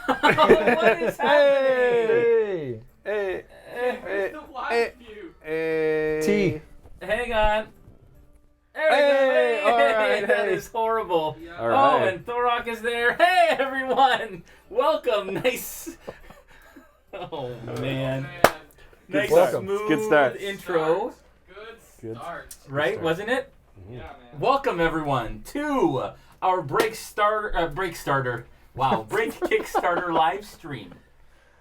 What is happening? Hey. Where's the wide view? T. Hang on. There we Hey, go. all right, That hey. is horrible. Yeah. All Oh, right. and Thorok is there. Hey, everyone. Welcome. Nice. Oh, man. Man. Nice, welcome. smooth Good start. intro. Good start. Right, start. wasn't it? Yeah, man. Welcome, everyone, to our Break Kickstarter live stream.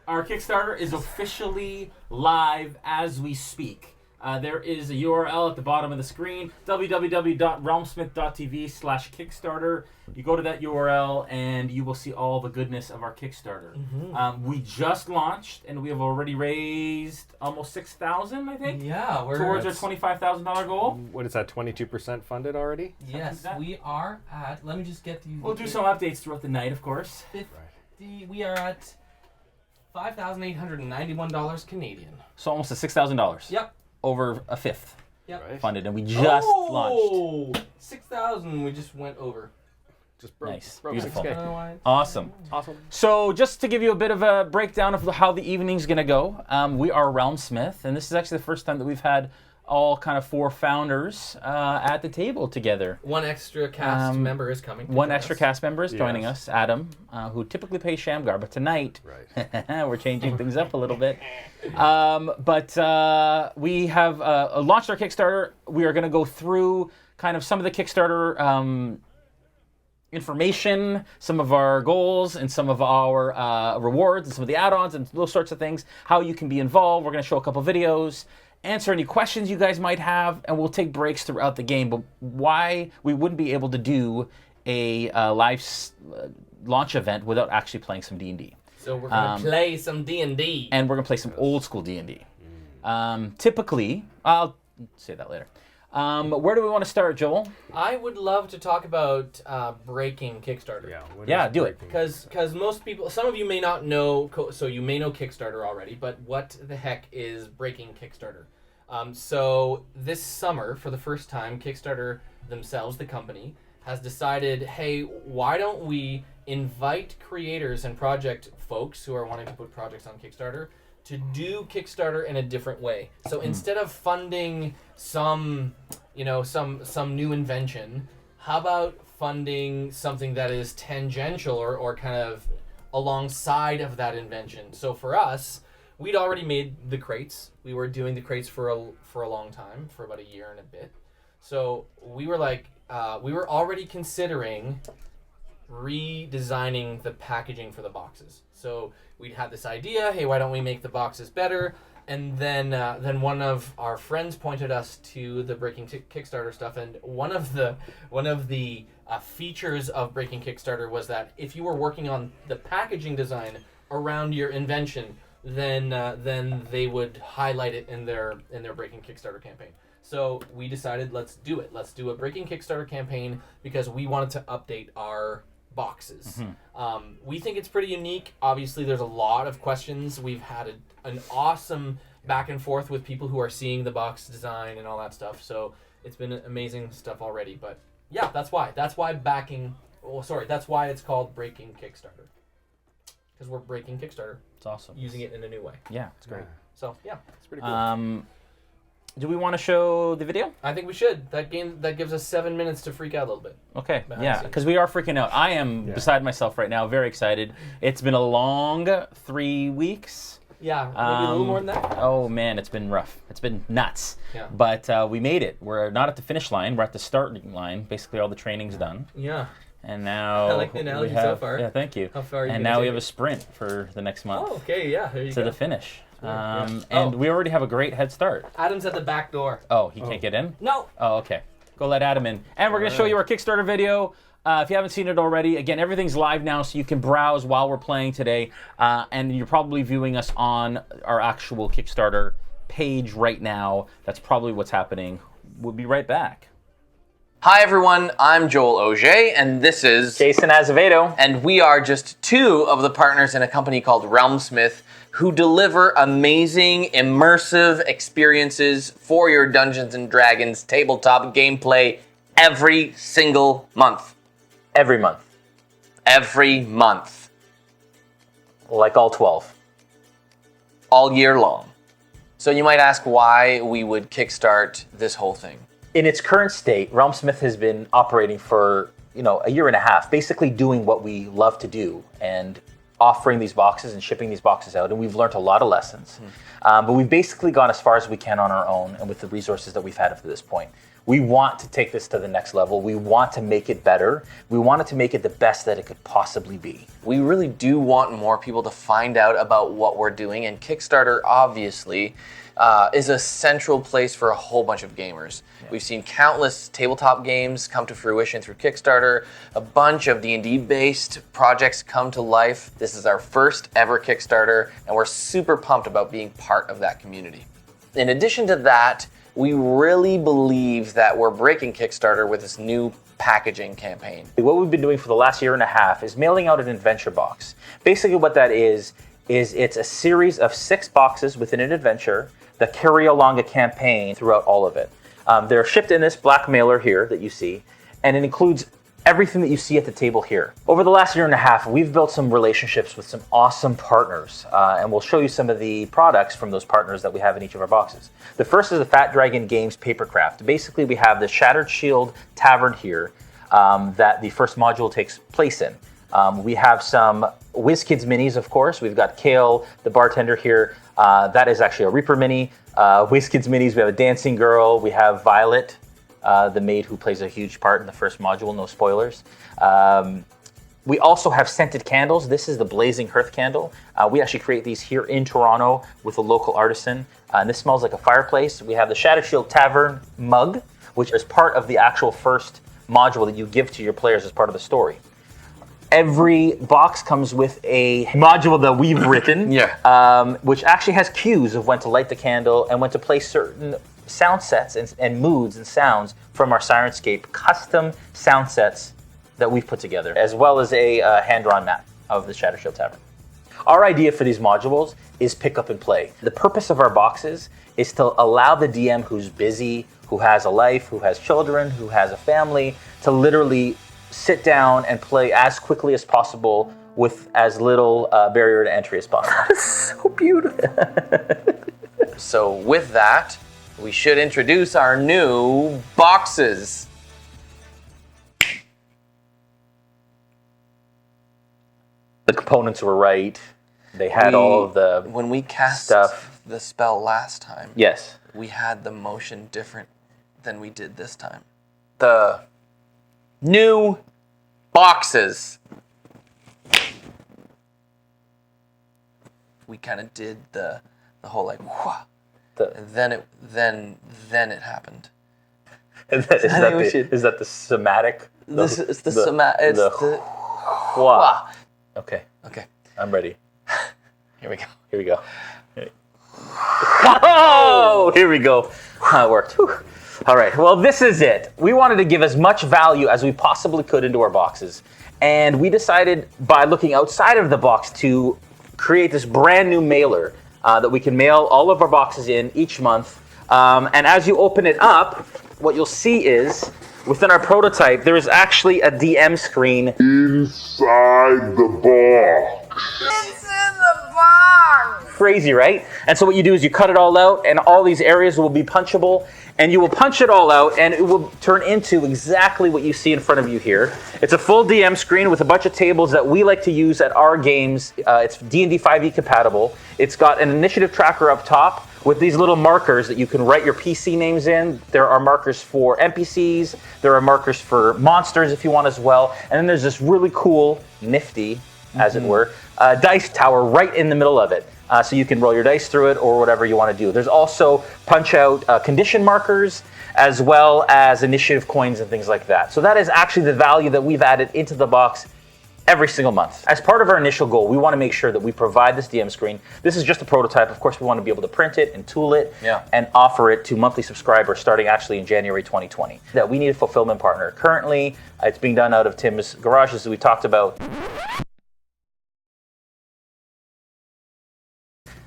Our Kickstarter is officially live as we speak. There is a URL at the bottom of the screen, www.realmsmith.tv/Kickstarter. You go to that URL and you will see all the goodness of our Kickstarter. We just launched and we have already raised almost $6,000, I think, Yeah, we're towards our $25,000 goal. What is that, 22% funded already? Yes, that. we are at. Let me just get you. We'll do some updates throughout the night, of course. 50. We are at $5,891 Canadian. So almost $6,000. Yep. Over a fifth Yep. Right. funded, and we just launched. Oh, 6,000. We just went over. Just broke. Nice. Broke Beautiful. 6K. Otherwise, Awesome. Awesome. So just to give you a bit of a breakdown of how the evening's going to go, we are Realm Smith, and this is actually the first time that we've had all kind of four founders at the table together. one extra cast member is coming. to One join extra us. cast member is joining Yes. us, Adam, who typically plays Shamgar, but tonight Right. we're changing things up a little bit. But we have launched our Kickstarter. We are going to go through kind of some of the Kickstarter information, some of our goals, and some of our rewards, and some of the add-ons, and those sorts of things, how you can be involved. We're going to show a couple videos, answer any questions you guys might have, and we'll take breaks throughout the game. But why we wouldn't be able to do a live launch event without actually playing some D&D. So we're gonna play some D&D. And we're going to play some old school D&D. Typically, I'll say that later. Where do we want to start, Joel? I would love to talk about breaking Kickstarter. Yeah. what Yeah, is do it. breaking? Because most people, some of you may not know, so you may know Kickstarter already, but what the heck is breaking Kickstarter? So this summer, for the first time, Kickstarter themselves, the company, has decided, hey, why don't we invite creators and project folks who are wanting to put projects on Kickstarter to do Kickstarter in a different way. So instead of funding some new invention, how about funding something that is tangential or kind of alongside of that invention? So for us, we'd already made the crates. We were doing the crates for a long time, for about a year and a bit. So we were like, we were already considering redesigning the packaging for the boxes. So we'd had this idea, hey, why don't we make the boxes better? And then one of our friends pointed us to the Breaking Kickstarter stuff, and one of the features of Breaking Kickstarter was that if you were working on the packaging design around your invention, then they would highlight it in their Breaking Kickstarter campaign. So we decided, let's do it. Let's do a Breaking Kickstarter campaign because we wanted to update our boxes. We think it's pretty unique. Obviously, there's a lot of questions. We've had an awesome back and forth with people who are seeing the box design and all that stuff. So it's been amazing stuff already. But yeah, that's why. That's why that's why it's called Breaking Kickstarter. Because we're breaking Kickstarter, It's awesome. using it in a new way. Yeah, it's great. So yeah, It's pretty cool. Do we want to show the video? I think we should. That gives us 7 minutes to freak out a little bit. Okay, Behind the yeah, scenes. because we are freaking out. I am Yeah. beside myself right now, very excited. It's been a long 3 weeks. Yeah, maybe a little more than that. Oh man, it's been rough. It's been nuts. Yeah. But we made it. We're not at the finish line. We're at the starting line. Basically, all the training's done. Yeah. And now I like the analogy we so have, far. Yeah, thank you. How far are you And gonna now we take have a it? sprint for the next month Oh, okay, yeah. There you to go. the finish. Yeah. And Oh. we already have a great head start. Adam's at the back door. Oh, he can't get in? No. Oh, okay. Go let Adam in. And we're going to show you our Kickstarter video. If you haven't seen it already, again, everything's live now, so you can browse while we're playing today. And you're probably viewing us on our actual Kickstarter page right now. That's probably what's happening. We'll be right back. Hi everyone, I'm Joel Auger, and this is Jason Azevedo. and we are just two of the partners in a company called Realm Smith who deliver amazing, immersive experiences for your Dungeons & Dragons tabletop gameplay every single month. Every month. Every month. like all 12. all year long. So you might ask why we would kickstart this whole thing. In its current state, Realmsmith has been operating for, a year and a half, basically doing what we love to do and offering these boxes and shipping these boxes out. And we've learned a lot of lessons. But we've basically gone as far as we can on our own and with the resources that we've had up to this point. We want to take this to the next level. We want to make it better. We want it to make it the best that it could possibly be. We really do want more people to find out about what we're doing, and Kickstarter obviously is a central place for a whole bunch of gamers. Yeah. We've seen countless tabletop games come to fruition through Kickstarter, a bunch of D&D based projects come to life. This is our first ever Kickstarter, and we're super pumped about being part of that community. In addition to that, we really believe that we're breaking Kickstarter with this new packaging campaign. What we've been doing for the last year and a half is mailing out an adventure box. Basically what that is it's a series of 6 boxes within an adventure that carry along a campaign throughout all of it. They're shipped in this black mailer here that you see, and it includes everything that you see at the table here. Over the last year and a half, we've built some relationships with some awesome partners, and we'll show you some of the products from those partners that we have in each of our boxes. The first is the Fat Dragon Games Papercraft. Basically, we have the Shattered Shield Tavern here that the first module takes place in. We have some WizKids minis, of course. We've got Kale, the bartender here. That is actually a Reaper mini. WizKids minis, we have a Dancing Girl. We have Violet, the maid who plays a huge part in the first module, no spoilers. We also have scented candles. This is the Blazing Hearth candle. We actually create these here in Toronto with a local artisan. And this smells like a fireplace. We have the Shadow Shield Tavern mug, which is part of the actual first module that you give to your players as part of the story. Every box comes with a module that we've written, which actually has cues of when to light the candle and when to play certain sound sets and moods and sounds from our Sirenscape custom sound sets that we've put together, as well as a hand-drawn map of the Shadow Shield Tavern. Our idea for these modules is pick up and play. The purpose of our boxes is to allow the DM who's busy, who has a life, who has children, who has a family, to literally sit down and play as quickly as possible with as little barrier to entry as possible. So beautiful. So with that, we should introduce our new boxes. The components were right. They had all of the when we cast stuff. The spell last time. Yes. We had the motion different than we did this time. The new boxes. We kind of did the whole like whoosh. And then it happened. Is that the somatic? This is the somatic. It's the wah. Okay. Okay. I'm ready. Here we go. Here we go. Oh, here we go. It worked. Whew. All right. Well, this is it. We wanted to give as much value as we possibly could into our boxes. And we decided by looking outside of the box to create this brand new mailer that we can mail all of our boxes in each month. And as you open it up, what you'll see is within our prototype, there is actually a DM screen inside the box. It's in the box. Crazy, right? And so what you do is you cut it all out, and all these areas will be punchable, and you will punch it all out, and it will turn into exactly what you see in front of you here. It's a full DM screen with a bunch of tables that we like to use at our games. It's D&D 5e compatible. It's got an initiative tracker up top with these little markers that you can write your PC names in. There are markers for NPCs. There are markers for monsters if you want as well. And then there's this really cool, nifty, as it were, dice tower right in the middle of it. So you can roll your dice through it or whatever you want to do. There's also punch-out condition markers as well as initiative coins and things like that. So that is actually the value that we've added into the box every single month. As part of our initial goal, we want to make sure that we provide this DM screen. This is just a prototype. Of course, we want to be able to print it and tool it and offer it to monthly subscribers starting actually in January 2020. That we need a fulfillment partner. Currently, it's being done out of Tim's garage, as we talked about.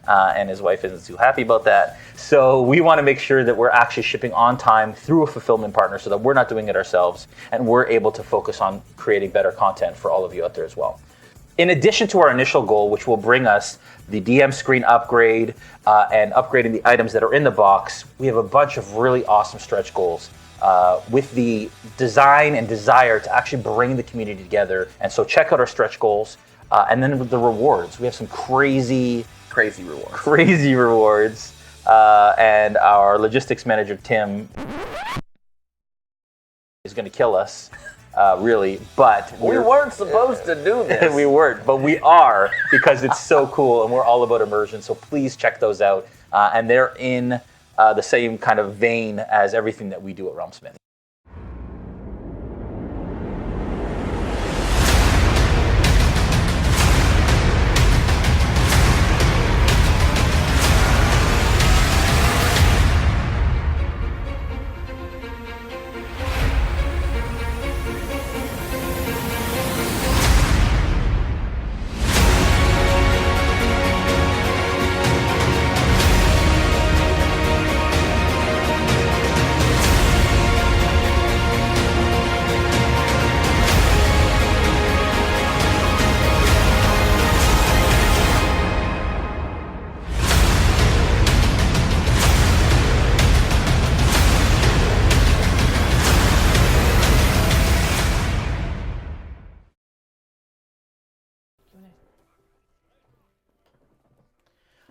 And his wife isn't too happy about that. So we want to make sure that we're actually shipping on time through a fulfillment partner so that we're not doing it ourselves and we're able to focus on creating better content for all of you out there as well. in addition to our initial goal, which will bring us the DM screen upgrade and upgrading the items that are in the box, we have a bunch of really awesome stretch goals with the design and desire to actually bring the community together. And so check out our stretch goals. And then the rewards. We have some crazy rewards. And our logistics manager, Tim, is going to kill us. Really, but We weren't supposed to do this. we weren't, but we are because it's so cool and we're all about immersion. So please check those out. And they're in the same kind of vein as everything that we do at Realmsmith.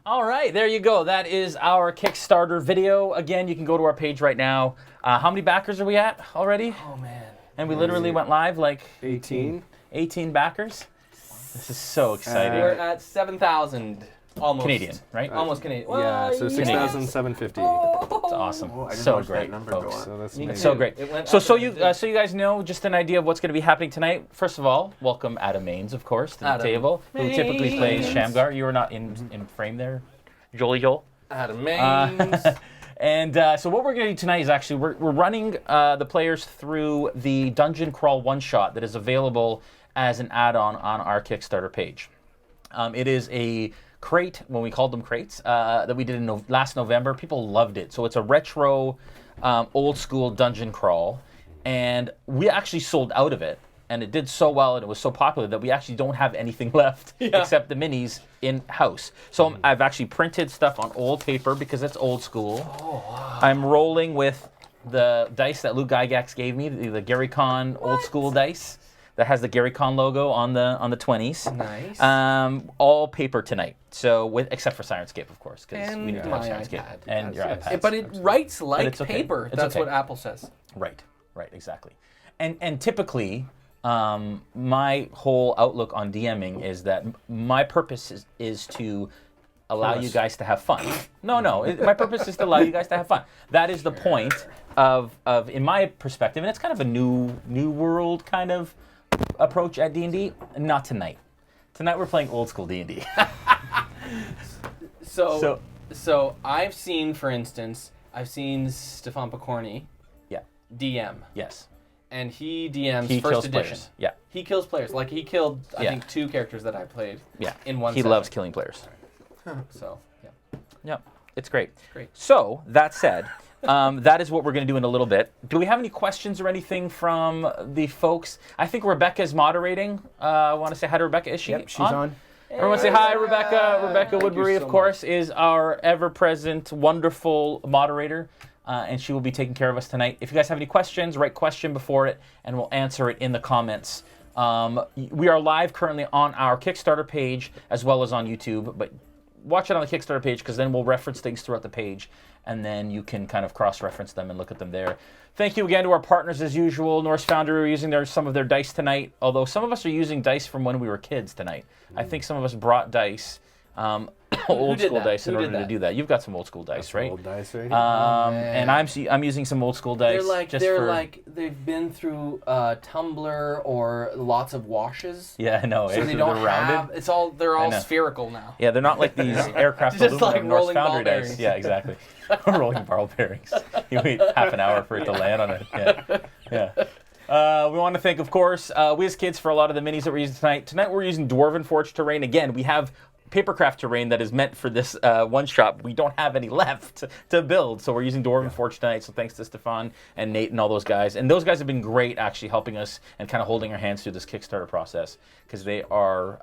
All right, there you go. That is our Kickstarter video. Again, you can go to our page right now. How many backers are we at already? Oh man. And we literally went live like 18. 18 backers. This is so exciting. We're at 7,000 almost. Canadian, right? Almost Canadian. Yeah, so Well, 6,750. It's awesome. I didn't So watch that great, number folks. go up. So that's Me nice. So too. great. It went So up so and you it did. so you guys know just an idea of what's going to be happening tonight. First of all, welcome Adam Maines, of course, to the Adam table, who typically plays Maines. Shamgar. You were not in frame there, Joel. Adam Maines. And so what we're going to do tonight is actually we're running the players through the Dungeon Crawl one-shot that is available as an add-on on our Kickstarter page. It is a crate, when we called them crates, that we did in last November. People loved it. So it's a retro, old-school dungeon crawl. And we actually sold out of it. And it did so well and it was so popular that we actually don't have anything left except the minis in-house. So I've actually printed stuff on old paper because it's old school. Oh, wow. I'm rolling with the dice that Luke Gygax gave me, the Gary Con old school dice that has the Gary Con logo on the 20s. Nice. All paper tonight. So except for Sirenscape, of course, because And we need to my have Sirenscape iPad. and your Yes, iPad. yes. But it writes like it's okay. paper. It's That's okay. what Apple says. Right, exactly. And typically, my whole outlook on DMing is that my purpose is to allow you guys to have fun. No, my purpose is to allow you guys to have fun. That is the point of in my perspective, and it's kind of a new world kind of approach at D&D. Not tonight. Tonight we're playing old school D&D. So I've seen, for instance, Stefan Picorni Yeah. DM. Yes. And he DMs He first kills edition. players. Yeah. He kills players. Like he killed, I Yeah. think, 2 characters that I played. Yeah. In one He session. loves killing players. So, yeah. Yeah. It's great. Great. So that said, that is what we're going to do in a little bit. Do we have any questions or anything from the folks? I think Rebecca's moderating. I want to say hi to Rebecca. Is she Yep, she's on. Everyone say hi, Rebecca. Rebecca Woodbury, of course, is our ever-present, wonderful moderator, and she will be taking care of us tonight. If you guys have any questions, write question before it, and we'll answer it in the comments. We are live currently on our Kickstarter page as well as on YouTube, but watch it on the Kickstarter page because then we'll reference things throughout the page, and then you can kind of cross-reference them and look at them there. Thank you again to our partners as usual. Norse Foundry are using some of their dice tonight, although some of us are using dice from when we were kids tonight. I think some of us brought dice, old did school that? dice in Who did order to that? do that. You've got some old school dice, right? Old dice right here. And I'm using some old school dice. They've been through Tumblr or lots of washes. Yeah, I know. So they they're don't rounded. have. They're all know. spherical now. Yeah, they're not like these aircraft Just aluminum like Norse rolling Foundry ball dice. bearings. Yeah, exactly. Rolling ball bearings. You wait half an hour for it to land on it. Yeah. We want to thank, of course, WizKids for a lot of the minis that we're using tonight. Tonight we're using Dwarven Forge terrain. Again, we have papercraft terrain that is meant for this one shot. We don't have any left to build, so we're using Dwarven Forge tonight. So thanks to Stefan and Nate and all those guys. And those guys have been great, actually helping us and kind of holding our hands through this Kickstarter process because they are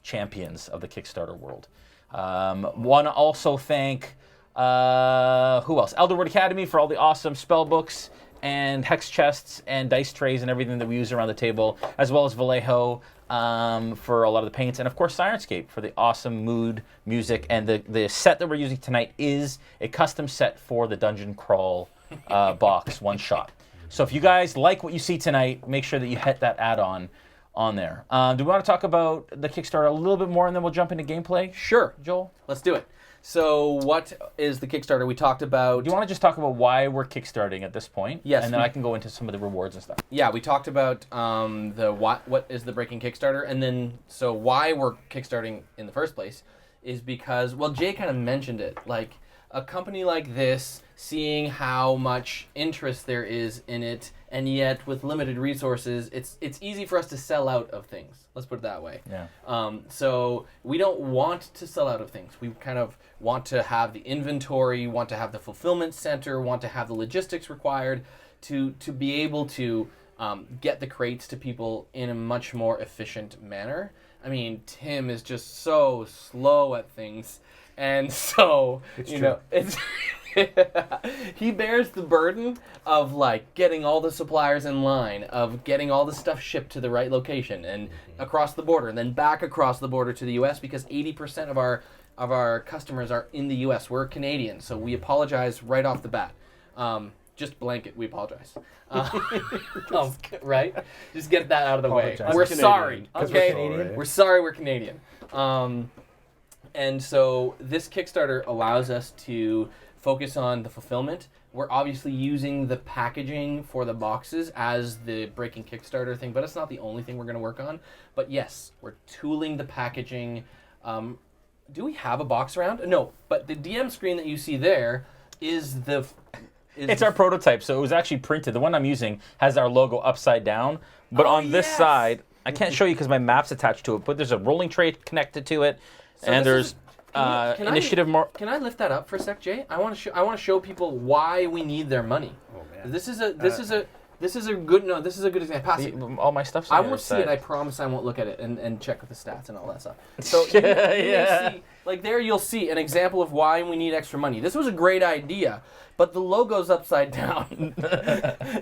champions of the Kickstarter world. Want to also thank who else? Elderwood Academy for all the awesome spell books and hex chests and dice trays and everything that we use around the table, as well as Vallejo for a lot of the paints, and of course Sirenscape for the awesome mood, music, and the set that we're using tonight is a custom set for the Dungeon Crawl box one shot. So if you guys like what you see tonight, make sure that you hit that add-on on there. Do we want to talk about the Kickstarter a little bit more, and then we'll jump into gameplay? Sure. Joel? Let's do it. So what is the Kickstarter? We talked about... Do you want to just talk about why we're kickstarting at this point? Yes. And then I can go into some of the rewards and stuff. Yeah, we talked about what is the Breaking Kickstarter, and then so why we're kickstarting in the first place is because, well, Jay kind of mentioned it, like a company like this, seeing how much interest there is in it, and yet with limited resources, it's easy for us to sell out of things. Let's put it that way. Yeah. So we don't want to sell out of things. We kind of want to have the inventory, want to have the fulfillment center, want to have the logistics required to be able to get the crates to people in a much more efficient manner. I mean, Tim is just so slow at things, and so it's he bears the burden of like getting all the suppliers in line, of getting all the stuff shipped to the right location and across the border, and then back across the border to the U.S. because 80% of our customers are in the U.S. We're Canadian, so we apologize right off the bat. Just blanket, we apologize. Right? Just get that out of the way. We're sorry, okay? We're sorry we're Canadian. And so this Kickstarter allows us to focus on the fulfillment. We're obviously using the packaging for the boxes as the Breaking Kickstarter thing, but it's not the only thing we're going to work on. But yes, we're tooling the packaging. Do we have a box around? No, but the DM screen that you see there is the... It's our prototype, so it was actually printed. The one I'm using has our logo upside down, but on this side, I can't show you because my map's attached to it, but there's a rolling tray connected to it, so and there's initiative more... Can I lift that up for a sec, Jay? I want to show people why we need their money. Oh, man. This is a good example. Pass it. All my stuff's I won't see it. I promise I won't look at it and check the stats and all that stuff. So you may see, like there you'll see an example of why we need extra money. This was a great idea, but the logo's upside down.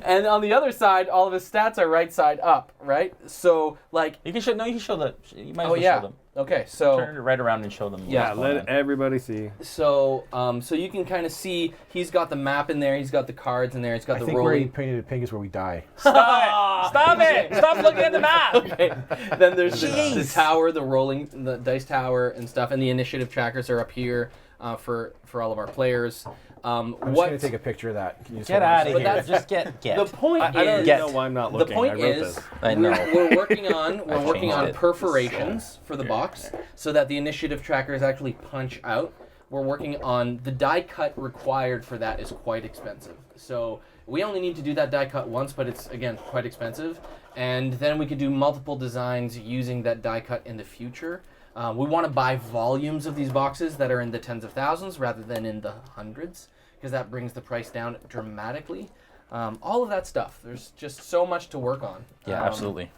And on the other side, all of his stats are right side up, right? So like you can show the you might as well show them. Okay, so turn it right around and show them. Yeah, let everybody see. So, so you can kind of see he's got the map in there, he's got the cards in there, he's got the rolling. I think where he painted pink is where we die. Stop it! Stop looking at the map. Okay. Then there's the tower, the dice tower and stuff, and the initiative trackers are up here for all of our players. I'm just gonna take a picture of that. Can you get out of here! Just get. The point is, I don't know why I'm not looking. The point is, I know. we're working on perforations for the box so that the initiative trackers actually punch out. We're working on the die cut required for that is quite expensive. So we only need to do that die cut once, but it's again quite expensive. And then we could do multiple designs using that die cut in the future. We want to buy volumes of these boxes that are in the tens of thousands rather than in the hundreds, because that brings the price down dramatically. All of that stuff. There's just so much to work on. Yeah, absolutely.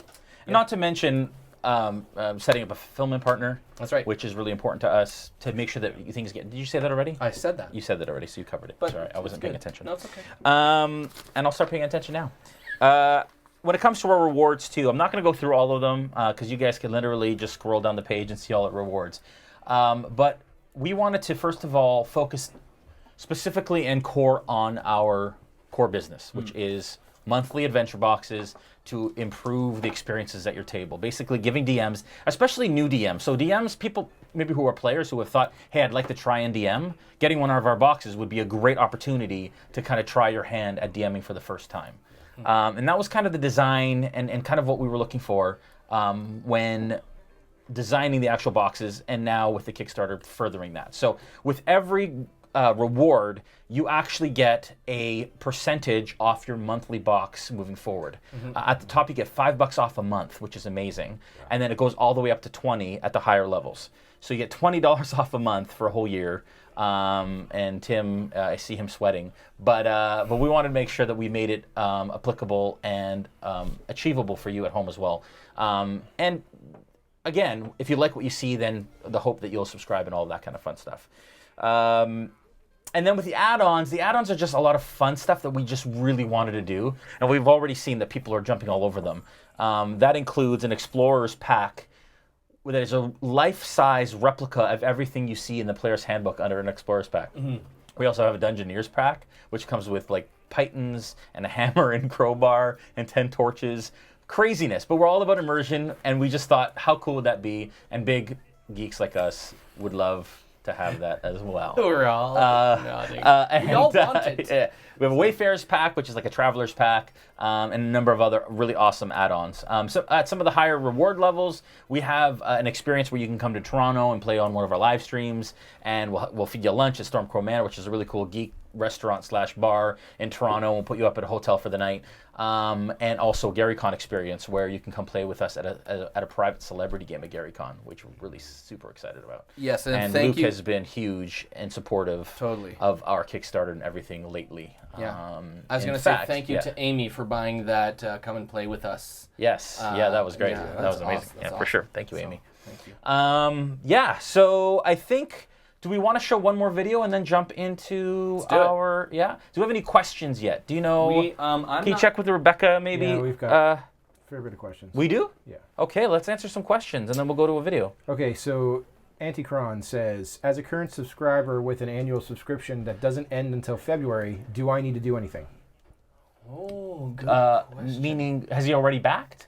And not to mention setting up a fulfillment partner. That's right. Which is really important to us to make sure that things get... Did you say that already? I said that. You said that already, so you covered it. But sorry, I wasn't paying attention. No, it's okay. And I'll start paying attention now. When it comes to our rewards, too, I'm not going to go through all of them because you guys can literally just scroll down the page and see all the rewards. But we wanted to, first of all, focus specifically and core on our core business, which is monthly adventure boxes to improve the experiences at your table. Basically giving DMs, especially new DMs. So DMs, people maybe who are players who have thought, hey, I'd like to try and DM, getting one of our boxes would be a great opportunity to kind of try your hand at DMing for the first time. And that was kind of the design and kind of what we were looking for when designing the actual boxes, and now with the Kickstarter furthering that. So with every reward, you actually get a percentage off your monthly box moving forward. At the top, you get $5 off a month, which is amazing, and then it goes all the way up to 20 at the higher levels. So you get $20 off a month for a whole year. And Tim, I see him sweating, but we wanted to make sure that we made it applicable and achievable for you at home as well. And again, if you like what you see, then the hope that you'll subscribe and all of that kind of fun stuff. And then with the add-ons are just a lot of fun stuff that we just really wanted to do, and we've already seen that people are jumping all over them. That includes an Explorer's Pack that is a life-size replica of everything you see in the player's handbook under an Explorer's Pack. We also have a Dungeoneer's Pack, which comes with like pythons and a hammer and crowbar and 10 torches. Craziness, but we're all about immersion, and we just thought, how cool would that be? And big geeks like us would love to have that as well. We're all nodding. We all want it. Yeah. We have a Wayfarer's Pack, which is like a Traveler's Pack, and a number of other really awesome add-ons. So at some of the higher reward levels, we have an experience where you can come to Toronto and play on one of our live streams, and we'll feed you lunch at Stormcrow Manor, which is a really cool geek restaurant/bar in Toronto. We'll put you up at a hotel for the night. And also GaryCon experience, where you can come play with us at a private celebrity game at GaryCon, which we're really super excited about. Yes, and Luke has been huge and supportive Totally. of our Kickstarter and everything lately. Yeah. I was going to say thank you to Amy for buying that Come and Play with us. Yes, that was great. yeah, that that's was amazing. awesome. Yeah, That's for sure. Thank you, So, Amy. thank you. Yeah, so I think, do we want to show one more video and then jump into our, do we have any questions yet? Do you know, can you check with Rebecca maybe? Yeah, we've got a fair bit of questions. We do? Yeah. Okay, let's answer some questions and then we'll go to a video. Okay, so Anticron says, as a current subscriber with an annual subscription that doesn't end until February, do I need to do anything? Oh, good question. Meaning, has he already backed?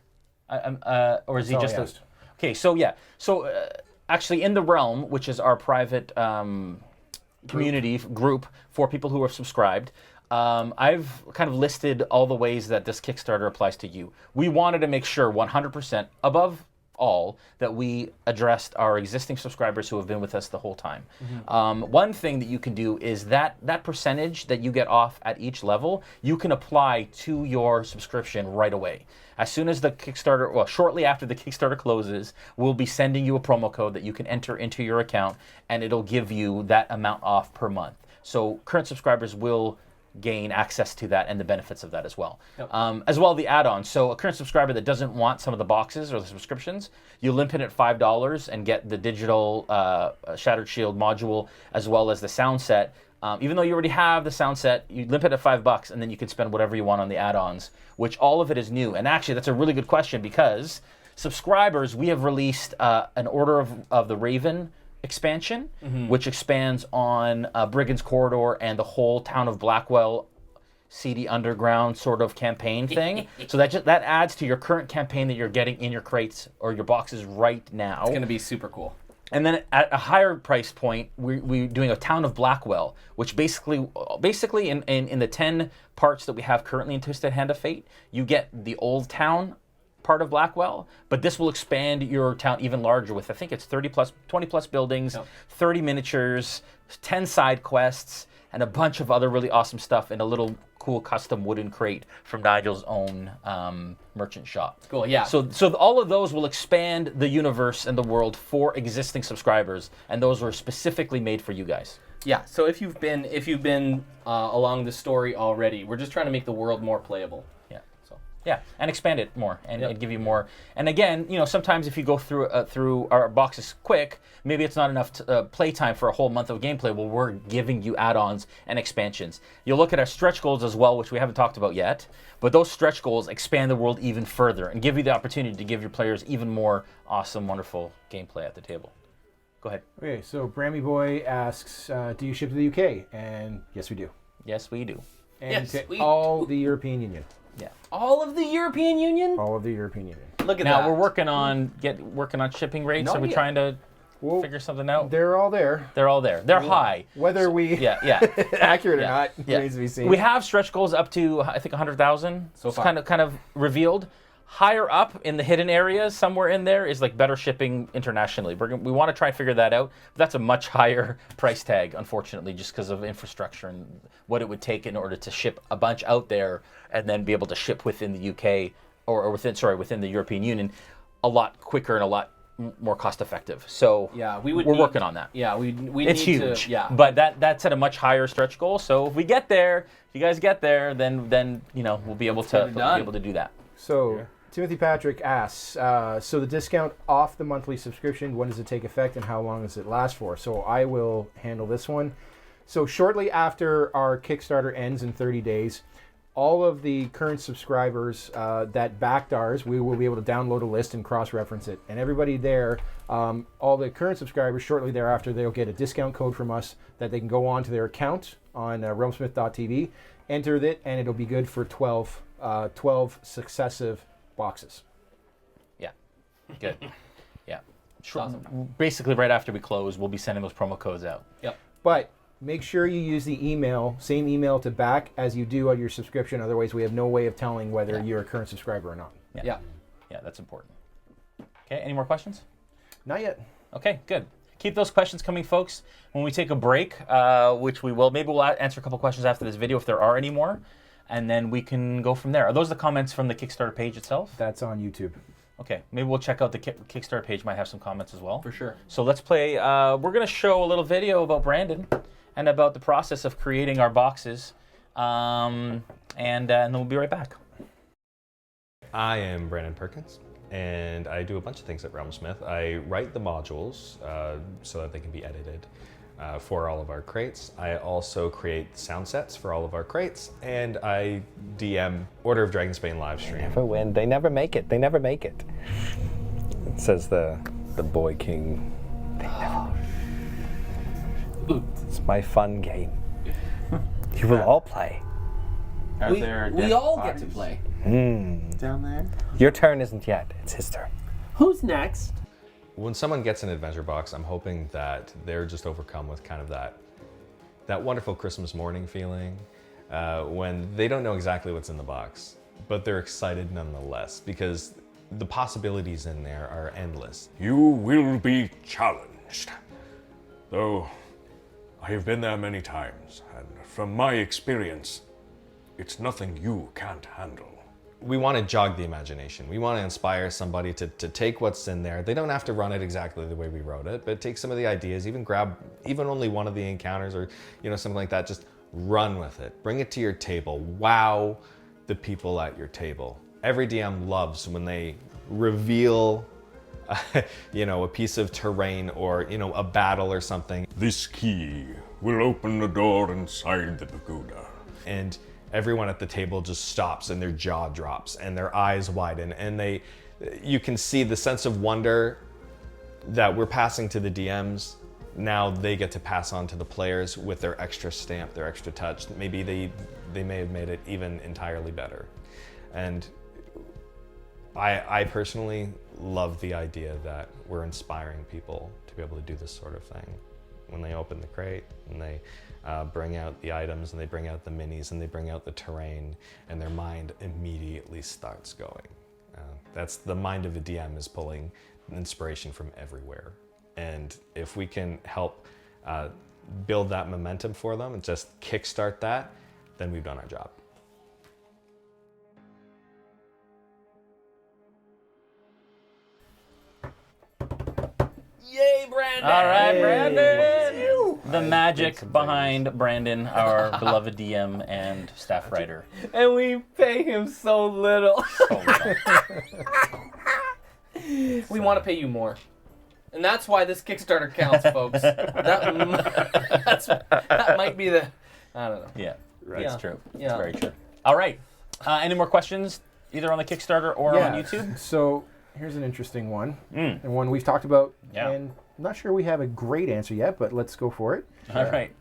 Or is he That's just all I asked. Okay, so yeah. So actually in the Realm, which is our private community group for people who are subscribed, I've kind of listed all the ways that this Kickstarter applies to you. We wanted to make sure 100% above all that we addressed our existing subscribers who have been with us the whole time. One thing that you can do is that percentage that you get off at each level, you can apply to your subscription right away. As soon as the Kickstarter, well, shortly after the Kickstarter closes, we'll be sending you a promo code that you can enter into your account, and it'll give you that amount off per month. So current subscribers will gain access to that and the benefits of that as well. Yep. As well, the add-ons. So a current subscriber that doesn't want some of the boxes or the subscriptions, you limit it at $5 and get the digital Shattered Shield module as well as the sound set. Even though you already have the sound set, you limit it at $5 and then you can spend whatever you want on the add-ons, which all of it is new. And actually, that's a really good question because subscribers, we have released an Order of the Raven expansion, which expands on Brigand's Corridor and the whole town of Blackwell seedy underground sort of campaign thing. So that adds to your current campaign that you're getting in your crates or your boxes right now. It's going to be super cool. And then at a higher price point, we're doing a town of Blackwell, which basically in the 10 parts that we have currently in Twisted Hand of Fate, you get the old town part of Blackwell, but this will expand your town even larger with, I think it's 20 plus buildings, 30 miniatures, 10 side quests, and a bunch of other really awesome stuff in a little cool custom wooden crate from Nigel's own merchant shop. Cool, yeah. So all of those will expand the universe and the world for existing subscribers, and those were specifically made for you guys. Yeah, so if you've been along the story already, we're just trying to make the world more playable. Yeah, and expand it more and give you more. And again, sometimes if you go through our boxes quick, maybe it's not enough play time for a whole month of gameplay. Well, we're giving you add-ons and expansions. You'll look at our stretch goals as well, which we haven't talked about yet. But those stretch goals expand the world even further and give you the opportunity to give your players even more awesome, wonderful gameplay at the table. Go ahead. Okay, so Brammy Boy asks, do you ship to the UK? And yes, we do. Yes, we do. And Yes, to we all the European Union. Yeah. All of the European Union? All of the European Union. Look at Now that. we're working on shipping rates. No Are we idea. trying to Well, figure something out? they're all there. They're all there. They're high. Whether we Yeah. accurate or Yeah. not Yeah. remains to be seen. We have stretch goals up to I think 100,000. So It's far. kind of revealed. higher up in the hidden areas, somewhere in there, is like better shipping internationally. We want to try and figure that out. But that's a much higher price tag, unfortunately, just because of infrastructure and what it would take in order to ship a bunch out there and then be able to ship within the UK or within the European Union a lot quicker and a lot more cost effective. So we're working on that. Yeah, we It's need huge. to, yeah. But that's at a much higher stretch goal. So if we get there, if you guys get there, then we'll be able to do that. So Timothy Patrick asks, so the discount off the monthly subscription, when does it take effect and how long does it last for? So I will handle this one. So shortly after our Kickstarter ends in 30 days, all of the current subscribers that backed ours, we will be able to download a list and cross-reference it. And everybody there, all the current subscribers, shortly thereafter, they'll get a discount code from us that they can go on to their account on realmsmith.tv, enter it, and it'll be good for 12 successive boxes. Yeah, good. Yeah. Awesome. Basically, right after we close, we'll be sending those promo codes out. Yep. But make sure you use the same email to back as you do on your subscription. Otherwise, we have no way of telling whether you're a current subscriber or not. Yeah, that's important. Okay, any more questions? Not yet. Okay, good. Keep those questions coming, folks. When we take a break, which we will, maybe we'll answer a couple questions after this video if there are any more, and then we can go from there. Are those the comments from the Kickstarter page itself? That's on YouTube. Okay, maybe we'll check out the Kickstarter page. Might have some comments as well. For sure. So let's play. We're going to show a little video about Brandon and about the process of creating our boxes, and then we'll be right back. I am Brandon Perkins, and I do a bunch of things at Realmsmith. I write the modules so that they can be edited for all of our crates. I also create sound sets for all of our crates, and I DM Order of Dragonsbane live stream. Never win. They never make it. They never make it. It says the boy king. They never. It's my fun game. You will all play. We all get to play. Down there. Your turn isn't yet. It's his turn. Who's next? When someone gets an adventure box, I'm hoping that they're just overcome with kind of that wonderful Christmas morning feeling when they don't know exactly what's in the box, but they're excited nonetheless because the possibilities in there are endless. You will be challenged. Though I have been there many times, and from my experience, it's nothing you can't handle. We want to jog the imagination. We want to inspire somebody to take what's in there. They don't have to run it exactly the way we wrote it, but take some of the ideas, even grab even only one of the encounters or something like that. Just run with it. Bring it to your table. Wow the people at your table. Every DM loves when they reveal a piece of terrain or a battle or something. This key will open the door inside the pagoda. And everyone at the table just stops and their jaw drops and their eyes widen and you can see the sense of wonder that we're passing to the DMs. Now they get to pass on to the players with their extra stamp, their extra touch. Maybe they may have made it even entirely better. And I personally love the idea that we're inspiring people to be able to do this sort of thing. When they open the crate and they bring out the items and they bring out the minis and they bring out the terrain and their mind immediately starts going. That's the mind of a DM, is pulling inspiration from everywhere. And if we can help build that momentum for them and just kickstart that, then we've done our job. Yay, Brandon! All right, Brandon! The magic behind Brandon, our beloved DM and staff writer. And we pay him so little. We want to pay you more. And that's why this Kickstarter counts, folks. That might be the... I don't know. Yeah, Right. It's true. Yeah. It's very true. All right. Any more questions, either on the Kickstarter or on YouTube? So here's an interesting one, and one we've talked about, Yeah. and I'm not sure we have a great answer yet, but let's go for it. All right.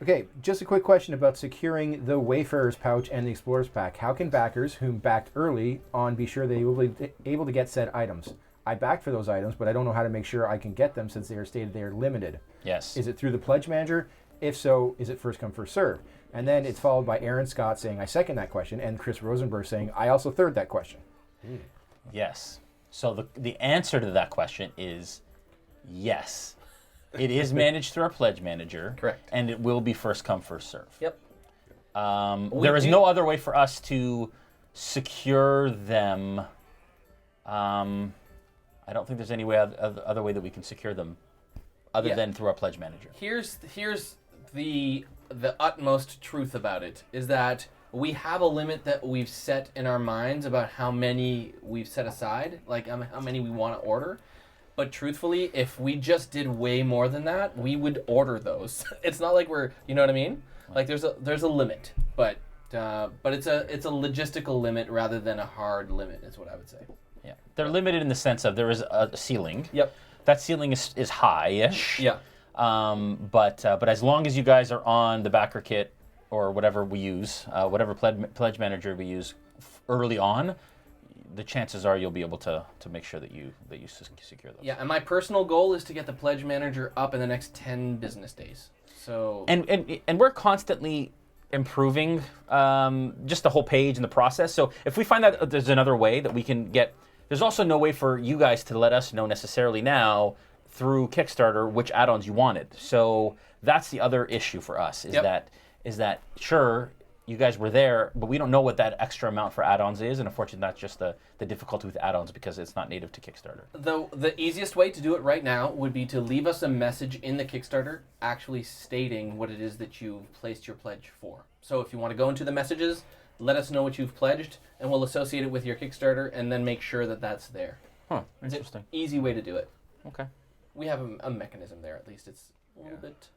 Okay, just a quick question about securing the Wayfarer's Pouch and the Explorer's Pack. How can backers whom backed early on be sure they will be able to get said items? I backed for those items, but I don't know how to make sure I can get them since they are stated they are limited. Yes. Is it through the Pledge Manager? If so, is it first come, first serve? And then it's followed by Aaron Scott saying, I second that question, and Chris Rosenberg saying, I also third that question. Yes. So the answer to that question is yes. It is managed through our pledge manager. Correct. And it will be first come, first serve. Yep. There is no other way for us to secure them. I don't think there's any other way that we can secure them other than through our pledge manager. Here's the utmost truth about it is that we have a limit that we've set in our minds about how many we've set aside, like how many we want to order. But truthfully, if we just did way more than that, we would order those. It's not like we're, you know what I mean? Like there's a limit, but it's a logistical limit rather than a hard limit, is what I would say. Yeah, they're limited in the sense of there is a ceiling. Yep. That ceiling is high-ish. Yeah. But as long as you guys are on the backer kit or whatever we use, whatever pledge manager we use early on, the chances are you'll be able to make sure that you secure those. Yeah, and my personal goal is to get the pledge manager up in the next 10 business days. So and we're constantly improving just the whole page and the process. So if we find that there's another way that we can get, there's also no way for you guys to let us know necessarily now through Kickstarter which add-ons you wanted. So that's the other issue for us is that sure, you guys were there, but we don't know what that extra amount for add-ons is, and unfortunately that's just the difficulty with add-ons because it's not native to Kickstarter. The easiest way to do it right now would be to leave us a message in the Kickstarter actually stating what it is that you've placed your pledge for. So if you want to go into the messages, let us know what you've pledged, and we'll associate it with your Kickstarter and then make sure that that's there. Huh, interesting. It's an easy way to do it. Okay. We have a mechanism there, at least. It's a little bit,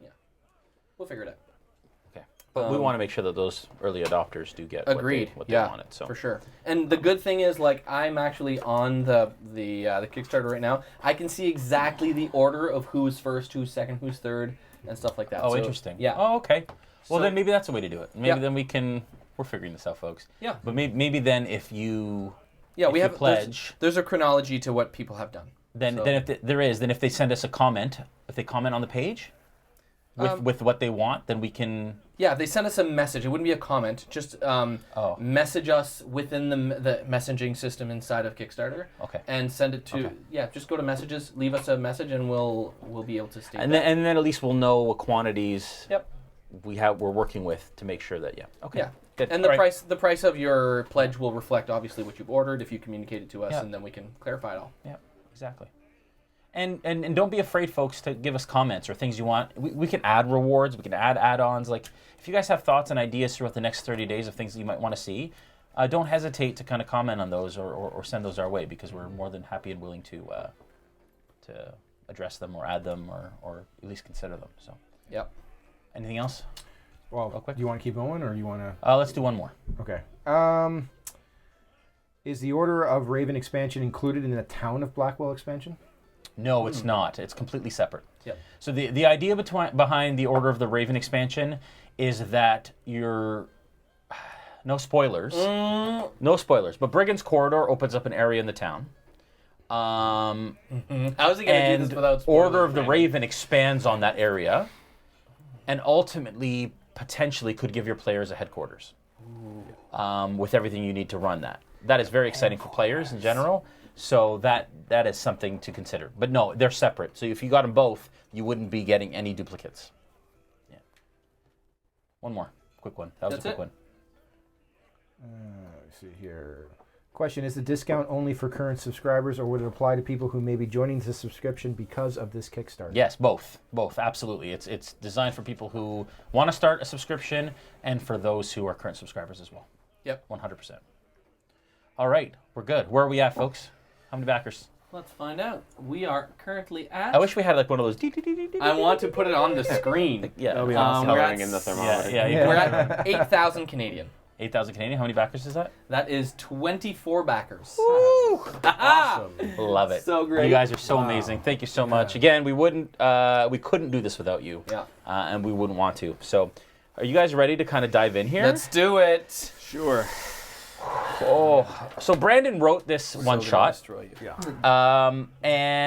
We'll figure it out. Okay. But we want to make sure that those early adopters do get what they wanted. So for sure. And the good thing is, like, I'm actually on the Kickstarter right now. I can see exactly the order of who's first, who's second, who's third, and stuff like that. Oh, so, interesting. Yeah. Oh, okay. Well, So- then maybe that's a way to do it. Maybe then we can. We're figuring this out, folks. Yeah. But maybe then if you we have pledge, there's a chronology to what people have done. then if they send us a comment, if they comment on the page with what they want, then we can. Yeah, they send us a message. It wouldn't be a comment. Just message us within the messaging system inside of Kickstarter. Okay. And send it to just go to messages, leave us a message, and we'll be able to state And that. then at least we'll know what quantities. Yep. We're working with to make sure that Okay. Yeah. Good. And the price of your pledge will reflect obviously what you've ordered if you communicate it to us, and then we can clarify it all. Yeah. Exactly. And don't be afraid, folks, to give us comments or things you want. We can add rewards. We can add add-ons. Like, if you guys have thoughts and ideas throughout the next 30 days of things that you might want to see, don't hesitate to kind of comment on those or send those our way, because we're more than happy and willing to address them or add them or at least consider them. So. Yep. Anything else? Well, quick? do you want to keep going or you want to? Let's do one more. Okay. Is the Order of Raven expansion included in the Town of Blackwell expansion? No, it's not. It's completely separate. Yep. So the idea behind the Order of the Raven expansion is that you're... No spoilers. No spoilers. But Brigand's Corridor opens up an area in the town. How is he going to do this without spoilers? Order of the Raven expands on that area and ultimately, potentially, could give your players a headquarters with everything you need to run that. That is very exciting for players in general. So that is something to consider. But no, they're separate. So if you got them both, you wouldn't be getting any duplicates. Yeah. One more. Quick one. That was a quick one. Let's see here. Question, is the discount only for current subscribers, or would it apply to people who may be joining the subscription because of this Kickstarter? Yes, both. Both, absolutely. It's designed for people who want to start a subscription and for those who are current subscribers as well. Yep. 100%. All right, we're good. Where are we at, folks? How many backers? Let's find out. We are currently at... I wish we had like one of those... I want to put it on the screen. Yeah. That'll be awesome. we're Coloring at in the thermometer. Yeah. We're at 8,000 Canadian. 8,000 Canadian. How many backers is that? That is 24 backers. Awesome. Love it. So great. You guys are so amazing. Thank you so much. Again, we couldn't do this without you. Yeah. And we wouldn't want to. So, are you guys ready to kind of dive in here? Let's do it. Sure. Oh, so Brandon wrote this one shot. And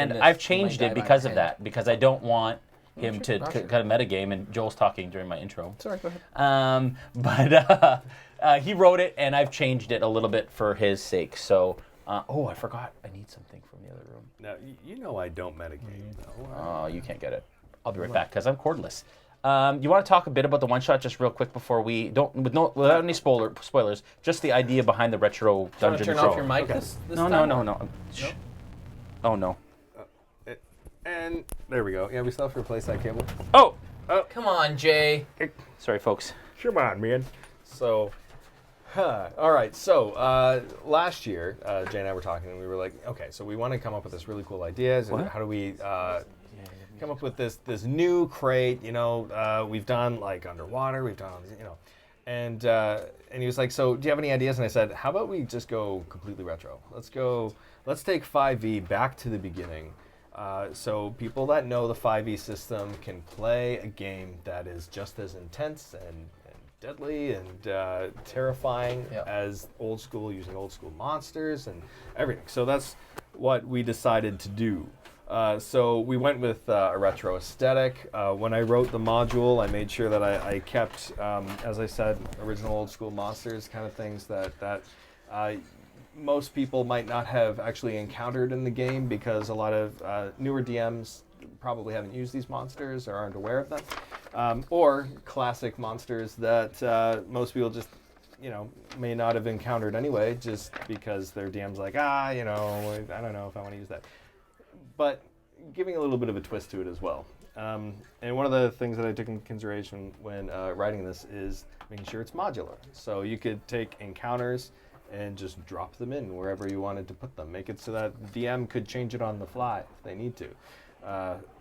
Goodness, I've you changed might it die by because of hand. that, because I don't want him to kind of metagame, and Joel's talking during my intro. Sorry, go ahead. But he wrote it, and I've changed it a little bit for his sake. So Oh, I forgot. I need something from the other room. Now, you know I don't metagame, though. Oh, you can't get it. I'll be right back because I'm cordless. You want to talk a bit about the one shot just real quick before we without any spoilers, just the idea behind the retro dungeon Turn crawl. off your mic this No. time? Shh. Oh no. And there we go. Yeah, we still have to replace that cable. Oh, Come on, Jay. sorry, folks. Come on, man. So, all right. So last year, Jay and I were talking, and we were like, okay, so we want to come up with this really cool ideas, and how do we come up with this new crate? You know, we've done like underwater, we've done all these, you know, and he was like, so do you have any ideas? And I said, how about we just go completely retro? Let's take 5e back to the beginning. So people that know the 5e system can play a game that is just as intense and deadly and terrifying as old school, using old school monsters and everything. So that's what we decided to do. So we went with a retro aesthetic. When I wrote the module, I made sure that I kept, as I said, original old school monsters, kind of things that most people might not have actually encountered in the game, because a lot of newer DMs probably haven't used these monsters or aren't aware of them, or classic monsters that most people just, you know, may not have encountered anyway, just because their DM's like, you know, I don't know if I want to use that. But giving a little bit of a twist to it as well. And one of the things that I took into consideration when writing this is making sure it's modular. So you could take encounters and just drop them in wherever you wanted to put them. Make it so that the DM could change it on the fly if they need to.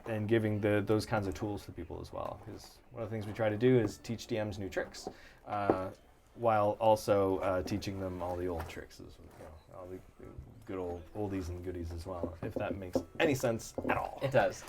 And giving those kinds of tools to people as well. Because one of the things we try to do is teach DMs new tricks, while also teaching them all the old tricks, you know, all the good old oldies and goodies as well, if that makes any sense at all. It does.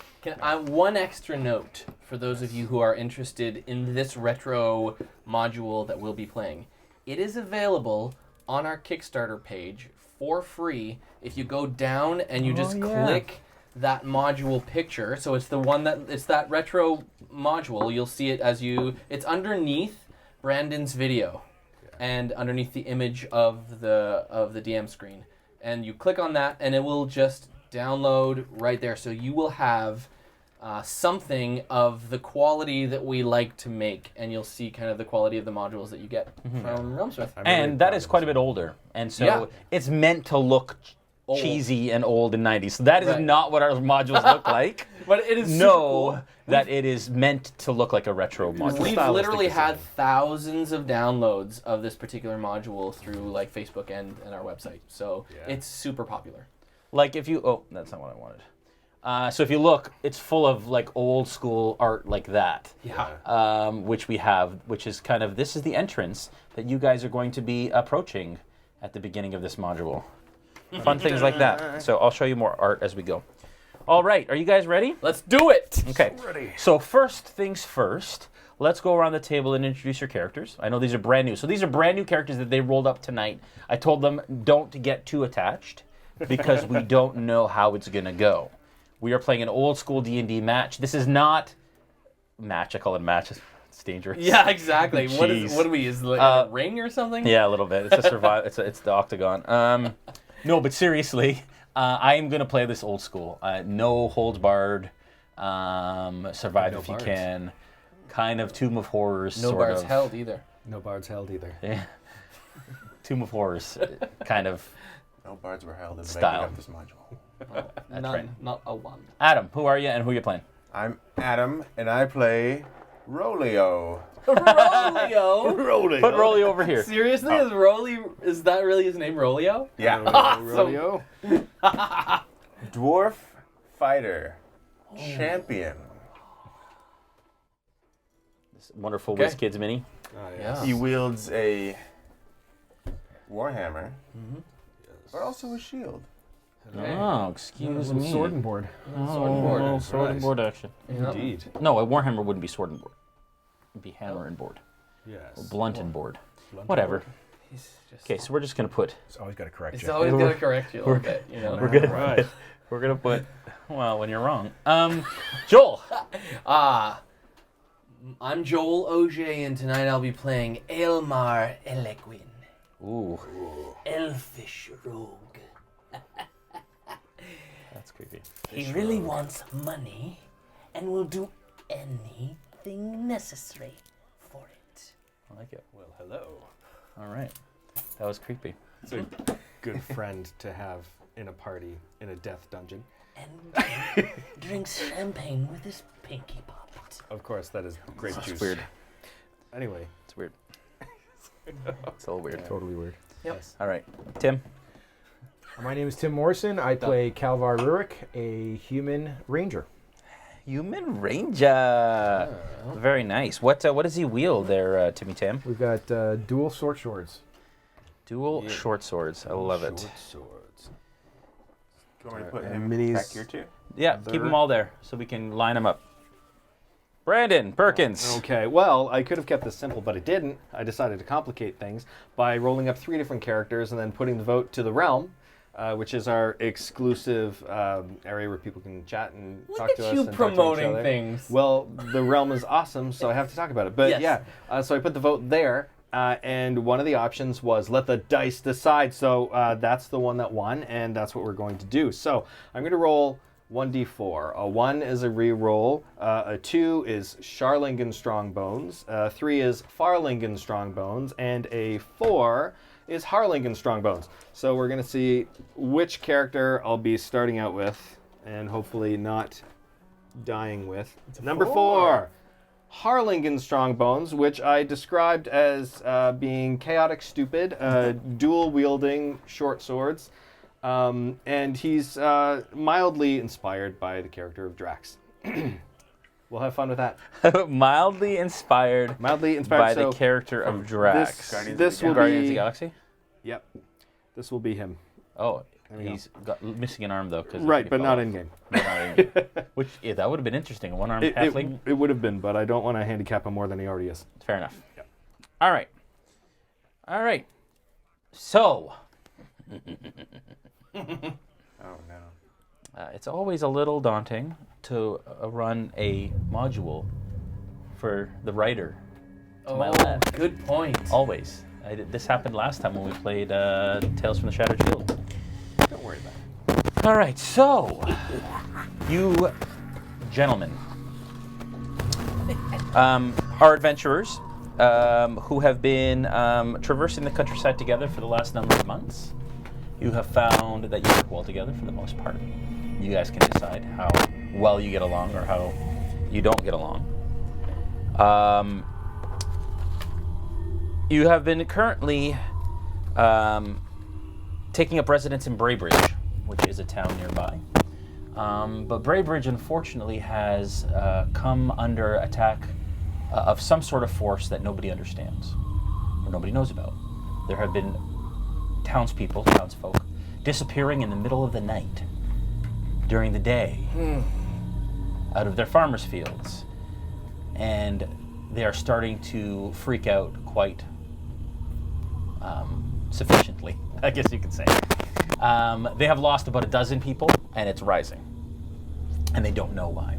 One extra note for those of you who are interested in this retro module that we'll be playing. It is available on our Kickstarter page for free if you go down and you just click that module picture. So it's the one it's that retro module. You'll see it it's underneath Brandon's video and underneath the image of the DM screen. And you click on that and it will just download right there. So you will have something of the quality that we like to make, and you'll see kind of the quality of the modules that you get from Realmsmith. And that is quite a bit older, and so it's meant to look cheesy and old and 90s. So that is not what our modules look like. But it is super cool. That it is meant to look like a retro module. We've literally had thousands of downloads of this particular module through like Facebook and our website. So it's super popular. Like if you, that's not what I wanted. So if you look, it's full of like old school art like that. Yeah. Which we have, which is kind of, this is the entrance that you guys are going to be approaching at the beginning of this module. Fun things like that. So I'll show you more art as we go. All right, are you guys ready? Let's do it. Okay. Ready. So first things first, let's go around the table and introduce your characters. I know these are brand new. So these are brand new characters that they rolled up tonight. I told them don't get too attached because we don't know how it's going to go. We are playing an old school D&D match. This is not match. I call it a match. It's dangerous. Yeah, exactly. What do we use? Like a ring or something? Yeah, a little bit. It's a survival. It's the octagon. No, but seriously, I am going to play this old school. No holds barred. Survive if you can. Kind of Tomb of Horrors. No bards held either. No bards held either. Yeah. Tomb of Horrors. Kind of. No bards were held in style. Making up this module. That's None, right. not a one. Adam, who are you and who are you playing? I'm Adam, and I play Rolio. Rolio? Rolio. Put Rolio over here. Seriously? Is that really his name, Rolio? Yeah. Awesome. Rolio. Dwarf fighter. Champion. This wonderful WizKids mini. Yeah. He wields a warhammer, but also a shield. Oh, excuse me. Sword and board. Sword and board. Oh, sword and board action. Indeed. No, a Warhammer wouldn't be sword and board. It'd be hammer and board. Yes. Or blunt and board. Whatever. Okay, so we're just going to put... It's always got to correct It's you. always going to correct you a little bit, you know. We're going to put... Well, when you're wrong. Joel. I'm Joel OJ, and tonight I'll be playing Aelmar Elequin. Ooh. Elfish rogue. creepy. He really wants money and will do anything necessary for it. I like it. Well, hello. All right. That was creepy. It's a good friend to have in a party in a death dungeon. And drinks champagne with his pinky puppet. Of course, that is grape That's juice. weird. Anyway. It's weird. It's a little weird. Totally weird. Yep. All right. Tim? My name is Tim Morrison. I play Kalvar Rurik, a human ranger. Human Ranger. Very nice. What does he wield there, Timmy Tam? We've got dual short swords. Dual short swords. I love it. Short swords. Do you want me to put And him minis. back here too? Yeah, keep them all there so we can line them up. Brandon Perkins. Okay, well, I could have kept this simple, but I didn't. I decided to complicate things by rolling up 3 different characters and then putting the vote to the Realm, which is our exclusive area where people can chat and talk to us. you and promoting talk to each other. things. Well, the Realm is awesome, so I have to talk about it. But Yes. yeah, so I put the vote there, and one of the options was let the dice decide. So that's the one that won, and that's what we're going to do. So I'm going to roll 1d4. A 1 is a re-roll. A 2 is Sharlingen Strongbones. 3 is Farlingen Strongbones. And a 4 is Harlingen Strongbones. So we're going to see which character I'll be starting out with and hopefully not dying with. Number 4. Harlingen Strongbones, which I described as being chaotic stupid, dual-wielding short swords. And he's mildly inspired by the character of Drax. We'll have fun with that. Mildly inspired by so the character of Drax. This will Guardians of the be Galaxy? Yep. This will be him. Oh, There we he's got missing an arm though. Right, but not in game. Which that would have been interesting. A one-armed halfling. It would have been, but I don't want to handicap him more than he already is. Fair enough. Yep. All right. All right. So. Oh no. It's always a little daunting to run a module for the writer to my left. Good point. Always. This happened last time when we played Tales from the Shattered Shield. Don't worry about it. All right, so you gentlemen are adventurers who have been traversing the countryside together for the last number of months. You have found that you work well together for the most part. You guys can decide how well you get along or how you don't get along. You have been currently taking up residence in Braybridge, which is a town nearby. But Braybridge, unfortunately, has come under attack of some sort of force that nobody understands or nobody knows about. There have been townsfolk, disappearing in the middle of the night, during the day, out of their farmers' fields. And they are starting to freak out quite sufficiently, I guess you could say. They have lost about 12 people, and it's rising. And they don't know why.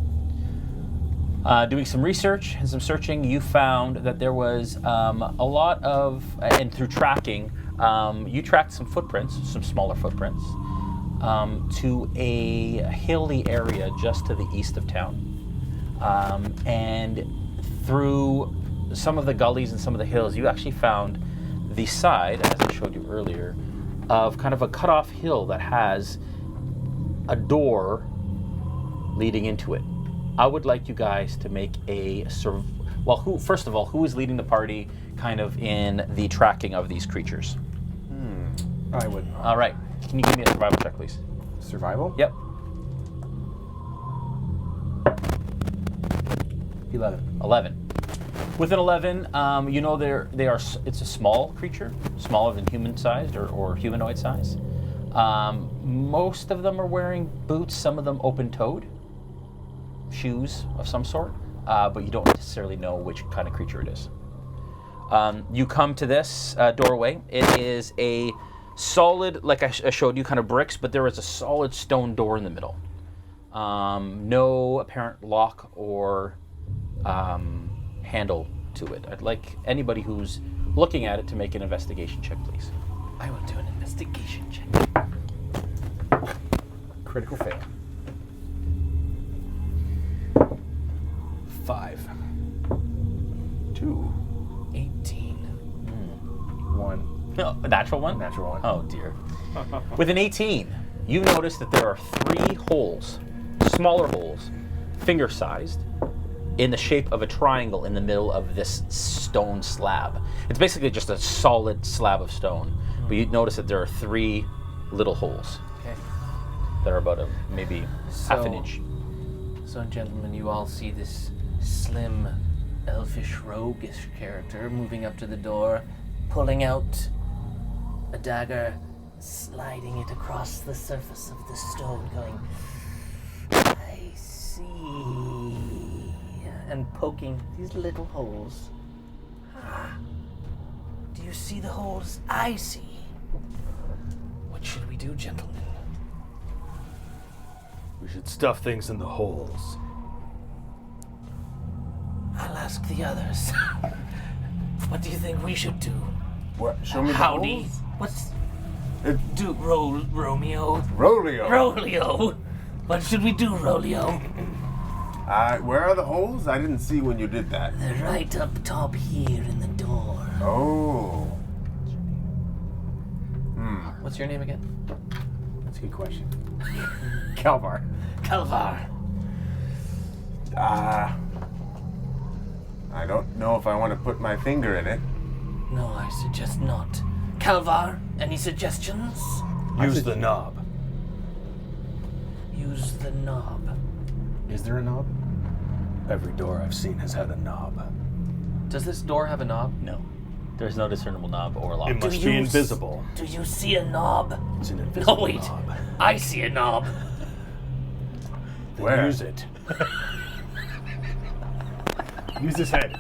Doing some research and some searching, you found that there was a lot of, and through tracking, you tracked some footprints, some smaller footprints, to a hilly area just to the east of town. And through some of the gullies and some of the hills, you actually found the side, as I showed you earlier, of kind of a cut-off hill that has a door leading into it. I would like you guys to make a first of all, who is leading the party kind of in the tracking of these creatures? I would. All right. Can you give me a survival check, please? Survival? Yep. 11. With an 11, you know it's a small creature, smaller than human-sized or humanoid size. Most of them are wearing boots, some of them open-toed, shoes of some sort, but you don't necessarily know which kind of creature it is. You come to this doorway. It is a solid, like I showed you, kind of bricks, but there is a solid stone door in the middle. No apparent lock or handle to it. I'd like anybody who's looking at it to make an investigation check, please. I will do an investigation check. Critical fail. 5. 2. 18. 1. No, a natural one? Natural 1. Oh, dear. With an 18, you notice that there are 3 holes, smaller holes, finger-sized, in the shape of a triangle in the middle of this stone slab. It's basically just a solid slab of stone, but you notice that there are 3 little holes. Okay. That are about maybe half an inch. So, gentlemen, you all see this slim, elfish, roguish character moving up to the door, pulling out a dagger, sliding it across the surface of the stone, going, I see, and poking these little holes. Do you see the holes I see? what should we do, gentlemen? We should stuff things in the holes. I'll ask the others. What do you think we should do? What? Show me the Howdy. holes? What's... It- Romeo. Rolio. Rolio. What should we do, Rolio? Where are the holes? I didn't see when you did that. They're right up top here in the door. Oh. What's your name again? That's a good question. Kalvar. Kalvar. I don't know if I want to put my finger in it. No, I suggest not. Kalvar, any suggestions? Use the knob. Use the knob. Is there a knob? Every door I've seen has had a knob. Does this door have a knob? No. There's no discernible knob or lock. It must be invisible. Do you see a knob? It's an invisible No, wait. knob. I see a knob. Then Where? use it. Use his head.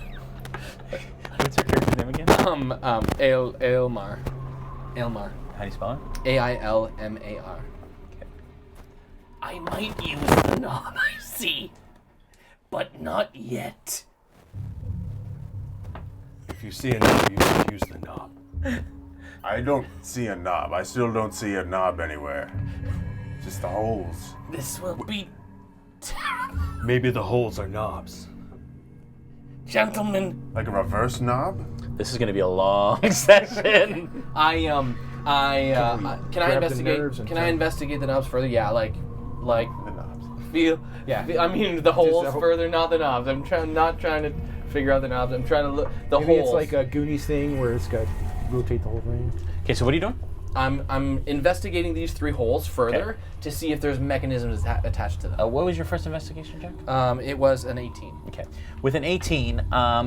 What's your character's name again? Ailmar. Ailmar. How do you spell it? Ailmar. I might use the knob, I see. But not yet. If you see a knob, you should use the knob. I don't see a knob. I still don't see a knob anywhere. Just the holes. This will be... Maybe the holes are knobs. Gentlemen, Like a reverse knob? This is going to be a long session. Can I grab the investigate? nerves and Can I turn- investigate the knobs further? Yeah, like The knobs. feel. Yeah. I mean the holes the ho- further, not the knobs. I'm not trying to figure out the knobs. I'm trying to look the Maybe holes. it's like a Goonies thing where it's got rotate the whole thing. Okay, so what are you doing? I'm investigating these 3 holes further to see if there's mechanisms attached to them. What was your first investigation check? It was an 18. Okay. With an 18,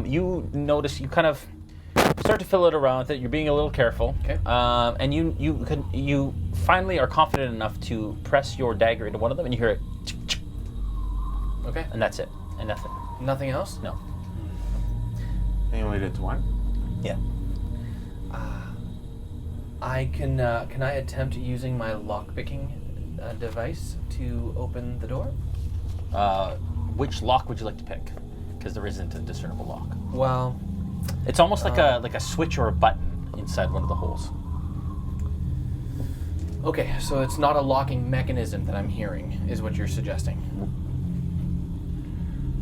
you notice you kind of start to fill it around that you're being a little careful. Okay. And you finally are confident enough to press your dagger into one of them, and you hear it, Okay. and that's it, and nothing. Nothing else? No. They only did one? Yeah. Can I attempt using my lockpicking device to open the door? Which lock would you like to pick? Because there isn't a discernible lock. Well, It's almost like a switch or a button inside one of the holes. okay, so it's not a locking mechanism that I'm hearing, is what you're suggesting.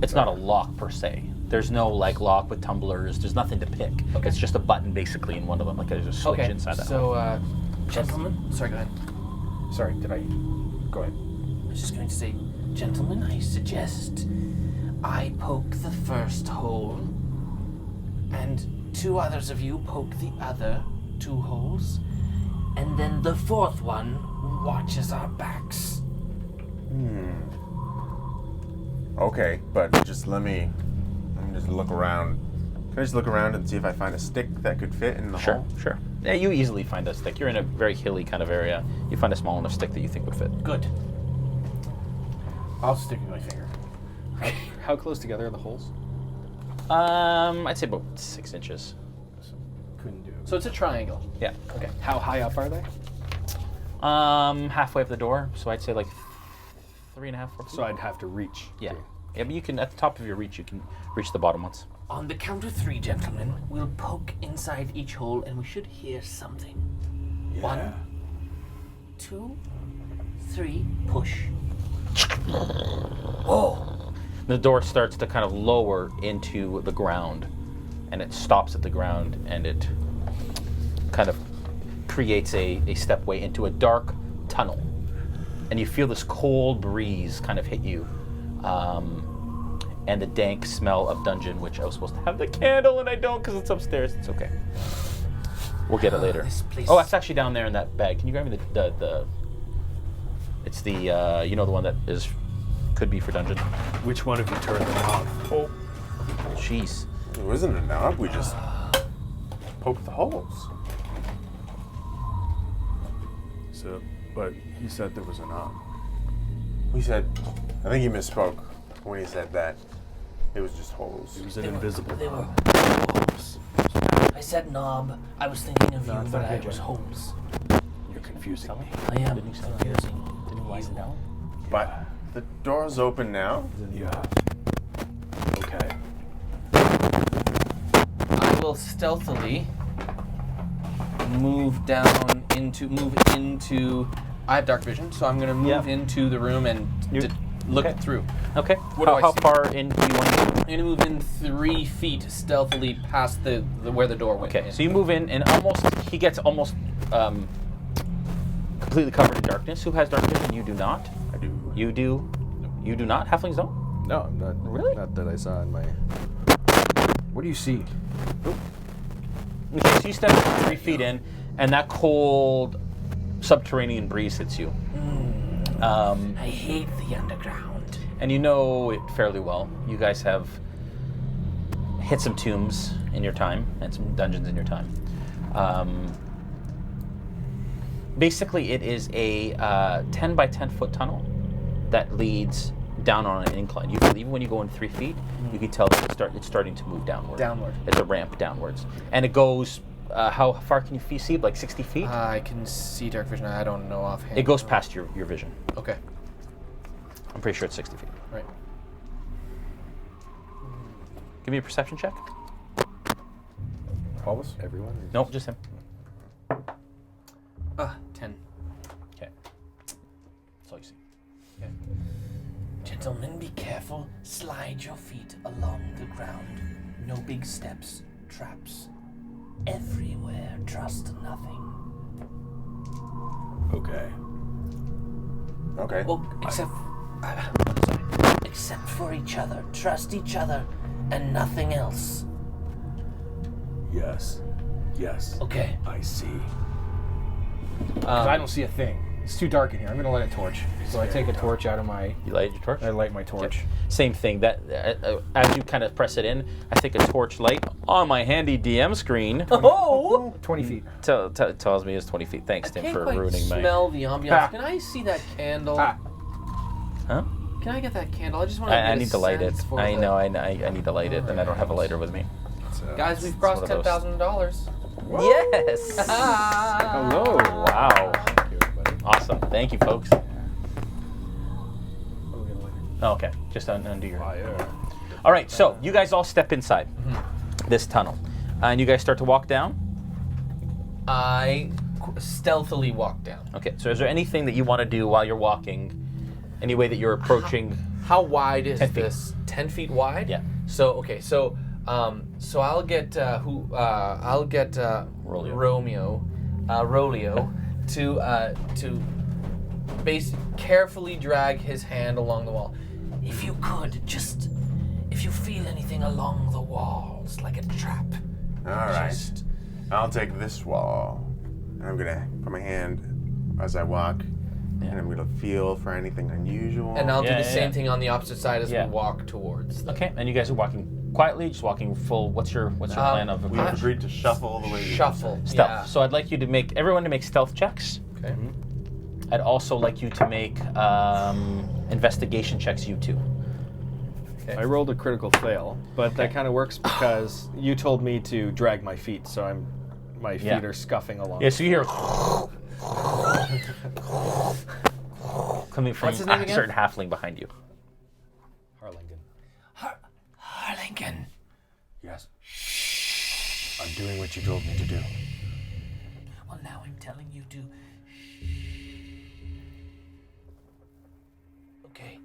It's not a lock per se. There's no like lock with tumblers. There's nothing to pick. Okay. It's just a button basically in one of them. Like there's a switch Okay, inside that. so, gentlemen, sorry, go ahead. Sorry, did I? Go ahead. I was just going to say, gentlemen, I suggest I poke the first hole, and 2 others of you poke the other 2 holes, and then the 4th one watches our backs. Okay, but just let me just look around. Can I just look around and see if I find a stick that could fit in the Sure, hole? sure. Yeah, you easily find a stick. You're in a very hilly kind of area. You find a small enough stick that you think would fit. Good. I'll stick with my finger. How close together are the holes? I'd say about 6 inches. Couldn't do it. So it's a triangle. Yeah. Okay. How high up are they? Halfway up the door, so I'd say like 3.5, 4 feet. So I'd have to reach. Yeah. Yeah, but you can, at the top of your reach, you can reach the bottom ones. On the count of 3, gentlemen, we'll poke inside each hole, and we should hear something. 1, 2, 3, push. Whoa! The door starts to kind of lower into the ground, and it stops at the ground, and it kind of creates a stepway into a dark tunnel. And you feel this cold breeze kind of hit you, and the dank smell of dungeon, which I was supposed to have the candle, and I don't because it's upstairs. It's okay. We'll get it later. This place- Oh, it's actually down there in that bag. Can you grab me the it's the, you know, the one that could be for dungeon? Which one of you turned them off? Oh. Jeez. It wasn't a knob. We just poked the holes. So, but he said there was a knob. We said, I think he misspoke when he said that. It was just holes. It was an invisible They were knob. holes. I said knob. I was thinking of you, it's but not I good, was Jen. holes. You're confusing me. I am Didn't you say confusing. Didn't you write it down? But the door's open now. Yeah. Okay. I will stealthily move into. I have dark vision, so I'm gonna move into the room and look okay. through. Okay. What do I How see? far in do you want to go? I'm gonna move in 3 feet stealthily past the where the door went. Okay, so you move in, and he gets almost completely covered in darkness. Who has dark vision? You do not. I do. You do. You do not. Halflings don't. No, I'm not. Really? Not that I saw in my. What do you see? Okay, so you step 3 feet in, and that cold subterranean breeze hits you. I hate the underground. And you know it fairly well. You guys have hit some tombs in your time, and some dungeons in your time. Basically, it is a 10 by 10 foot tunnel that leads down on an incline. You can, even when you go in 3 feet, you can tell that it's starting to move downward. Downward. It's a ramp downwards, and it goes. How far can you see? Like 60 feet? I can see dark vision. I don't know offhand. It goes past your vision. Okay. I'm pretty sure it's 60 feet. Right. Give me a perception check. All of us? Everyone? Nope, just him. 10. Okay. That's all you see. Okay. Gentlemen, be careful. Slide your feet along the ground. No big steps, traps. Everywhere, trust nothing. Okay. Okay. Well, except for each other. Trust each other and nothing else. Yes. Yes. Okay. I see. I don't see a thing. It's too dark in here. I'm gonna light a torch. So I take a torch out of my. You light your torch? I light my torch. Same thing. That as you kind of press it in, I take a torch light on my handy DM screen. Oh! 20 feet. Tells me it's 20 feet. Thanks, Tim, Can't for quite ruining my. smell the ambiance. Ah. Can I see that candle? Huh? Can I get that candle? I just want to. I need to light it. For I the- know. I need to light it, and I don't have a lighter with me. Guys, we've It's crossed one of those. $10,000. Yes. Hello. Wow. Awesome. Thank you, folks. Oh, okay. Just undo your. All right. So you guys all step inside this tunnel, and you guys start to walk down. I stealthily walk down. Okay. So is there anything that you want to do while you're walking? Any way that you're approaching? How wide is 10 feet. this? 10 feet wide? Yeah. So okay, so I'll get Rolio. Rolio to carefully drag his hand along the wall. If you could, just if you feel anything along the walls, like a trap. All right. Just I'll take this wall. And I'm gonna put my hand as I walk, and I'm gonna feel for anything unusual. And I'll do Yeah, the yeah, same yeah. thing on the opposite side as Yeah. we walk towards. Okay. And you guys are walking quietly, just walking full. What's your plan of We've agreed to shuffle the way we Shuffle. stealth? Yeah. So I'd like you to make everyone to make stealth checks. Okay. I'd also like you to make investigation checks. You two. I rolled a critical fail, but that kind of works because you told me to drag my feet, so my feet Yeah. are scuffing along. Yeah. So you hear coming from What's his name a again? certain halfling behind you. Harlingen. Harlingen. Yes. I'm doing what you told me to do. Well, now I'm telling you to. Okay.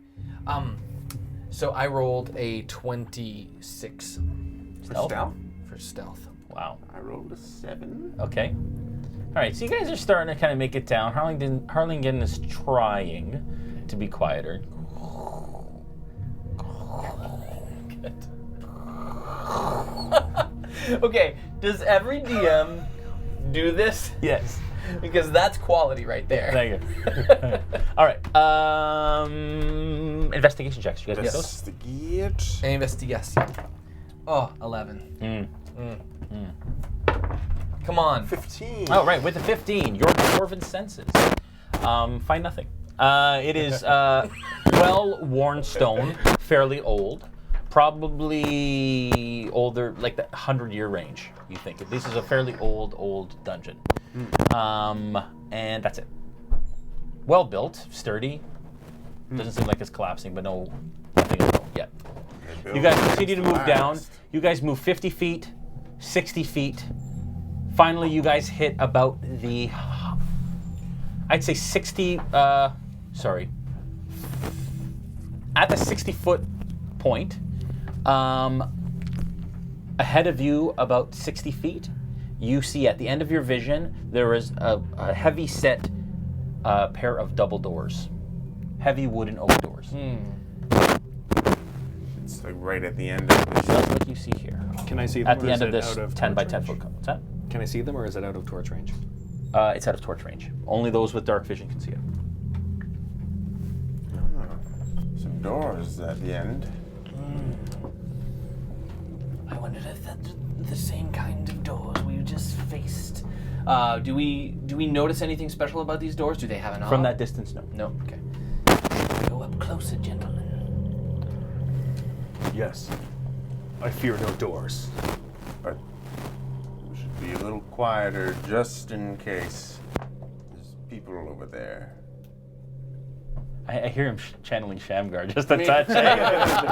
So I rolled a 26 Stealth? for stealth. Wow. I rolled a 7. Okay. All right, so you guys are starting to kind of make it down. Harlingen is trying to be quieter. Good. Okay, does every DM do this? Yes. Because that's quality right there. Thank you. All right. Investigation checks. You guys get those? Investigate. Investigation. Oh, 11. Come on. 15. Oh, right. With the 15, your dwarven senses find nothing. It is well-worn stone, fairly old, probably older, like the 100-year range, you think. This is a fairly old dungeon. And that's it. Well built, sturdy. Doesn't seem like it's collapsing, but nothing at all yet. You guys continue to move down. You guys move 50 feet, 60 feet. Finally, you guys hit about the, I'd say 60, at the 60-foot point. Ahead of you, about 60 feet, you see at the end of your vision, there is a heavy set pair of double doors. Heavy wooden oak doors. It's like right at the end of this. That's what you see here. Can I see them? At the or end is of it this out of 10 by torch 10 range? foot cone. What's that? Can I see them, or is it out of torch range? It's out of torch range. Only those with dark vision can see it. Some doors at the end. I wondered if that's the same kind of doors we just faced. Do we notice anything special about these doors? Do they have a knob? From that distance, no. No. Okay. Go up closer, gentlemen. Yes. I fear no doors. But we should be a little quieter just in case. There's people over there. I hear him channeling Shamgar just a touch.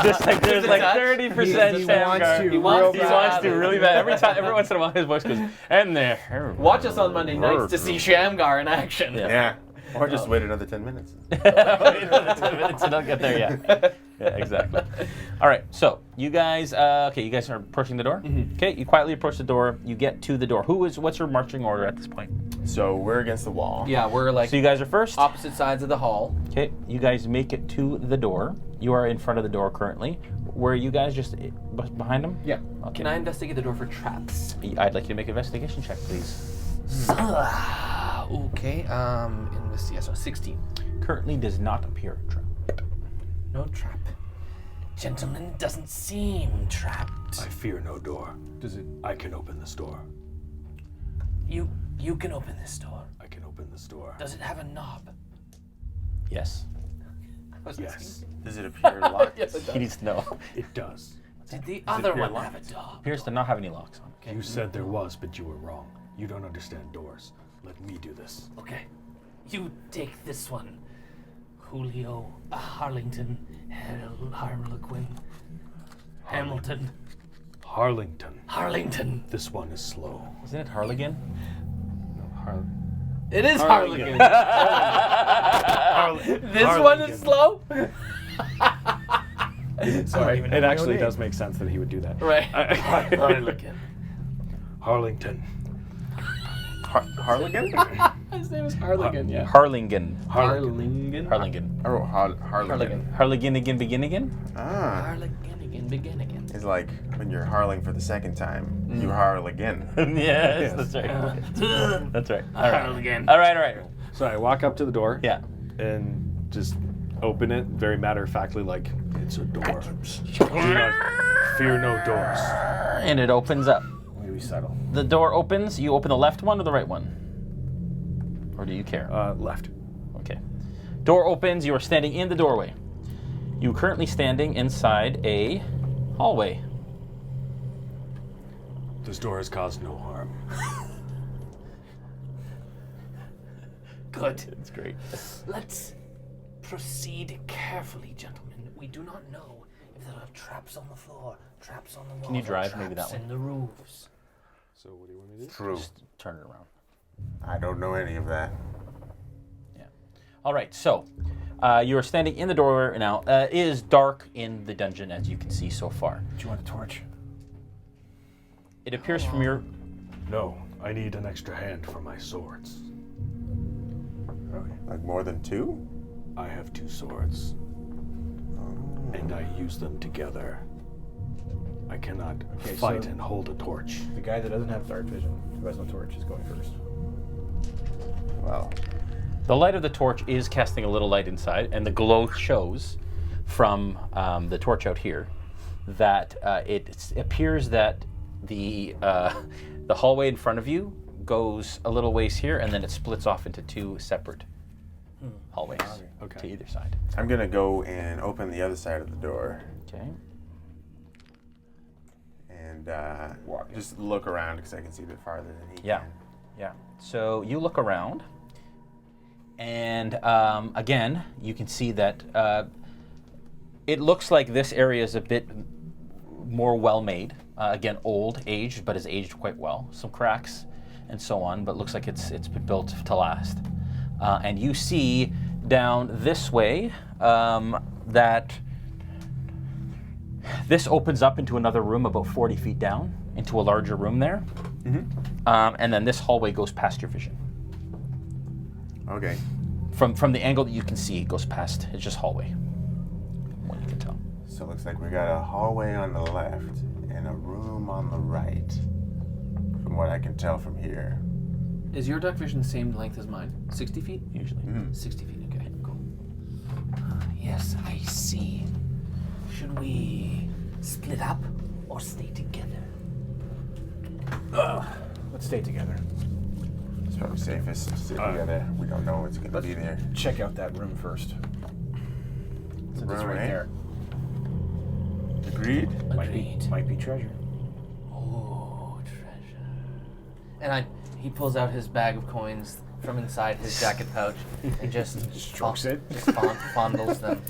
Just like there's like 30% He Shamgar. wants to He wants to really bad. Every once in a while his voice goes, and there. Watch us on Monday nights to see Shamgar in action. Yeah. Or just wait another 10 minutes. Another 10 minutes and don't get there yet. Yeah, exactly. All right, so you guys, you guys are approaching the door. Okay, you quietly approach the door. You get to the door. What's your marching order at this point? So we're against the wall. Yeah, we're like So you guys are first. opposite sides of the hall. Okay, you guys make it to the door. You are in front of the door currently. Were you guys just behind them? Yeah. Okay. Can I investigate the door for traps? I'd like you to make an investigation check, please. Okay. Investigation. 16. Currently does not appear a trap. No trap. Gentleman doesn't seem trapped. I fear no door. Does it? I can open this door. You can open this door. I can open this door. Does it have a knob? Yes. Yes, Does it appear locked? Yes, it does. He needs to know. it does. Did the other appear one have a locked? knob? Appears to not have any locks on. You said there was, but you were wrong. You don't understand doors. Let me do this. Okay. You take this one. Julio, Harlington, Harlequin, Hamilton, Harlington. This one is slow. Isn't it Harligan? It is Harlequin. This one is slow? Sorry. It actually does make sense that he would do that. Right. Harlequin. Harlington. Harligan? His name is Harlequin, yeah. Harlingen. Harlingen. Harlingen. Oh, Harligan. Harligan again, begin again? Ah. Harlequin again, begin again. It's like when you're harling for the second time, you harl again. Yes, that's right. That's right. All right. Harligan. All right. So I walk up to the door. Yeah. And just open it very matter-of-factly, like it's a door. Do not fear no doors. And it opens up. Maybe settle. The door opens. You open the left one or the right one? Or do you care? Left. Okay. Door opens. You are standing in the doorway. You are currently standing inside a hallway. This door has caused no harm. Good. It's great. Let's proceed carefully, gentlemen. We do not know if there are traps on the floor, traps on the walls, Can you drive? or Maybe that traps one. in the roofs. So what do you want me to do? True. Just turn it around. I don't know any of that. Yeah. All right. So, You are standing in the doorway now. It is dark in the dungeon, as you can see so far. Do you want a torch? It appears from your... No, I need an extra hand for my swords. Okay. Like more than 2? I have 2 swords. And I use them together. I cannot fight and hold a torch. The guy that doesn't have dark vision, who has no torch, is going first. Well, the light of the torch is casting a little light inside, and the glow shows from the torch out here that it appears that the hallway in front of you goes a little ways here, and then it splits off into 2 separate hallways to either side. I'm gonna go and open the other side of the door. Okay. And just look around because I can see a bit farther than he Yeah. can. Yeah. So you look around, and again, you can see that it looks like this area is a bit more well-made. Again, old, aged, but has aged quite well. Some cracks and so on, but looks like it's been built to last. And you see down this way that this opens up into another room about 40 feet down, into a larger room there. And then this hallway goes past your vision. Okay. From the angle that you can see, it goes past. It's just hallway, what you can tell. So it looks like we got a hallway on the left and a room on the right, from what I can tell from here. Is your dark vision the same length as mine? 60 feet? Usually. 60 feet, okay, cool. Yes, I see. Should we split up or stay together? Let's stay together. It's probably safest to stay together. We don't know what's going to be there. Check out that room first. The It's room, right eh? there. Agreed? Might be treasure. Oh, treasure. And he pulls out his bag of coins from inside his jacket pouch and just strokes it. Just fondles them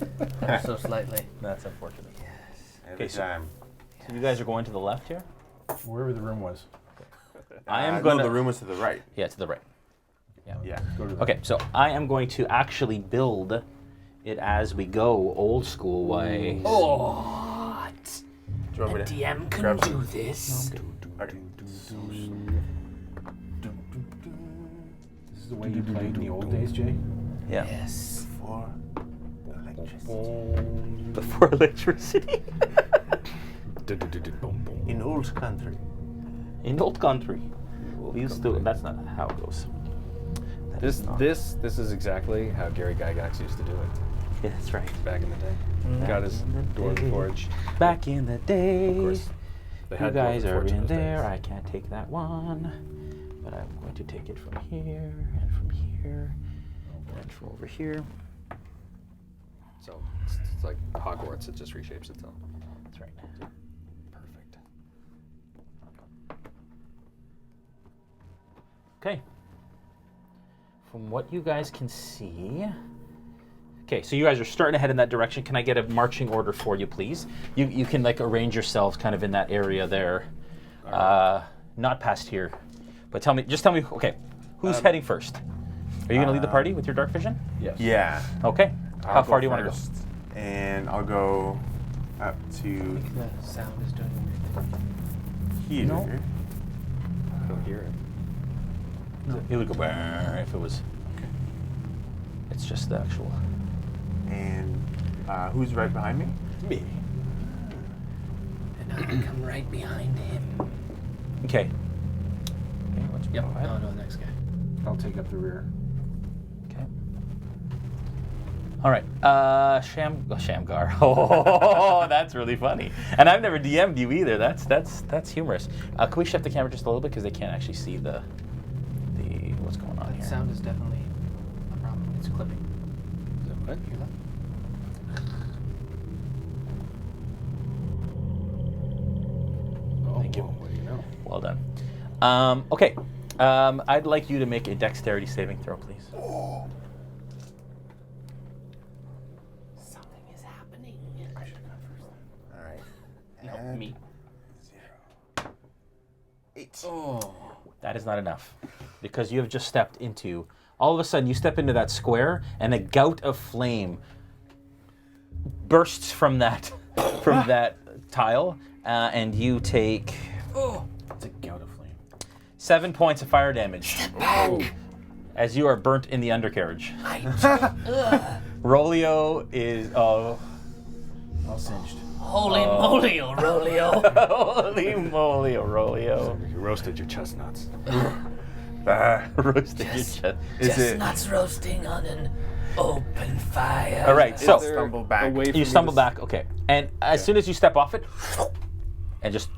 ever so slightly. That's unfortunate. Every so time. So you guys are going to the left here? Wherever the room was. I am going No, to... the room was to the right. Yeah, to the right. Yeah. Go to the Okay, so I am going to actually build it as we go, old school way. What? Do you want me The to DM can grab do some? this. Okay. This is the way you played in the old days, Jay? Yeah. Yes. For electricity. Before electricity. In old country. In old country. We used to... That's not how it goes. That is not. This is exactly how Gary Gygax used to do it. Yeah, that's right. Back in the day. Got his Dwarven Forge. Back in the day. Of course. They You had guys Dwarven are Forge in those there. days. I can't take that one. But I'm going to take it from here, and from here, and from over here. So it's like Hogwarts, it just reshapes itself. That's right. Perfect. Okay. From what you guys can see... Okay, so you guys are starting to head in that direction. Can I get a marching order for you, please? You can like arrange yourselves kind of in that area there. Not past here. But just tell me, okay, who's heading first? Are you going to lead the party with your dark vision? Yes. Yeah. Okay. How I'll far go do you want to go? first, And I'll go up to The sound is doing here. No. I don't hear it. It would go "Brrr" if it was. It's just the actual. And who's right behind me? Me. And I can come right behind him. Okay. Okay, let's Yep. go ahead. No, next guy. I'll take up the rear. Okay. All right. Shamgar. Oh, that's really funny. And I've never DM'd you either. That's humorous. Can we shift the camera just a little bit because they can't actually see the what's going on That here. sound is definitely a problem. It's clipping. Is that what? Hear that? Oh, Thank you. What do you know? Well done. Okay. I'd like you to make a dexterity saving throw, please. Something is happening. I should have gone first. All right. No, And me. 8. Oh. That is not enough because you have just stepped into all of a sudden you step into that square, and a gout of flame bursts from that tile, and you take It's a gout of flame. 7 points of fire damage. As you are burnt in the undercarriage. Rolio is all singed. Holy moly, Aurelio. Holy moly, Rolio. You roasted your chestnuts. Roasted your chest. Chestnuts roasting on an open fire. All right, so Stumble back. you stumble back, okay. And as soon as you step off it, and just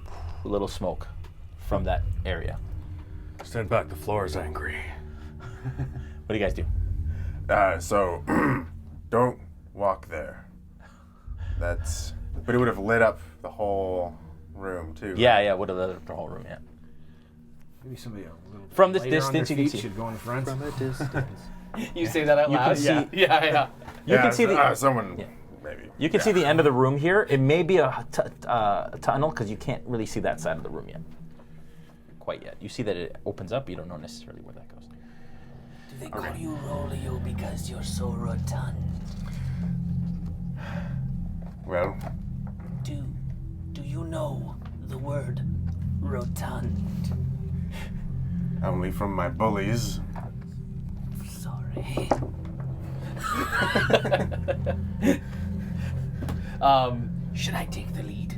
a little smoke from that area. Stand back, the floor is angry. What do you guys do? So, don't walk there. But it would have lit up the whole room too. Yeah, would have lit up the whole room, yeah. Maybe somebody a little From this lighter on distance, their you can feet see. should go in front. From a distance. You say that out You can loud? see- Yeah. You can see the someone Yeah. maybe. you can see the end of the room here. It may be a tunnel because you can't really see that side of the room yet. Quite yet. You see that it opens up. You don't know necessarily where that goes. Do they call you Rolio because you're so rotund? Well, Do you know the word rotund? only from my bullies. Sorry. Should I take the lead?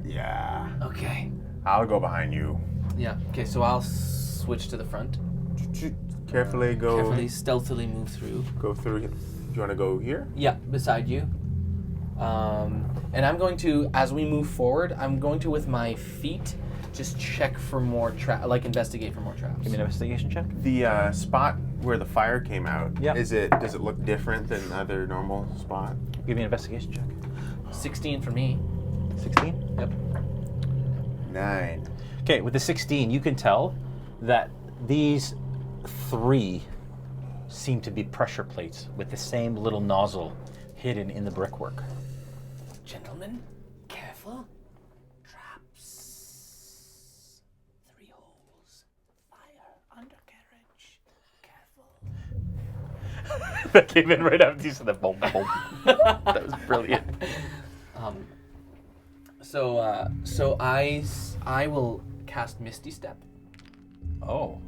Yeah. Okay. I'll go behind you. Yeah. Okay, so I'll switch to the front. Carefully go. Carefully, stealthily move through. Go through. Do you want to go here? Yeah, beside you. And I'm going to, as we move forward, I'm going to, with my feet, just check for more investigate for more traps. Give me an investigation check. The spot where the fire came out. Yeah. Does it look different than other normal spot? Give me an investigation check. 16 for me. 16? Yep. 9. Okay, with the 16, you can tell that these 3 seem to be pressure plates with the same little nozzle hidden in the brickwork. Gentlemen, careful. Traps. 3 holes. Fire. Undercarriage. Careful. That came in right after you said that. Boom, boom. That was brilliant. So I will cast Misty Step Oh,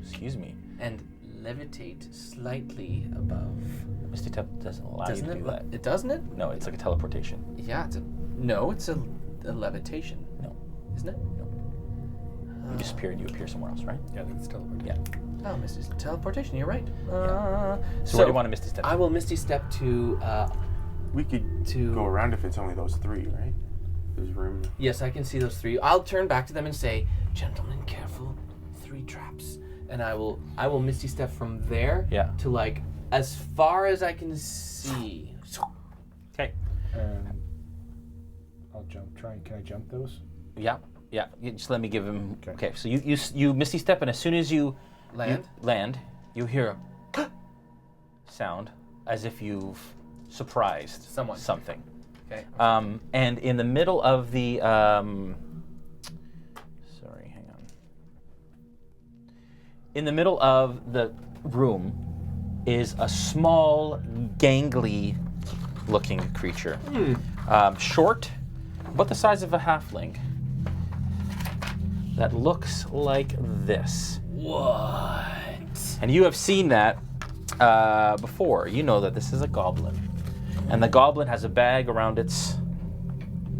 excuse me. and levitate slightly above. Misty Step doesn't allow Doesn't you to it? do that. It doesn't it? No, it's like a teleportation. Yeah, it's a levitation. No. Isn't it? You disappear and you appear somewhere else, right? Yeah, I think it's teleported. Yeah. Oh, Misty Teleportation. You're right. So where do you want to Misty Step? I will Misty Step to. We could go around if it's only those 3, right? There's room. Yes, I can see those 3. I'll turn back to them and say, "Gentlemen, careful! 3 traps." And I will Misty Step from there to like as far as I can see. Okay. I'll jump. Can I jump those? Yeah. You just let me give him. Okay. So you Misty Step, and as soon as you land, you hear a sound as if you've surprised something. Okay. And in the middle of the sorry, hang on. In the middle of the room is a small, gangly-looking creature. Short, about the size of a halfling. That looks like this. What? And you have seen that before. You know that this is a goblin. And the goblin has a bag around its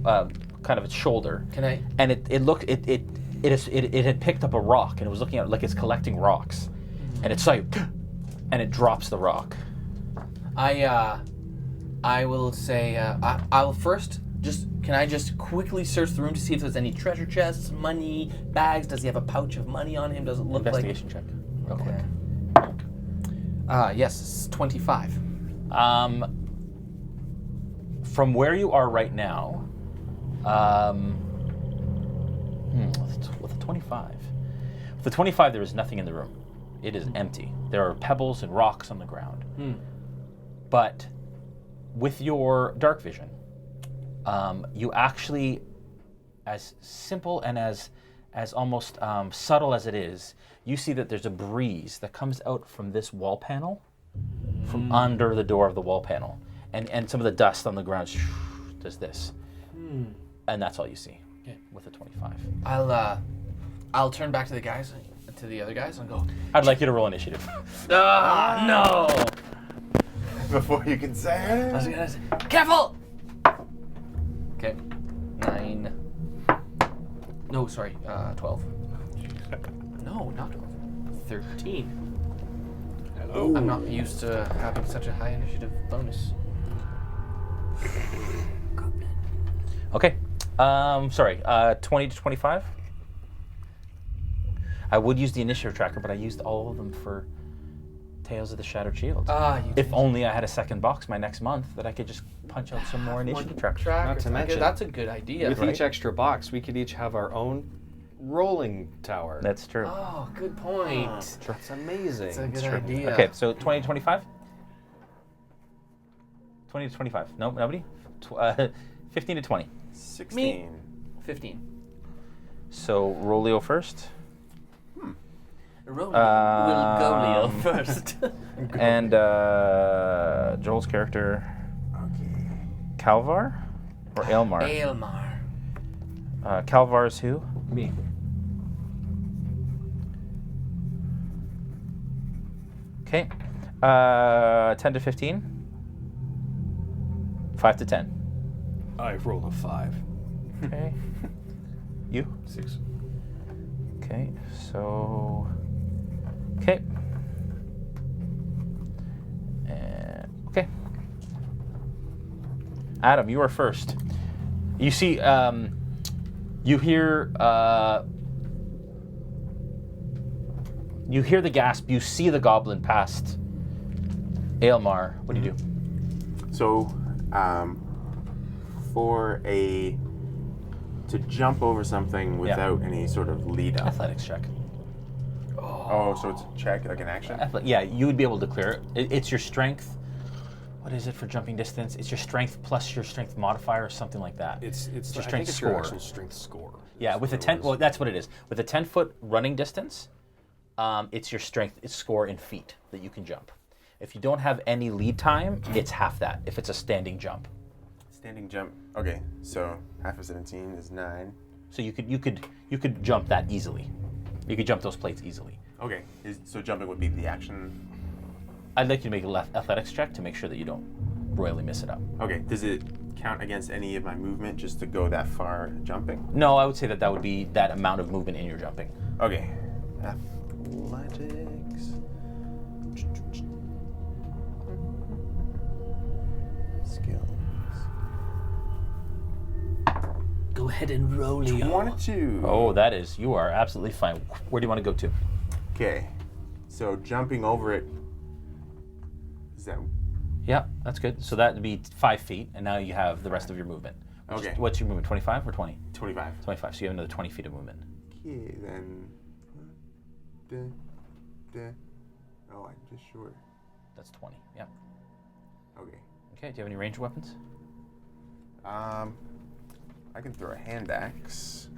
kind of its shoulder. Can I? And it had picked up a rock and it was looking at it like it's collecting rocks. And it's like, and it drops the rock. I will say I'll first can I just quickly search the room to see if there's any treasure chests, money, bags? Does he have a pouch of money on him? Does it look Investigation check. Real quick. Yes, it's 25. From where you are right now, with a 25. With a 25, there is nothing in the room. It is empty. There are pebbles and rocks on the ground. But with your dark vision, you actually, as simple and as as almost subtle as it is, you see that there's a breeze that comes out from this wall panel, from under the door of the wall panel, and some of the dust on the ground does this, and that's all you see. Okay. With a 25. I'll turn back to the other guys, and go. I'd like you to roll initiative. No! Before you can say I it. was gonna say, careful! Okay. 9. No, sorry. 12. No, not 12. 13. Hello. I'm not used to having such a high initiative bonus. Okay. Sorry. 20 to 25. I would use the initiative tracker, but I used all of them for Tales of the Shattered Shield. If only I had a second box my next month that I could just punch out some more initiative trackers. Not to mention, that's a good idea. with right? each extra box, we could each have our own rolling tower. That's true. Oh, good point. That's amazing. That's a good idea. Okay, so 20 to 25? 20 to 25. Nope, nobody? 15 to 20. 16. 15. So Rolio first. We'll go Leo first. And Joel's character. Okay. Calvar? Or Aelmar? Aelmar. Calvar's who? Me. Okay. 10 to 15. 5 to 10. I've rolled a 5. Okay. You? 6. Okay, so. Okay. Okay. Adam, you are first. You see, you hear the gasp. You see the goblin past Aelmar. What do you do? So, to jump over something without any sort of lead up. Athletics check. Oh, so it's a check, like an action? Yeah, you would be able to clear it. It's your strength. What is it for jumping distance? It's your strength plus your strength modifier or something like that. It's your I strength think it's score. your actual strength score. Yeah, with a 10. Well, that's what it is. With a 10-foot running distance, it's your strength score in feet that you can jump. If you don't have any lead time, it's half that. If it's a standing jump. Standing jump. Okay, so half of 17 is 9. So you could jump that easily. You could jump those plates easily. Okay, so jumping would be the action. I'd like you to make an athletics check to make sure that you don't royally miss it up. Okay, does it count against any of my movement just to go that far jumping? No, I would say that would be that amount of movement in your jumping. Okay. Athletics. Skills. Go ahead and roll, Leo. 22. Oh, that is. You are absolutely fine. Where do you want to go to? Okay, so jumping over it. Is that Yeah, that's good. So that would be 5 feet, and now you have the rest of your movement. Okay. What's your movement, 25 or 20? 25. 25, so you have another 20 feet of movement. Okay, then. Oh, I'm just short. That's 20, yeah. Okay. Okay, do you have any ranged weapons? I can throw a hand axe.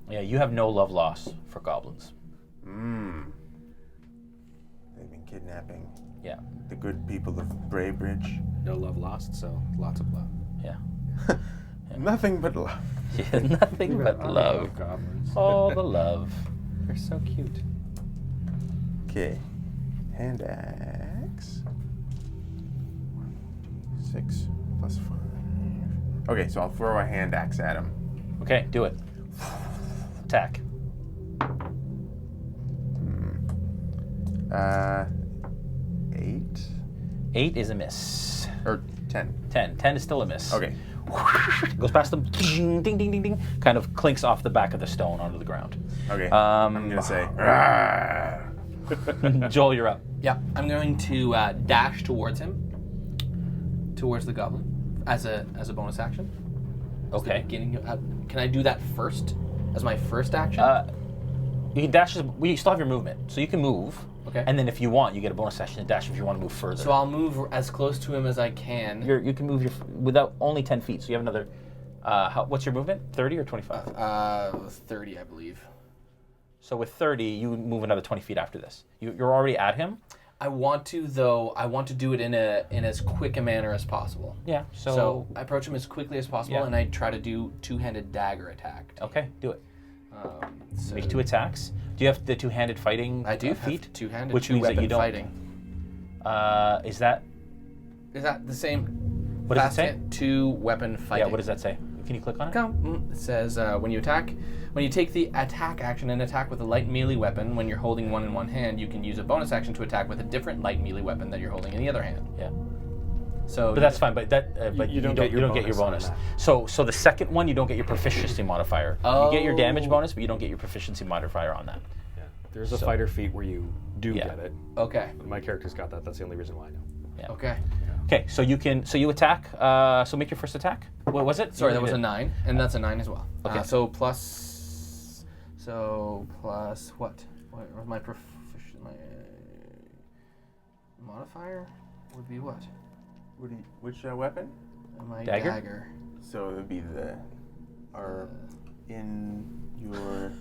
Yeah, you have no love loss for goblins. They've been kidnapping Yeah, the good people of Braybridge. No love lost, so lots of love. yeah. Nothing but love. Yeah, nothing but love. Goblins. All the love. They're so cute. Okay. Hand axe. 6 plus 5. Okay, so I'll throw a hand axe at him. Okay, do it. Attack. 8 8 is a miss. or 10. 10. 10 is still a miss. Okay. Goes past them. Ding, ding, ding, ding. Kind of clinks off the back of the stone onto the ground. Okay. I'm gonna say. Joel, you're up. Yeah, I'm going to dash towards him, towards the goblin, as a bonus action. As the Okay. beginning. Can I do that first, as my first action? You can dash. You still have your movement, so you can move. Okay. And then if you want, you get a bonus action to dash if you want to move further. So I'll move as close to him as I can. You can move without only 10 feet, so you have another What's your movement? 30 or 25? 30, I believe. So with 30, you move another 20 feet after this. You're already at him. I want to do it in as quick a manner as possible. Yeah. So I approach him as quickly as possible, Yeah. and I try to do two-handed dagger attack. Okay, do it. So Make 2 attacks. Do you have the two-handed fighting I do feat? have two-handed, Which means that you don't. fighting. Is that the same? What does it say? 2-weapon fighting. Yeah. What does that say? Can you click on it? It says when you take the attack action and attack with a light melee weapon, when you're holding one in one hand, you can use a bonus action to attack with a different light melee weapon that you're holding in the other hand. Yeah. So, but that's fine. But you don't get your bonus bonus. on So the second one, you don't get your proficiency modifier. Oh. You get your damage bonus, but you don't get your proficiency modifier on that. Yeah. There's a fighter feat where you do get it. Okay. My character's got that. That's the only reason why I know. Yeah. Okay. Okay. So you attack. So make your first attack. What was it? Sorry, that was a 9, and that's a 9 as well. Okay. So plus what? What was my modifier would be what? Which weapon? My Dagger? dagger. So it would be in your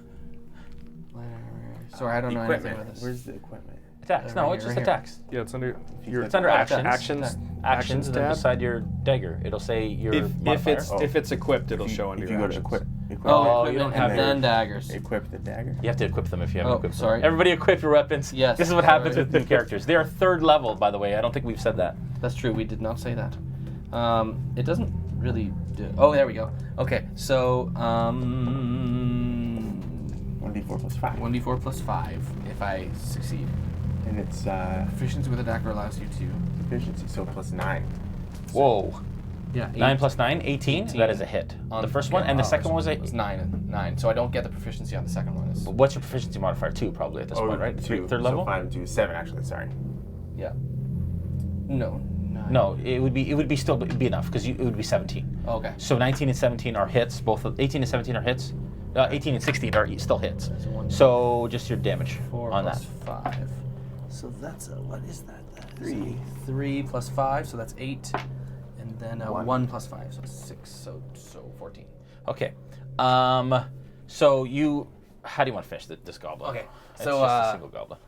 Sorry, I don't know anything equipment. about this. Where's the equipment? Attacks. No, it's just attacks. Yeah, it's under It's under actions. Actions Actions, and then tab. beside your dagger, it'll say your modifier. If it's equipped, it'll show under If your you go to actions. equip Oh, you equipment, don't have and then daggers. Equip the dagger. You have to equip them if you haven't equipped them. sorry. Everybody equip your weapons. Yes. This is what happens with new characters. They are 3rd level, by the way. I don't think we've said that. That's true. We did not say that. It doesn't really do. Oh, there we go. Okay, so 1d4 plus 5. 1d4 plus 5 if I succeed. And it's Proficiency with a dagger allows you to. efficiency, so plus 9. Whoa. Yeah. 9 plus 9, 18. That is a hit. On The first one, and the second one was it was 9. So I don't get the proficiency on the second one. But what's your proficiency modifier? 2, probably at this point, right? 2. 3rd level. So 5 and 2 is 7, actually. Sorry. Yeah. No. 9. No, it would be enough because it would be 17. Okay. So 19 and 17 are hits. Both 18 and 17 are hits. 18 and 16 are still hits. So just your damage 4 on plus that. 5. So that's what is that? That is 3. 3 plus 5, so that's 8. And then 1 plus 5, so 6. So 14. Okay. So how do you want to finish this goblin? Okay. It's So just a single goblin.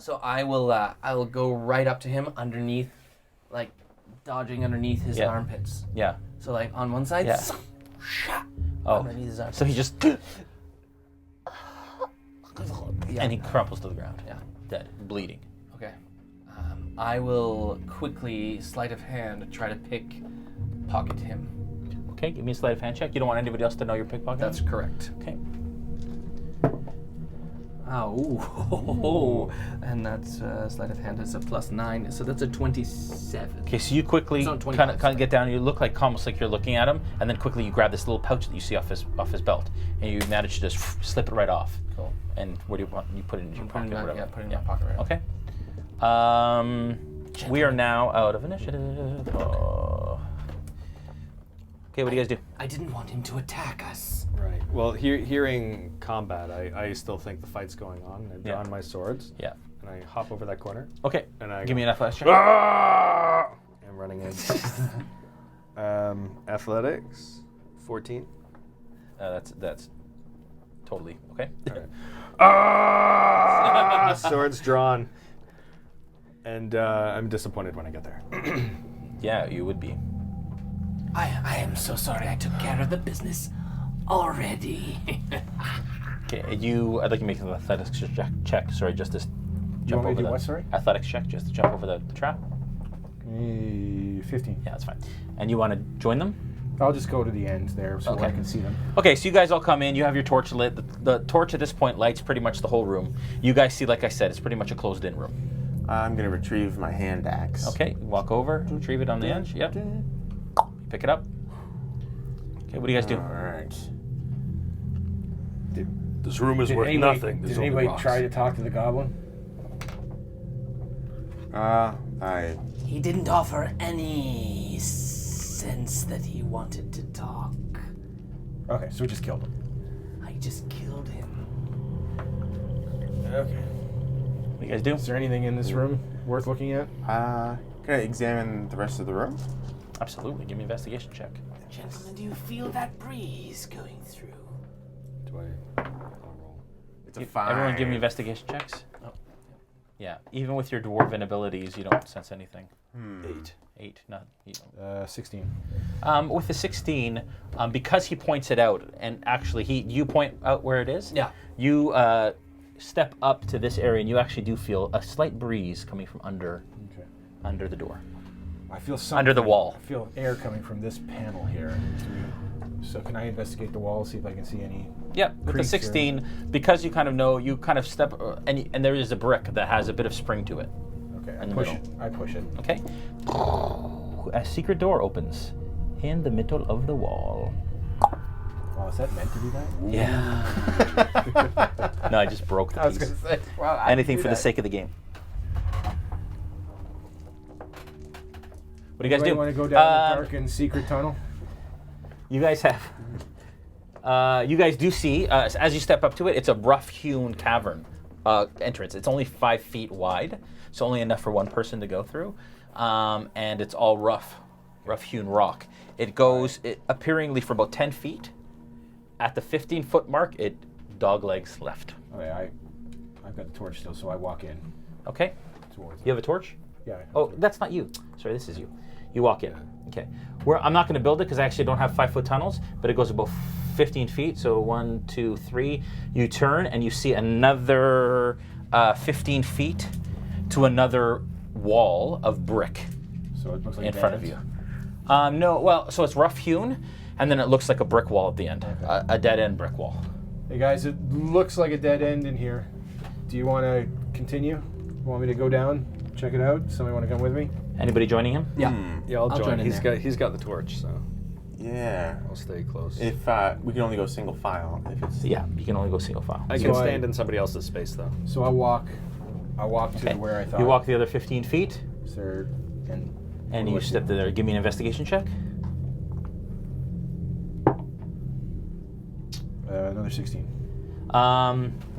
So I will go right up to him underneath, like dodging underneath his armpits. Yeah. So like on one side, Yeah. underneath his armpits. So he just and he crumples to the ground. Yeah. Dead, bleeding. Okay. I will quickly, sleight of hand, try to pickpocket him. Okay, give me a sleight of hand check. You don't want anybody else to know you're pickpocketing? That's correct. Okay. Oh, and that's sleight of hand is a plus 9, so that's a 27. Okay, so you quickly It's not kind 25, of get down. You look like almost like you're looking at him, and then quickly you grab this little pouch that you see off his belt, and you manage to just slip it right off. Cool. And where do you want? You put it in your pocket, or whatever. Yeah, put it in my pocket right. Okay. We are now out of initiative. Oh. Okay, what do you guys do? I didn't want him to attack us. Right. Well, hearing combat, I still think the fight's going on. I've drawn my swords. Yeah. And I hop over that corner. Okay. And I give me an athletics check. I'm running in. Athletics, 14. That's totally okay. All right. Swords drawn. And I'm disappointed when I get there. Yeah, you would be. I am so sorry I took care of the business already. Okay, I'd like you to make an athletics check. Sorry, just to jump want me over to do the what, sorry? athletics check, just to jump over the trap. 15. Yeah, that's fine. And you want to join them? I'll just go to the end there so Okay. I can see them. Okay, so you guys all come in. You have your torch lit. The torch at this point lights pretty much the whole room. You guys see, like I said, it's pretty much a closed-in room. I'm going to retrieve my hand axe. Okay, walk over, retrieve it on the edge. Yep. Pick it up. Okay, what do you guys do? All right. This room is worth nothing. Did There's only anybody rocks. try to talk to the goblin? He didn't offer any sense that he wanted to talk. Okay, so we just killed him. I just killed him. Okay. What do you guys do? Is there anything in this room worth looking at? Can I examine the rest of the room? Absolutely. Give me an investigation check. Gentlemen, do you feel that breeze going through? Do I roll? It's a 5. Everyone give me investigation checks. Oh. Yeah, even with your dwarven abilities, you don't sense anything. 8, not you don't. 16. With the 16, because he points it out, and actually you point out where it is. Yeah. You step up to this area, and you actually do feel a slight breeze coming from under the door. I feel something. Under the wall. I feel air coming from this panel here. So can I investigate the wall, see if I can see any? Yeah, with the creaks 16, because you kind of know, you kind of step, and there is a brick that has a bit of spring to it. Okay, in the middle. I push it. Okay. A secret door opens in the middle of the wall. Oh, is that meant to be that? Yeah. No, I just broke the piece. I was going to say, wow. Anything for the sake of the game. What do you guys do? You want to go down the dark and secret tunnel? You guys have. You guys do see, as you step up to it, it's a rough-hewn cavern entrance. It's only 5 feet wide, so only enough for one person to go through. And it's all rough-hewn rock. It goes, appearingly, for about 10 feet. At the 15-foot mark, it doglegs left. Okay, I've got the torch still, so I walk in. Okay. Towards it. You have a torch? Yeah. Oh, that's not you. Sorry, this is you. You walk in. Okay. I'm not going to build it because I actually don't have 5-foot tunnels, but it goes about 15 feet. So 1, 2, 3. You turn and you see another 15 feet to another wall of brick. So it looks like in front of you. No, well, so it's rough hewn, and then it looks like a brick wall at the end, a dead end brick wall. Hey guys, it looks like a dead end in here. Do you want to continue? Want me to go down, check it out? Somebody want to come with me? Anybody joining him? Yeah. Yeah, I'll join. in He's there. got the torch, so Yeah. I'll stay close. If we can only go single file. If it's Yeah, you can only go single file. I can stand in somebody else's space though. So I walk to where I thought. You walk the other 15 feet, Sir, and you step there. Give me an investigation check. Another 16.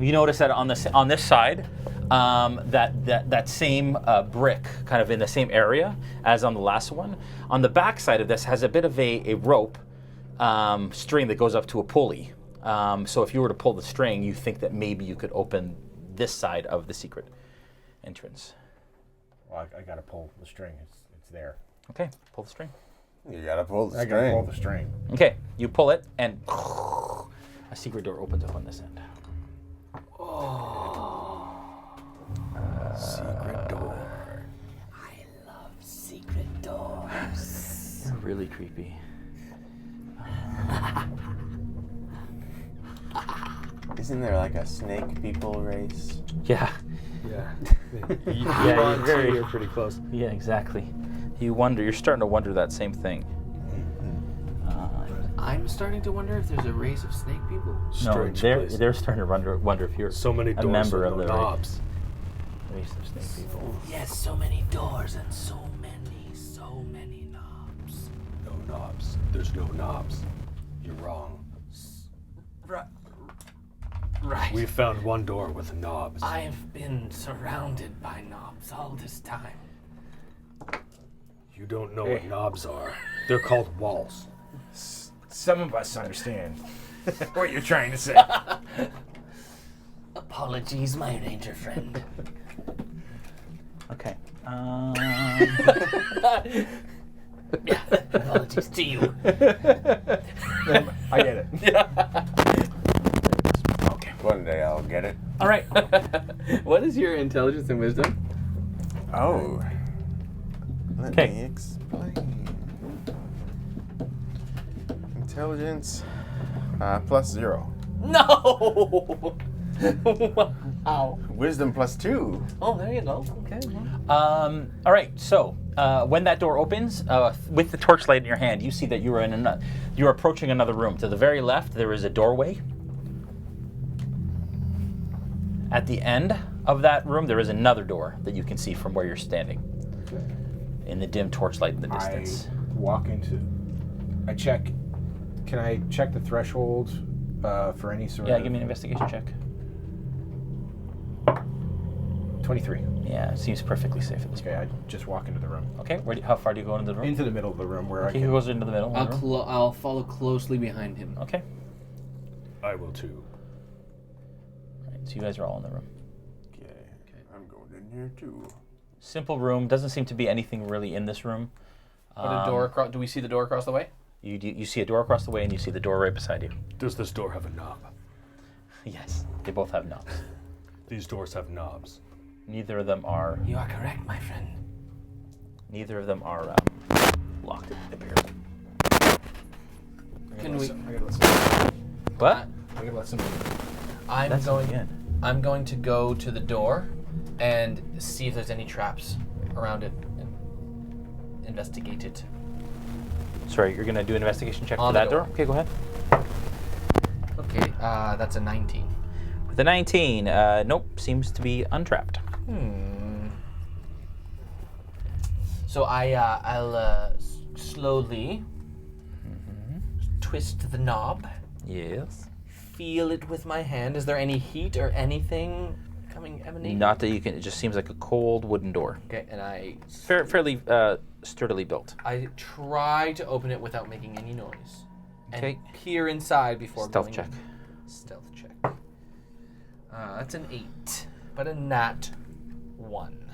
You notice that on this side, that same brick, kind of in the same area as on the last one. On the back side of this has a bit of a rope string that goes up to a pulley. So if you were to pull the string, you think that maybe you could open this side of the secret entrance. Well, I gotta pull the string. It's there. Okay, pull the string. You gotta pull the I string. gotta pull the string. Okay, you pull it, and a secret door opens up on this end. Secret door. I love secret doors. You're really creepy. Isn't there like a snake people race? Yeah. Yeah. You're pretty close. Yeah, exactly. You're starting to wonder that same thing. I'm starting to wonder if there's a race of snake people. Strange No, place. they're starting to wonder if you're So many a doors member with of no the knobs. race of snake people. Yes, so many doors and so many knobs. No knobs. There's no knobs. You're wrong. Right. We found one door with knobs. I've been surrounded by knobs all this time. You don't know what knobs are. They're called walls. Some of us understand what you're trying to say. Apologies, my ranger friend. Okay. Yeah, apologies to you. I get it. Okay. One day I'll get it. All right. What is your intelligence and wisdom? Oh. Let Okay. me explain. Intelligence +0. No! Wow. Wisdom +2. Oh, there you go. Okay. All right. So when that door opens, with the torchlight in your hand, you see that you're approaching another room. To the very left, there is a doorway. At the end of that room, there is another door that you can see from where you're standing. In the dim torchlight in the distance. I walk into. I check. Can I check the threshold for any sort of? Yeah, give me an investigation check. 23. Yeah, it seems perfectly safe at this Okay, I just walk into the room. Okay, how far do you go into the room? Into the middle of the room where I Okay, can... he goes into the middle. of the room. I'll follow closely behind him. Okay. I will too. Right, so you guys are all in the room. Okay, I'm going in here too. Simple room. Doesn't seem to be anything really in this room. But a door across. Do we see the door across the way? You see a door across the way, and you see the door right beside you. Does this door have a knob? Yes, they both have knobs. These doors have knobs. Neither of them are. You are correct, my friend. Neither of them are locked. It appears. Can we? I gotta let some... What? I gotta let some... I'm going to go to the door and see if there's any traps around it and investigate it. Sorry, you're gonna do an investigation check On for the that door? door. Okay, go ahead. Okay, that's a 19. With a 19, nope, seems to be untrapped. So I'll slowly twist the knob. Yes. Feel it with my hand. Is there any heat or anything emanating? Not that you can. It just seems like a cold wooden door. Okay, and I fairly sturdily built. I try to open it without making any noise. Okay. And peer inside before Stealth going check. in. Stealth check. That's an 8, but a nat 1.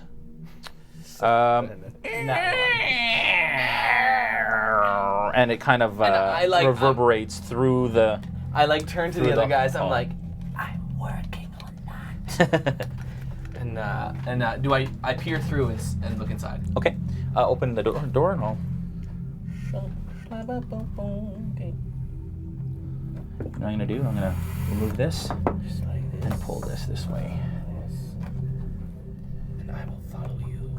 And it kind of I reverberates through the. I turn to through the other the guys. hall. I'm like, I'm working on that. and do I peer through and look inside? Okay. Open the door and I'll. Okay. What I'm gonna do? I'm gonna remove this and pull this way. And I will follow you.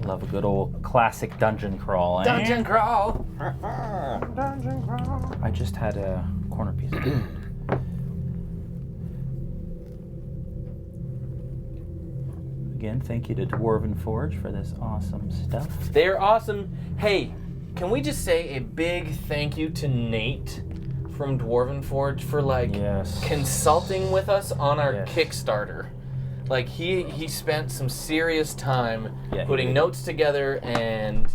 Love a good old classic dungeon crawl. Eh? Dungeon crawl. Dungeon crawl. I just had a corner piece. Again, thank you to Dwarven Forge for this awesome stuff. They're awesome. Hey, can we just say a big thank you to Nate from Dwarven Forge for consulting with us on our Kickstarter. Like he spent some serious time putting notes together and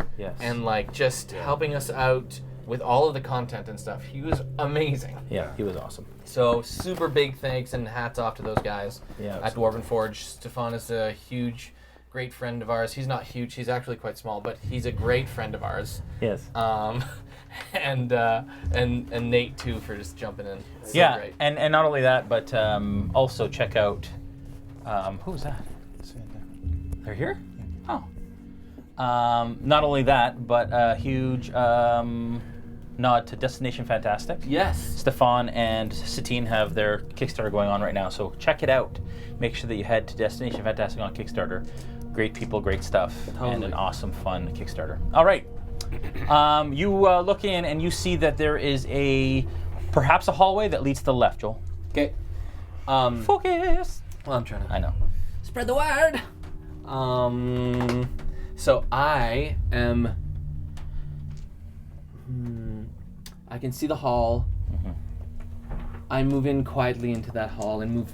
just helping us out with all of the content and stuff. He was amazing. Yeah, he was awesome. So super big thanks and hats off to those guys at Dwarven Forge. Stefan is a huge, great friend of ours. He's not huge, he's actually quite small, but he's a great friend of ours. Yes. And Nate too for just jumping in. So yeah, great. and not only that, but also check out who's that? They're here? Oh. Not only that, but a huge nod to Destination Fantastic. Yes. Stefan and Satine have their Kickstarter going on right now, so check it out. Make sure that you head to Destination Fantastic on Kickstarter. Great people, great stuff, and an awesome, fun Kickstarter. All right. You look in and you see that there is perhaps a hallway that leads to the left, Joel. Okay. Focus. Well, I'm trying to. I know. Spread the word. So I am. I can see the hall. Mm-hmm. I move in quietly into that hall and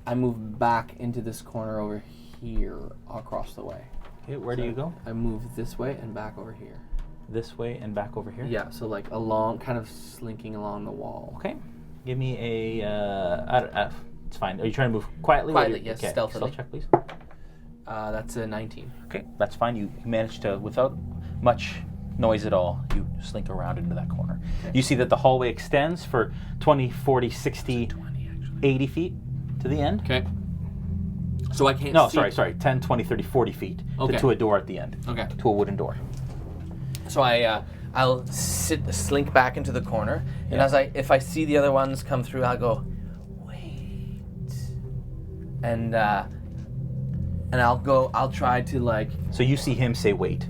I move back into this corner over here across the way. Okay, where do you go? I move this way and back over here. This way and back over here? Yeah, so like along, kind of slinking along the wall. Okay. Give me it's fine. Are you trying to move quietly? Quietly, yes, okay. stealthily. Stealth check, please. That's a 19. Okay, that's fine. You managed to, without much noise at all, you slink around into that corner. Okay. You see that the hallway extends for 20, 40, 60, 80 feet to the end. Okay. So I can't No, see. sorry. 10, 20, 30, 40 feet Okay. to a door at the end. Okay. To a wooden door. So I'll slink back into the corner, and if I see the other ones come through, I'll go, wait, and I'll try to So you see him say wait.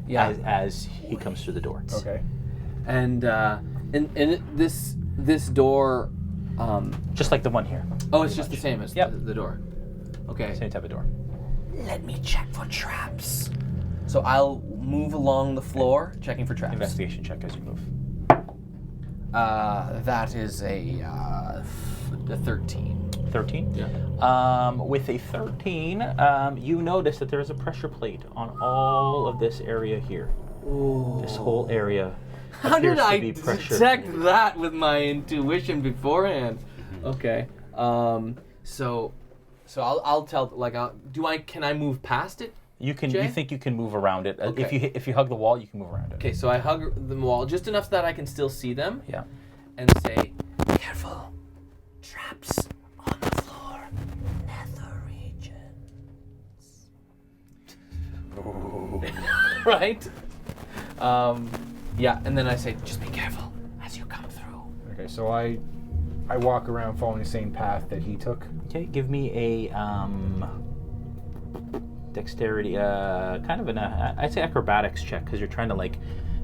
Yeah. As he comes through the door. Okay. And this door. Just like the one here. Oh, it's just the same as the door. Okay. Same type of door. Let me check for traps. So I'll move along the floor, checking for traps. Investigation check as you move. That is a 13. 13? Yeah. With a 13, you notice that there is a pressure plate on all of this area here. Ooh. This whole area. How did I be pressure detect plated. that with my intuition beforehand? Okay. So I'll tell can I move past it? You can. Jay? You think you can move around it? Okay. If you hug the wall, you can move around it. Okay, so I hug the wall just enough so that I can still see them. Yeah. And say, careful, traps on the floor, nether regions. Right? Yeah, and then I say, just be careful as you come through. Okay, so I walk around following the same path that he took. Okay, give me a dexterity, kind of I'd say acrobatics check, because you're trying to like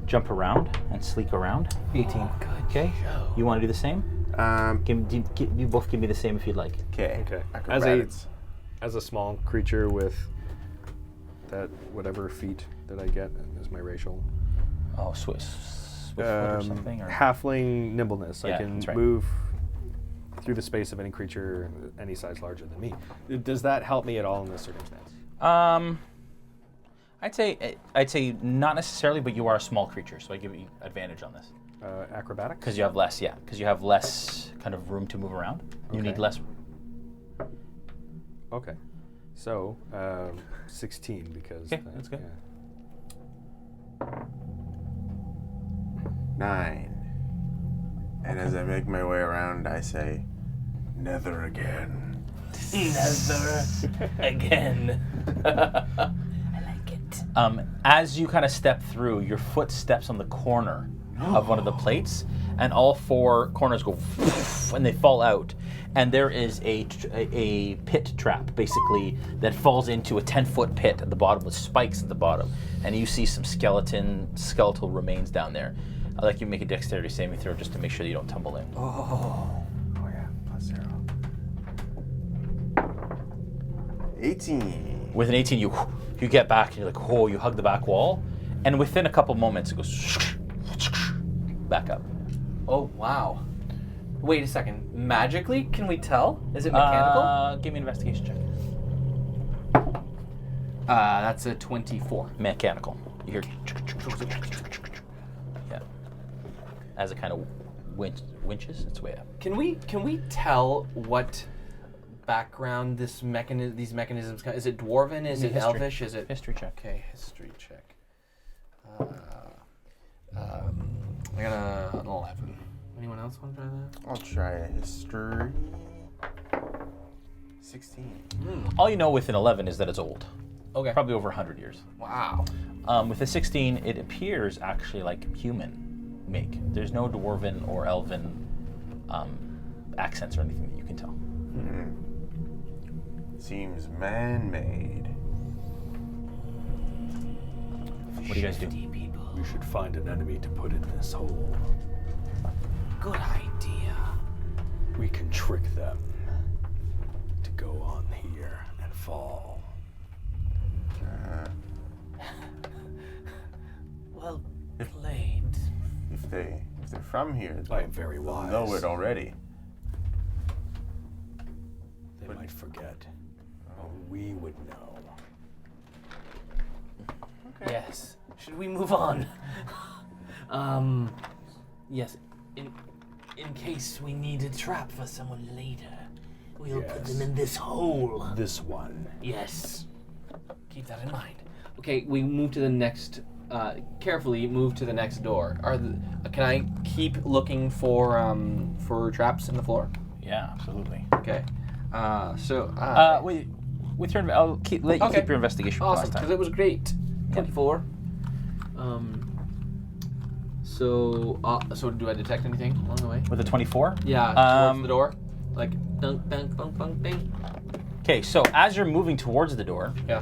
jump around and sleek around. 18. Okay. You want to do the same? You both give me the same if you'd like. Okay. As a small creature with that whatever feat that I get as my racial. Oh, Swiss foot or something? Or? Halfling nimbleness. Yeah, I can that's right. move through the space of any creature any size larger than me. Does that help me at all in this circumstance? I'd say not necessarily, but you are a small creature, so I give you advantage on this. Acrobatics? Because you have less, because you have less kind of room to move around. You need less. Okay. So, 16 because. Okay, that's good. Yeah. 9. And as I make my way around, I say, nether again. Nether again. I like it. As you kind of step through, your foot steps on the corner of one of the plates, and all 4 corners go and they fall out. And there is a pit trap, basically, that falls into a 10-foot pit at the bottom with spikes at the bottom. And you see some skeletal remains down there. I'd like you to make a dexterity saving throw just to make sure you don't tumble in. Oh yeah, +0. 18. With an 18, you get back and you're like, oh, you hug the back wall. And within a couple moments, it goes back up. Oh, wow. Wait a second. Magically, can we tell? Is it mechanical? Give me an investigation check. That's a 24. Mechanical. You hear yeah. As it kind of winches its way up. Can we tell what background these mechanisms? Is it dwarven? Is it history. elvish? Is it history check? Okay, history check. I got an 11. Anyone else want to try that? I'll try a history. 16. All you know with an 11 is that it's old. Okay. Probably over 100 years. Wow. With a 16, it appears actually like human make. There's no dwarven or elven accents or anything that you can tell. Seems man-made. What do you guys do? We should find an enemy to put in this hole. Good idea. We can trick them to go on here and fall. Well played. If they're from here, I am very they'll wise. know it already. They might forget. Oh, we would know. Okay. Yes. Should we move on? Yes. In case we need a trap for someone later, we'll put Yes. them in this hole. This one. Yes. Keep that in mind. Okay, we move to the next. Carefully move to the next door. Can I keep looking for traps in the floor? Yeah, absolutely. Okay. Wait, with your, I'll let you keep your investigation for Awesome, last time. because it was great. 24. So do I detect anything along the way? With a 24? Yeah, towards the door. Like dunk, dunk, dunk, dunk, ding. Okay, so as you're moving towards the door, Yeah.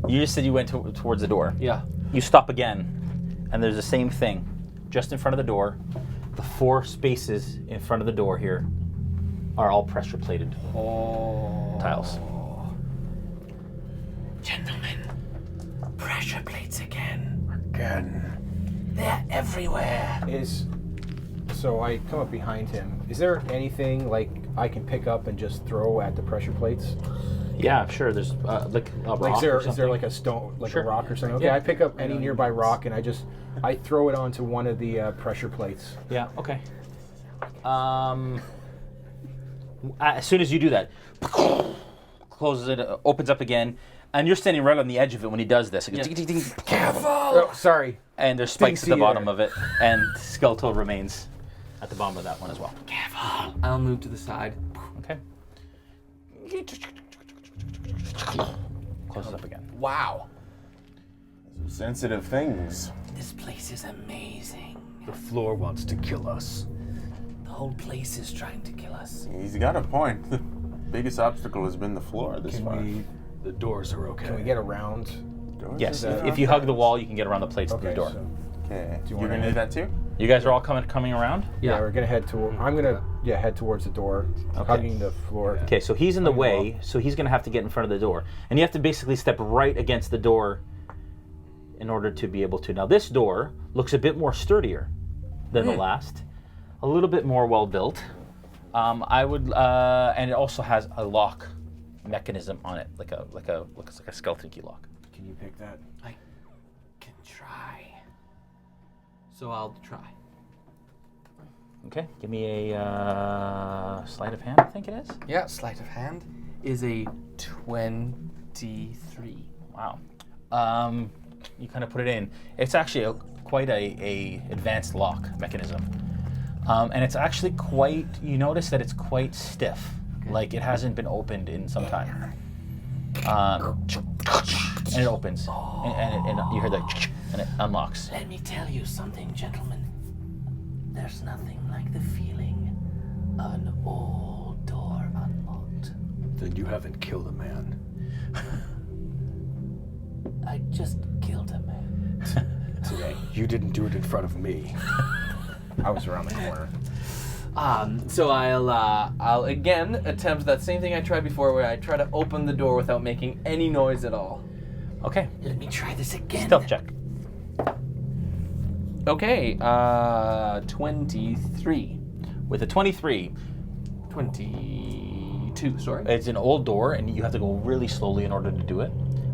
you just said you went towards the door. Yeah. You stop again, and there's the same thing. Just in front of the door, the 4 spaces in front of the door here are all pressure plated tiles. Gentlemen, pressure plates again. Again. They're everywhere. Is So I come up behind him. Is there anything like I can pick up and just throw at the pressure plates? Yeah, sure. There's like a rock or Is there like a stone, like a rock or something? Okay, I pick up any nearby rock and I throw it onto one of the pressure plates. Yeah. Okay. As soon as you do that, closes it, opens up again, and you're standing right on the edge of it when he does this. It goes, ding, ding, ding. Careful! Oh, sorry. And there's spikes at the bottom of it, and skeletal remains at the bottom of that one as well. Careful. I'll move to the side. Okay. Closes up again. Wow. Some sensitive things. This place is amazing. The floor wants to kill us. The whole place is trying to kill us. He's got a point. The biggest obstacle has been the floor this far. The doors are okay. Can we get around? Doors? Yes, if you hug the wall, you can get around the plates to the door. Okay. Do you You're wanna gonna do that too? You guys are all coming around? Yeah, we're gonna head toward. I'm gonna head towards the door, hugging the floor. Okay, so he's in the way, so he's gonna have to get in front of the door, and you have to basically step right against the door in order to be able to. Now this door looks a bit more sturdier than the last, a little bit more well built. And it also has a lock mechanism on it, like a skeleton key lock. Can you pick that? I can try. So I'll try. Okay, give me a sleight of hand, I think it is. Yeah, sleight of hand is a 23. Wow. You kind of put it in. It's actually quite a advanced lock mechanism. And it's actually quite, you notice that it's quite stiff. Like it hasn't been opened in some time. And it opens. And you hear that, and it unlocks. Let me tell you something, gentlemen. There's nothing like the feeling of an old door unlocked. Then you haven't killed a man. I just killed a man. Today. You didn't do it in front of me. I was around the corner. So I'll again attempt that same thing I tried before, where I try to open the door without making any noise at all. Okay. Let me try this again. Stealth check. Okay, 23. With a 23. 22, sorry. It's an old door, and you have to go really slowly in order to do it,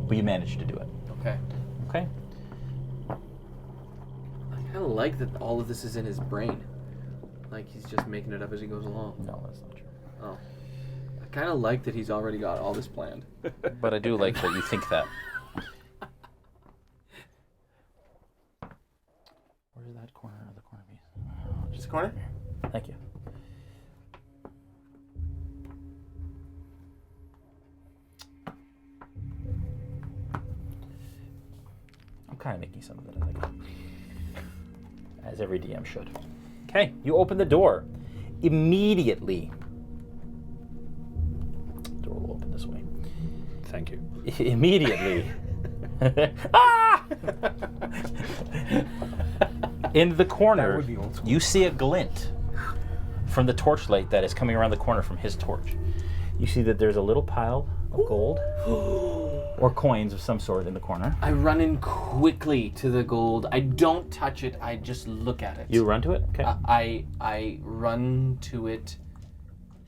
but you managed to do it. Okay. Okay. I kind of like that all of this is in his brain. Like he's just making it up as he goes along. No, that's not true. Oh. I kind of like that he's already got all this planned. But I do like that you think that. Where's that corner of the corner piece? Just corner? Thank you. I'm kind of making some of it, I think. As every DM should. Okay, you open the door. Immediately. Door will open this way. Thank you. Immediately. Ah! In the corner, you see a glint from the torchlight that is coming around the corner from his torch. You see that there's a little pile of gold or coins of some sort in the corner. I run in quickly to the gold. I don't touch it. I just look at it. You run to it? Okay. I run to it.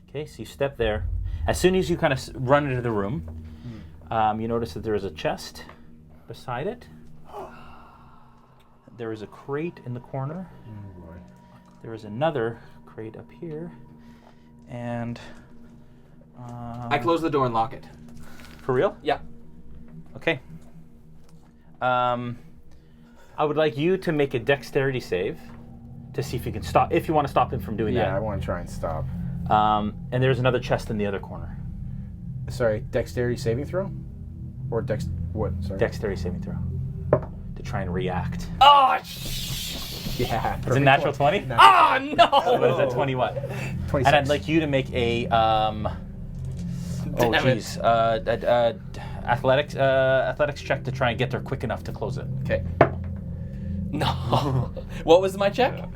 Okay, so you step there. As soon as you kind of run into the room, you notice that there is a chest beside it. There is a crate in the corner. There is another crate up here. And... I close the door and lock it. For real? Yeah. Okay. I would like you to make a dexterity save to see if you can stop, if you want to stop him from doing that. Yeah, I want to try and stop. And there's another chest in the other corner. Sorry, dexterity saving throw? Or what? Sorry. Dexterity saving throw. To try and react. Oh, yeah. Is it natural 20? Oh, no! What is that, 20 what? 26. And I'd like you to make a, athletics check to try and get there quick enough to close it. Okay. No. What was my check?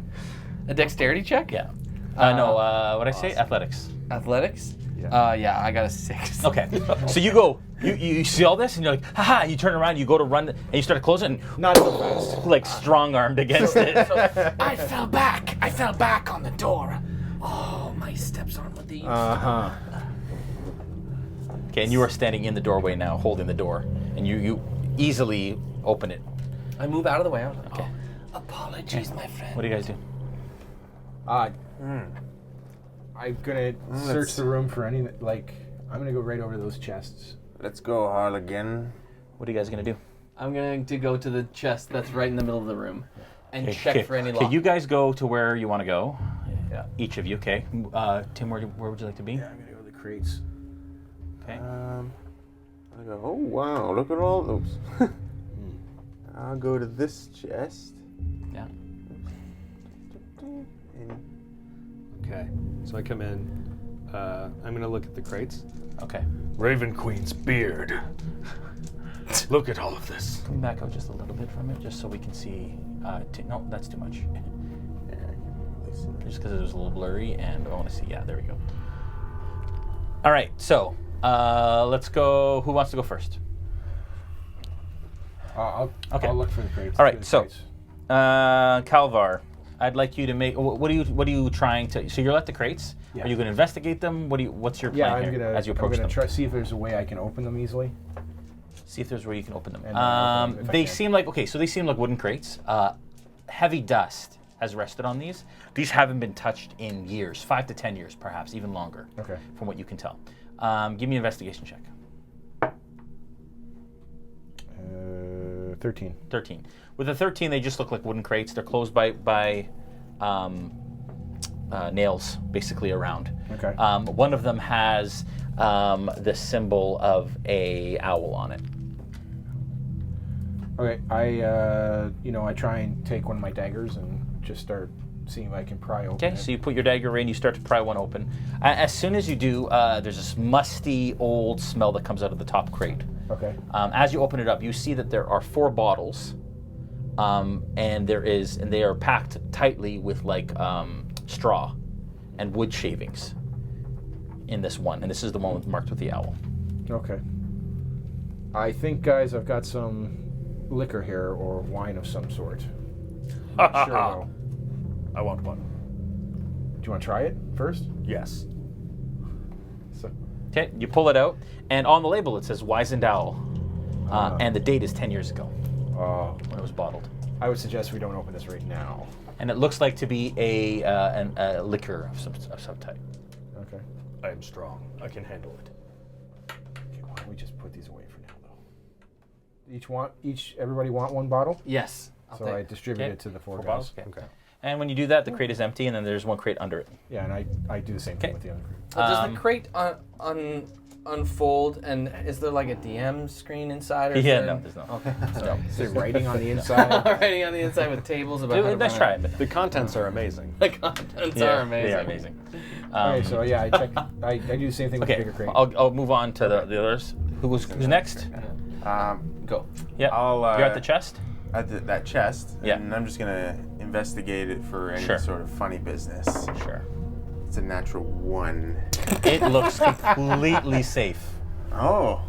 A dexterity check? Yeah. What did I say? Athletics. Athletics? Yeah, I got a 6. Okay. So you go, you see all this, and you're like, haha, you turn around, you go to run, and you start to close it, and Not so fast. like strong-armed against it. I fell back on the door. Oh, my steps aren't what they used to. Uh-huh. Okay, and you are standing in the doorway now, holding the door, and you easily open it. I move out of the way. I was like, Okay. Apologies, my friend. What do you guys do? I'm gonna search the room for any, like, I'm gonna go right over to those chests. Let's go, Harligan. What are you guys gonna do? I'm going to go to the chest that's right in the middle of the room and check for any lock. Okay, you guys go to where you want to go. Yeah, each of you. Okay. Tim, where would you like to be? Yeah, I'm gonna go to the crates. Okay. I go, oh wow, look at all those. I'll go to this chest. Yeah. Okay, so I come in. I'm gonna look at the crates. Okay. Raven Queen's beard. Look at all of this. Come back out just a little bit from it, just so we can see. No, that's too much. Just because it was a little blurry, and I want to see. Yeah, there we go. All right, so let's go. Who wants to go first? I'll look for the crates. All right, so Calvar, I'd like you to make. What are you trying to? So you're at the crates. Yeah. Are you going to investigate them? What's your Yeah, plan I'm here gonna. as you I'm approach gonna them? try see if there's a way I can open them easily. See if there's a way you can open them. And, open them if I They can. seem like so they seem like wooden crates. Heavy dust has rested on these. These haven't been touched in years, 5 to 10 years, perhaps even longer. Okay. From what you can tell, give me an investigation check. 13. 13. With a 13, they just look like wooden crates. They're closed by nails, basically around. Okay. One of them has the symbol of a owl on it. Okay, I try and take one of my daggers and just start seeing if I can pry open Okay, it. so you put your dagger in, you start to pry one open. As soon as you do, there's this musty old smell that comes out of the top crate. Okay. As you open it up, you see that there are 4 bottles, and they are packed tightly with like straw and wood shavings in this one, and this is the one marked with the owl. Okay. I think, guys, I've got some liquor here or wine of some sort. Sure, though. I want one. Do you want to try it first? Yes. So, Okay, you pull it out, and on the label it says Wizened Owl, and the date is 10 years ago when it was bottled. I would suggest we don't open this right now. And it looks like to be a liquor of some type. Okay. I am strong. I can handle it. Okay, why don't we just put these away for now, though? Everybody want one bottle? Yes. So I distribute it to the 4 guys. bottles? Okay. And when you do that, the crate is empty, and then there's one crate under it. Yeah, and I do the same thing with the other crate. Does the crate unfold, and is there like a DM screen inside? Or is Yeah, there no, there's not. Okay. No. Is there writing on the inside? Writing on the inside with tables about. how to Let's run try it. it. The contents are amazing. The contents Yeah, are amazing. They are amazing. Okay, so yeah, I check. I do the same thing with the Okay, bigger crate. I'll move on to the others. Who's next? Go. Yeah, you're at the chest. At that chest, Yeah. and I'm just gonna investigate it for any Sure. sort of funny business. Sure. It's a natural 1. It looks completely safe. Oh.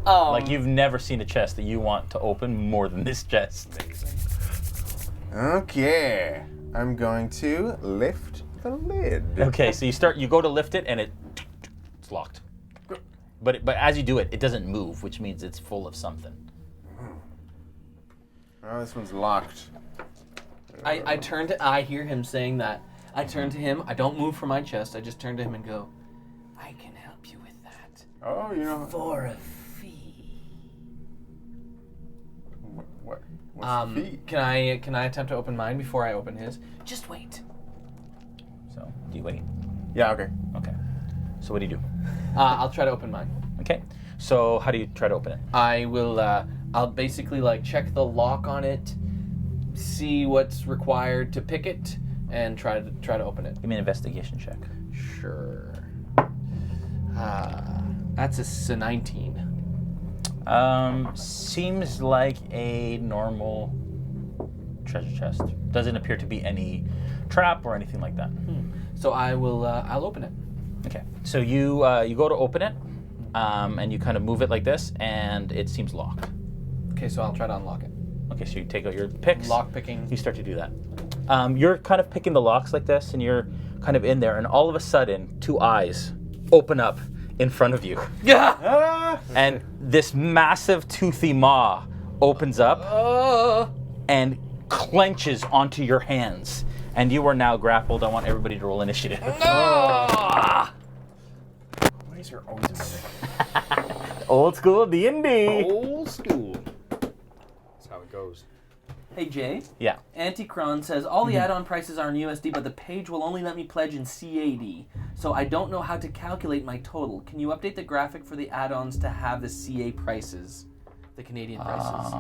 Oh. Like you've never seen a chest that you want to open more than this chest. Okay. I'm going to lift the lid. Okay, so you go to lift it and it's locked. But as you do it, it doesn't move, which means it's full of something. Oh, this one's locked. I hear him saying that. I turn to him. I don't move from my chest. I just turn to him and go, I can help you with that. Oh, you know. For a fee. What's the fee? Can I attempt to open mine before I open his? Just wait. So, do you wait? Yeah, okay. Okay. So what do you do? I'll try to open mine. Okay. So how do you try to open it? I will. I'll basically like check the lock on it, see what's required to pick it, and try to open it. Give me an investigation check. Sure. That's a 19. Seems like a normal treasure chest. Doesn't appear to be any trap or anything like that. So I will. I'll open it. Okay. So you go to open it, and you kind of move it like this, and it seems locked. Okay, so I'll try to unlock it. Okay, so you take out your picks. Lock picking. You start to do that. You're kind of picking the locks like this, and you're kind of in there, and all of a sudden, 2 eyes open up in front of you. Yeah. And this massive toothy maw opens up and clenches onto your hands. And you are now grappled. I want everybody to roll initiative. Why is there always music? Old school D&D. Old school. That's how it goes. Hey Jay. Yeah. Anticron says all the add-on prices are in USD, but the page will only let me pledge in CAD. So I don't know how to calculate my total. Can you update the graphic for the add-ons to have the CA prices, the Canadian prices?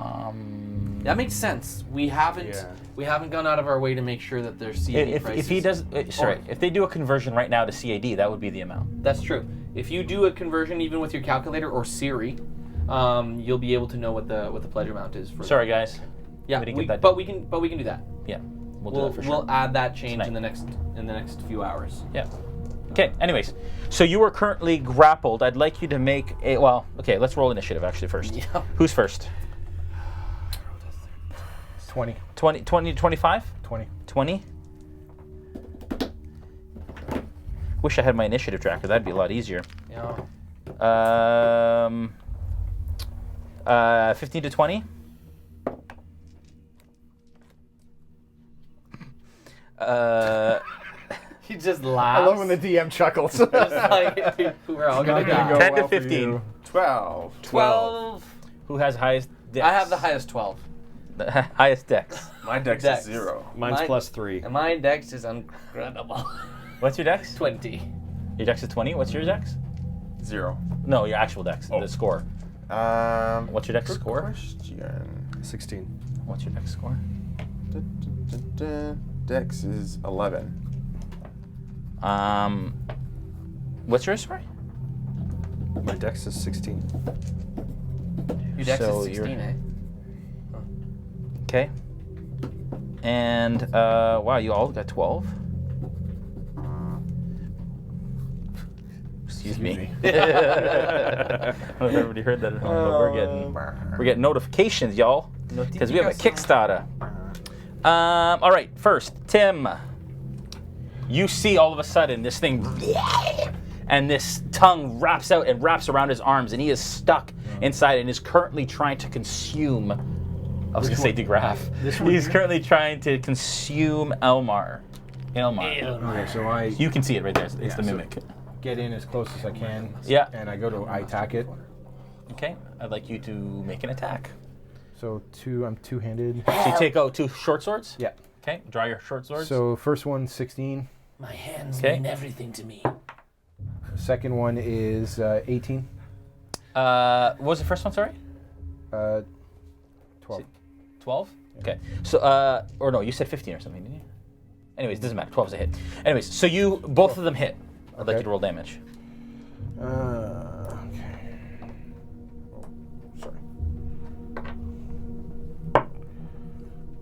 That makes sense. We haven't gone out of our way to make sure that there's CAD prices. If he does, if they do a conversion right now to CAD, that would be the amount. That's true. If you do a conversion even with your calculator or Siri, you'll be able to know what the pledge amount is for. Sorry, guys. Yeah, we didn't get that but we can do that. Yeah, we'll do that for sure. We'll add that change Tonight. in the next few hours. Yeah. Okay. Anyways, so you are currently grappled. I'd like you to make a let's roll initiative actually first. Yeah. Who's first? 20. 25? 20. 20? Wish I had my initiative tracker. That'd be a lot easier. Yeah. 15 to 20? He just laughs. I love when the DM chuckles. Just like, we're all gonna die. 10 to 15. 12. 12. Who has highest dex? I have the highest 12. The highest dex. My dex Dex. is 0. Mine's +3. And my dex is incredible. What's your dex? 20. Your dex is 20? What's your dex? 0. No, your actual dex, the score. What's your dex Good score? question. 16. What's your dex score? Dex is 11. What's yours, sorry? My dex is 16. Your dex So is 16, eh? Okay. And, wow, you all got 12? Excuse me. I don't know if everybody heard that at home, but we're getting notifications, y'all, because we have a Kickstarter. All right, first, Tim. You see all of a sudden this thing, and this tongue wraps out and wraps around his arms, and he is stuck inside and is currently trying to consume. I was going to say DeGraff. He's currently trying to consume Elmar. Okay, so You can see it right there. It's the mimic. Get in as close as I can. Yeah. And I go to attack it. Okay, I'd like you to make an attack. So I'm two-handed. So you take out 2 short swords? Yeah. Okay, draw your short swords. So first one, 16. My hands Okay. mean everything to me. Second one is 18. What was the first one, sorry? 12. 12? Okay. So, or no, you said 15 or something, didn't you? Anyways, doesn't matter. 12 is a hit. Anyways, so both of them hit. I'd like you to roll damage. Okay. Oh, sorry.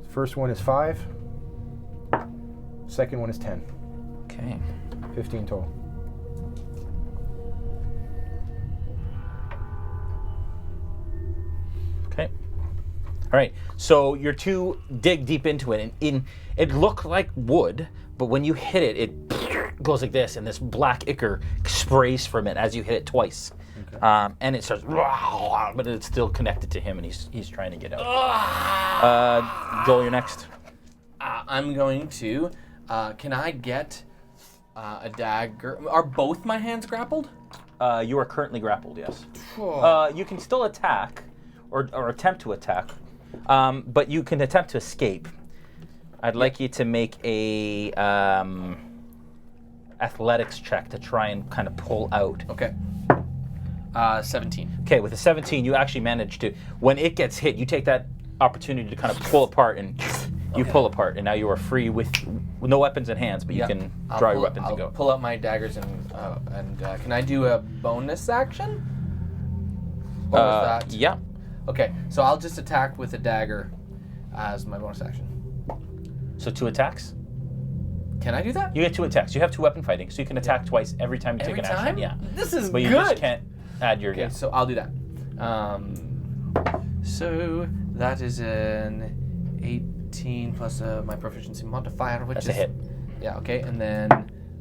First one is 5. Second one is 10. Okay. 15 total. Okay. All right. So your 2 dig deep into it, and it looked like wood, but when you hit it, it goes like this, and this black ichor sprays from it as you hit it twice. Okay. And it starts, but it's still connected to him, and he's trying to get out. Joel, you're next. I'm going to. Can I get a dagger? Are both my hands grappled? You are currently grappled, yes. You can still attack, or attempt to attack, but you can attempt to escape. I'd like you to make a athletics check to try and kind of pull out. Okay. 17. Okay, with a 17, you actually manage to, when it gets hit, you take that opportunity to kind of pull apart, and you pull apart, and now you are free with no weapons in hands, but you can draw your weapons and go. I'll pull out my daggers and can I do a bonus action? Or was that? Yeah. Okay, so I'll just attack with a dagger as my bonus action. So 2 attacks? Can Can I do that? You get 2 attacks. You have 2 weapon fighting, so you can attack twice every time you take Every an action. time? Yeah. This is But you good. just can't add your. Okay, so I'll do that. So that is an 18 plus my proficiency modifier, which That's is a hit. Yeah. Okay, and then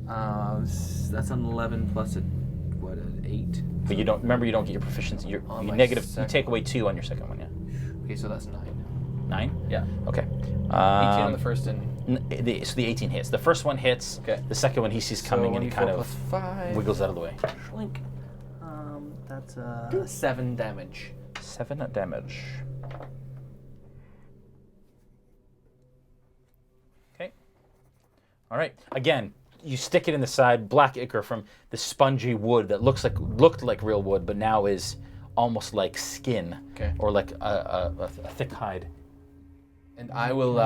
that's an 11 plus an 8. But you don't remember. You don't get your proficiency. You On my negative. You second take away 2 on your second one. Yeah. Okay, so that's 9. 9. Yeah. Okay. 18 on the first and. So the 18 hits. The first one hits. Okay. The second one he sees coming and he kind of 5. wiggles out of the way. Shlink. That's 7 damage. 7 damage. Okay. All right. Again, you stick it in the side. Black ichor from the spongy wood that looked like real wood, but now is almost like skin. Okay. Or like a thick hide. And I will.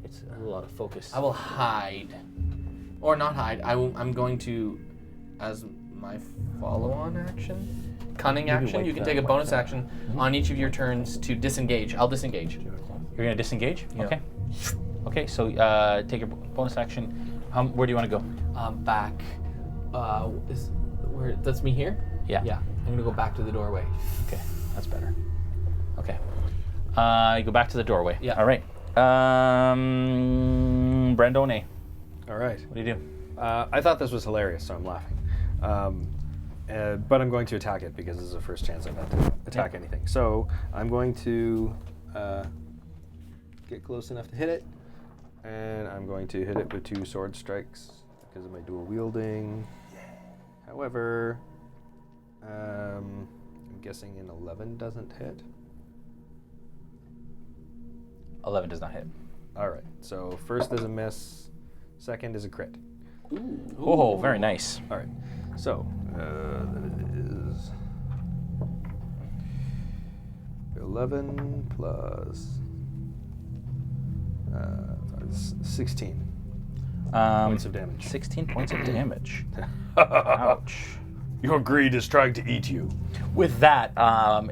It's a lot of focus. I will hide, or not hide. I'm going to, as my follow-on action, cunning action. You can take a bonus action on each of your turns to disengage. I'll disengage. You're gonna disengage. Yeah. Okay. Okay. So take your bonus action. Where do you want to go? Back. Is where? That's me here. Yeah. Yeah. I'm gonna go back to the doorway. Okay. That's better. Okay. You go back to the doorway. Yeah. All right. Brandone. All right. What do you do? I thought this was hilarious, so I'm laughing. But I'm going to attack it because this is the first chance I've had to attack anything. So I'm going to get close enough to hit it, and I'm going to hit it with 2 sword strikes because of my dual wielding. However, I'm guessing an 11 doesn't hit. 11 does not hit. All right. So first is a miss, second is a crit. Ooh. Oh, very nice. All right. So that is 11 plus 16 points of damage. 16 points of damage. Ouch. Your greed is trying to eat you. With that,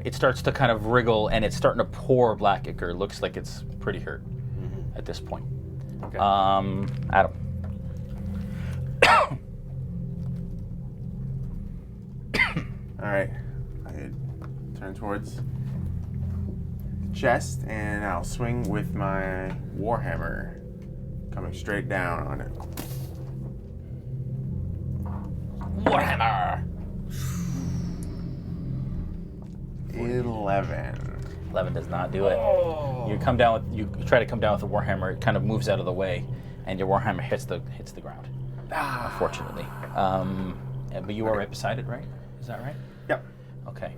it starts to kind of wriggle and it's starting to pour black ichor. Looks like it's pretty hurt at this point. Okay. Adam. All right. I turn towards the chest, and I'll swing with my warhammer, coming straight down on it. Warhammer. 11. 11 does not do it. You come down with you try to come down with the warhammer. It kind of moves out of the way, and your warhammer hits the ground. Unfortunately, but you are right beside it, right? Is that right? Yep. Okay.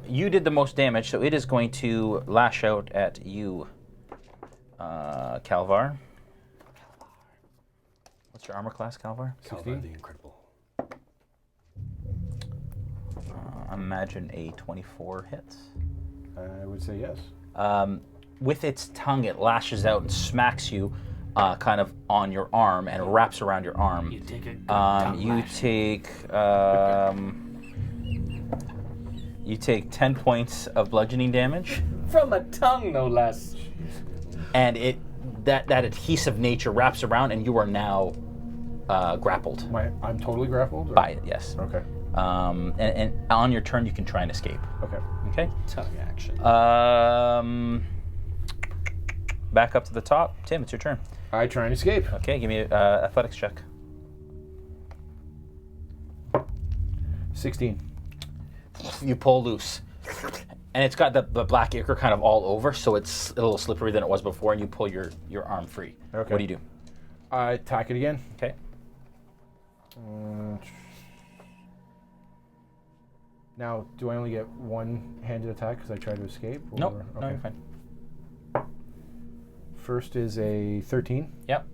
You did the most damage, so it is going to lash out at you, Calvar. What's your armor class, Calvar? Calvar the Incredible. Imagine a 24 hits. I would say yes. With its tongue, it lashes out and smacks you kind of on your arm and wraps around your arm. You take a good tongue You lash. take 10 points of bludgeoning damage. From a tongue, no less. And that adhesive nature wraps around, and you are now grappled. I'm totally grappled? Or? By it, yes. Okay. And on your turn, you can try and escape. Okay. Okay? Tongue action. Back up to the top. Tim, it's your turn. I try and escape. Okay, give me an athletics check. 16. You pull loose. And it's got the black ichor kind of all over, so it's a little slippery than it was before, and you pull your arm free. Okay. What do you do? I attack it again. Okay. Now, do I only get one-handed attack because I try to escape? Or? Nope. No, you're fine. First is a 13. Yep.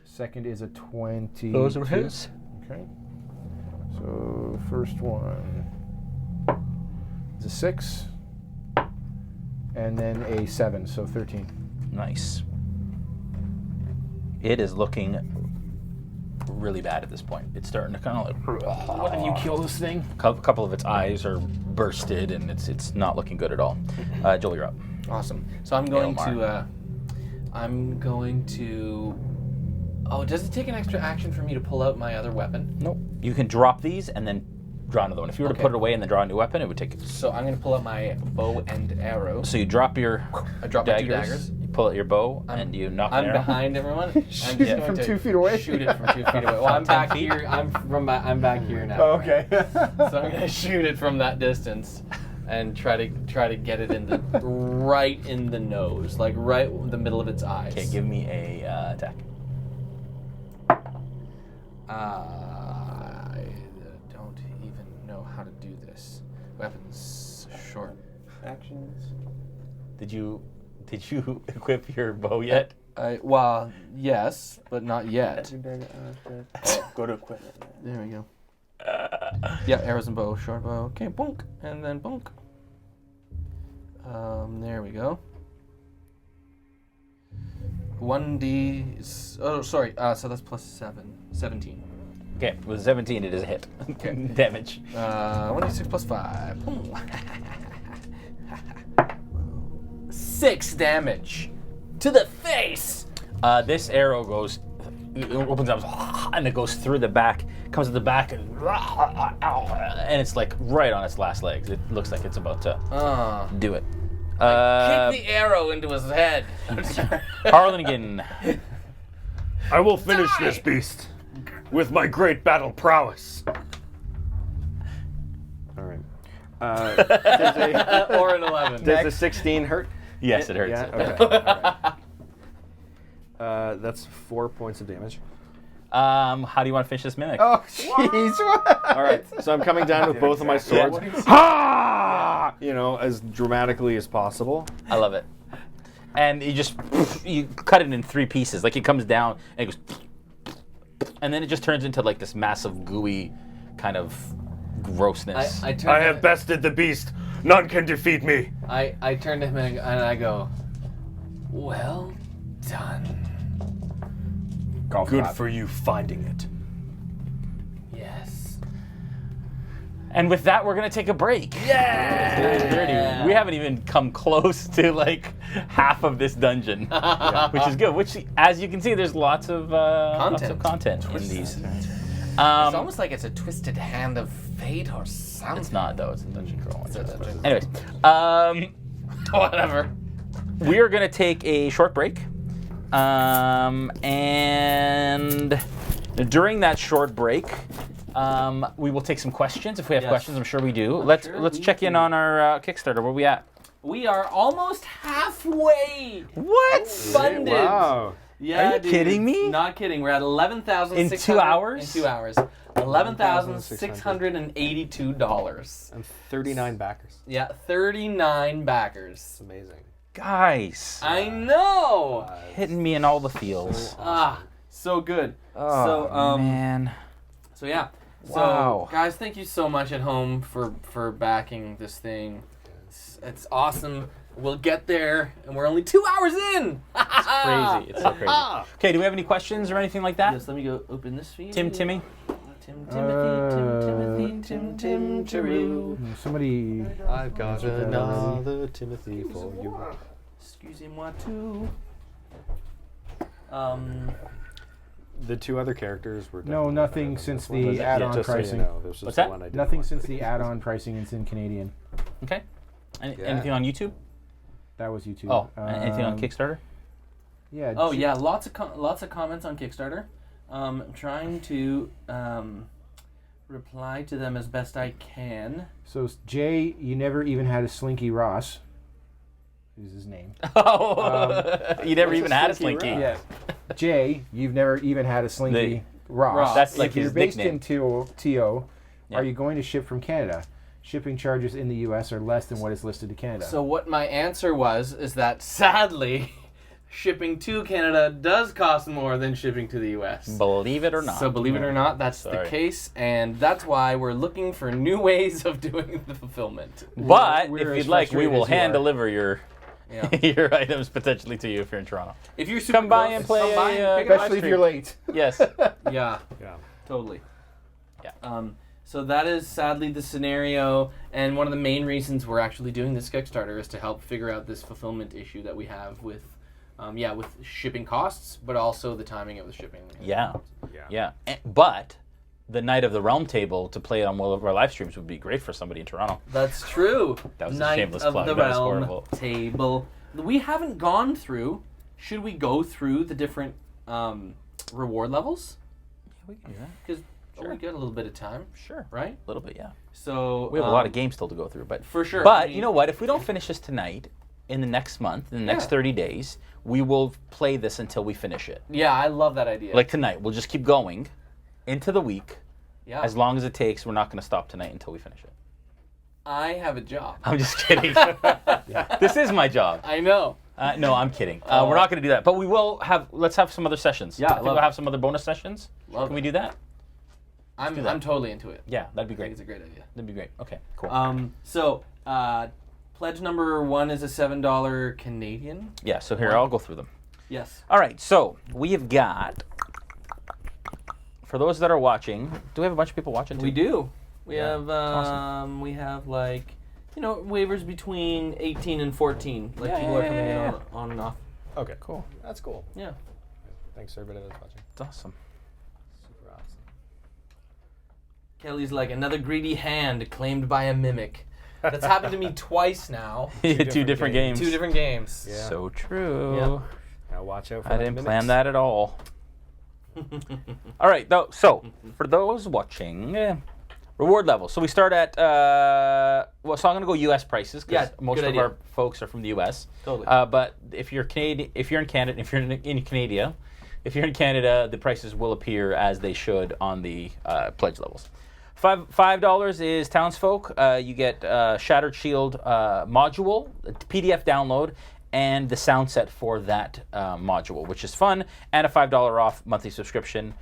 Second is a 20. Those are his. Okay. So first one is a 6. And then a 7, so 13. Nice. It is looking really bad at this point. It's starting to kind of like... What, have you killed this thing? A couple of its eyes are bursted, and it's not looking good at all. Joel, you're up. Awesome. So I'm going Elmar. to I'm going to. Oh, does it take an extra action for me to pull out my other weapon? Nope. You can drop these and then draw another one. If you were to put it away and then draw a new weapon, it would take it. So I'm going to pull out my bow and arrow. So you drop your I drop my 2 daggers. You pull out your bow and you knock an I'm arrow. behind everyone. Shoot it from 2 feet away. Shoot it from 2 feet away. Well, I'm back here. I'm back here now. Oh, okay. So I'm gonna shoot it from that distance, and try to get it in the right in the nose, like right in the middle of its eyes. Okay, give me a attack. I don't even know how to do this. Weapons, short actions. Did you equip your bow yet? Well, yes, but not yet. Go to equipment. There we go. Yeah, arrows and bow, short bow. Okay, bonk, and then bonk. There we go. 1d. Oh, sorry. So that's plus 17. Okay, with 17, it is a hit. Okay. Damage. 1d6 plus 5. 6 damage to the face. This arrow goes, it opens up, and it goes through the back, comes to the back, and it's like right on its last legs. It looks like it's about to do it. Kick the arrow into his head. Harlingen. I will finish this beast with my great battle prowess. All right. Or an 11. Does the 16 hurt? Yes, it hurts. Yeah. Okay. All right. That's 4 points of damage. How do you want to finish this mimic? Oh, jeez. All right. So I'm coming down with both of my swords. Ha! You know, as dramatically as possible. I love it. And you cut it in 3 pieces. Like it comes down and it goes, and then it just turns into like this massive gooey kind of grossness. I have bested the beast. None can defeat me. I turn to him and I go, well done. Good for you finding it. Yes. And with that, we're gonna take a break. Yeah! We haven't even come close to like half of this dungeon, which is good. Which, as you can see, there's lots of content in these. It's almost like it's a twisted hand of fate or something. It's not though. It's a dungeon crawl. Anyways, whatever. We are gonna take a short break, and during that short break. We will take some questions if we have questions. I'm sure we do. Let's check in on our Kickstarter. Where are we at? We are almost halfway. What? Funded. Wow. Yeah, Are you kidding me? Not kidding. We're at 11,600 in 2 hours. In 2 hours, $11,682. And 39 backers. Yeah, 39 backers. It's amazing. Guys. I know. Hitting me in all the feels. So good. Oh, man. So yeah. Wow. So guys, thank you so much at home for backing this thing. It's awesome. We'll get there, and we're only 2 hours in. It's crazy. It's so crazy. Okay, do we have any questions or anything like that? Yes, let me go open this for you. Timmy? Timothy. Somebody. I've got another Timothy for you. Excusez-moi too. The 2 other characters were No, nothing since the add-on pricing. What's that? Nothing since the add-on pricing. It's in Canadian. Okay. Anything on YouTube? That was YouTube. Oh, anything on Kickstarter? Yeah. Oh yeah, lots of comments on Kickstarter. I'm trying to reply to them as best I can. So Jay, you never even had a Slinky Ross. Is his name? Oh, you never even had a Slinky. Yeah. Jay, you've never even had a Slinky Ross. That's like if his you're based nickname. in TO, are you going to ship from Canada? Shipping charges in the U.S. are less than what is listed to Canada. So what my answer is that sadly, shipping to Canada does cost more than shipping to the U.S. Believe it or not. So believe it or not, that's the case, and that's why we're looking for new ways of doing the fulfillment. But We're if as you'd like, we frustrated will as you hand are. deliver your your items potentially to you if you're in Toronto. If you're super Come by close, and play come by a, and pick up Especially my if you're late. Yes. Yeah. Totally. Yeah. So that is sadly the scenario, and one of the main reasons we're actually doing this Kickstarter is to help figure out this fulfillment issue that we have with with shipping costs, but also the timing of the shipping. Yeah. But the Night of the Realm table to play it on one of our live streams would be great for somebody in Toronto. That's true. That was a Night shameless of plug. the That was Realm horrible. table. We haven't gone through. Should we go through the different reward levels? Yeah, we can do that. Because we got a little bit of time. Sure. Right? A little bit, yeah. So We have a lot of games still to go through, but for sure. But you know what? If we don't finish this tonight, in the next month, in the next Yeah. 30 days, we will play this until we finish it. Yeah, I love that idea. Like tonight, we'll just keep going into the week. Yeah. As long as it takes, we're not going to stop tonight until we finish it. I have a job. I'm just kidding. This is my job. I know. No, I'm kidding. We're not going to do that, but we will have. Let's have some other sessions. Yeah, I think we'll have some other bonus sessions. Love Can we do that? I'm do that. I'm totally into it. Yeah, that'd be I great. think it's a great idea. That'd be great. Okay, cool. So pledge number 1 is a $7 Canadian. Yeah. So here, I'll go through them. Yes. All right. So we have got. For those that are watching, do we have a bunch of people watching? Too? We do. We have Awesome. we have like waivers between 18 and 14. Like Yeah, people are yeah, coming yeah, in yeah. on and off. Okay, Cool. that's cool. Yeah. Thanks to everybody that's watching. That's awesome. Super awesome. Kelly's like another greedy hand claimed by a mimic. That's happened to me twice now. Two different games. 2 different games. Yeah. So true. Yeah. Now watch out for I the didn't mimics. plan that at all. All right, so for those watching, reward level. So we start at so I'm gonna go U.S. prices because Yeah, most good of idea. our folks are from the U.S. Totally. But if you're Canadian, if you're in Canada, if you're in Canada, the prices will appear as they should on the pledge levels. $5 is Townsfolk. You get Shattered Shield module, a PDF download, and the sound set for that module, which is fun, and a $5 off monthly subscription.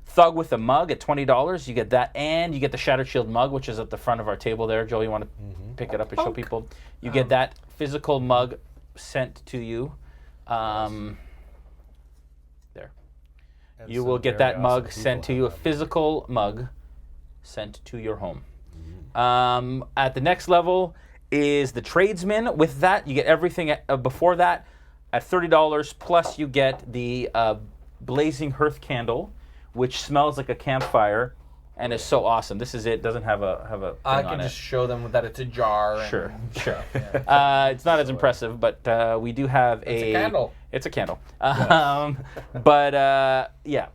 Thug with a mug at $20. You get that, and you get the Shattered Shield mug, which is at the front of our table there. Joel, you want to pick it up and show people? You get that physical mug sent to you. There. And You some will get very that mug awesome sent to people you, a have them. physical mug sent to your home. At the next level is the Tradesman. With that, you get everything before that at $30, plus you get the Blazing Hearth Candle, which smells like a campfire and is so awesome. This is it. Doesn't have a thing I on can it. just show them that it's a jar. And Sure. Yeah. It's not as impressive, but we do have It's a candle. It's a candle. But yeah,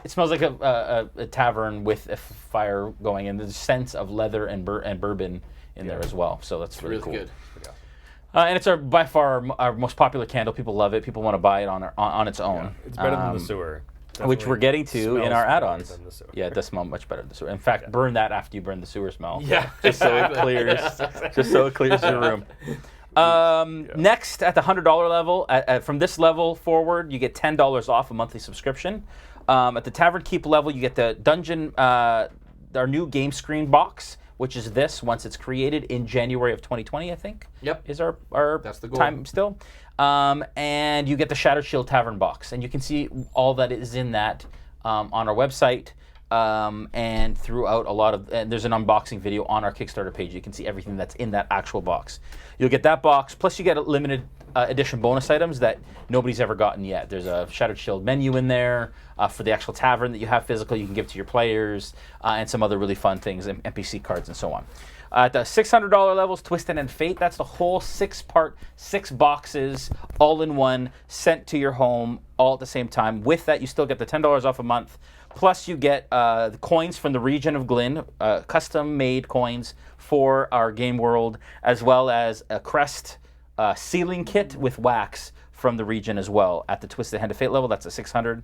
it smells like a tavern with a fire going, and there's a sense of leather and bourbon in there as well. So that's really cool. good. And it's by far our most popular candle. People love it. People want to buy it on its own. It's better than the sewer. Which we're getting to Definitely in our smells better add-ons. than the sewer. Yeah, it does smell much better than the sewer. In fact, burn that after you burn the sewer smell. Yeah. Just so it clears. Just so it clears your room. Next, at the $100 level, from this level forward, you get $10 off a monthly subscription. At the Tavern Keep level, you get the Dungeon, our new game screen box, which is this once it's created in January of 2020, I think. Yep. Is our That's the goal. time still. And you get the Shattered Shield Tavern box, and you can see all that is in that on our website. And throughout a lot of, and there's an unboxing video on our Kickstarter page. You can see everything that's in that actual box. You'll get that box, plus you get a limited edition bonus items that nobody's ever gotten yet. There's a Shattered Shield menu in there for the actual tavern that you have physical. You can give to your players, and some other really fun things, and NPC cards and so on. At the $600 levels, Twisted and Fate, that's the whole 6-part, 6 boxes, all in one, sent to your home all at the same time. With that, you still get the $10 off a month. Plus, you get the coins from the region of Glynn, custom-made coins for our game world, as well as a crest sealing kit with wax from the region as well. At the Twisted Hand of Fate level, that's a $600.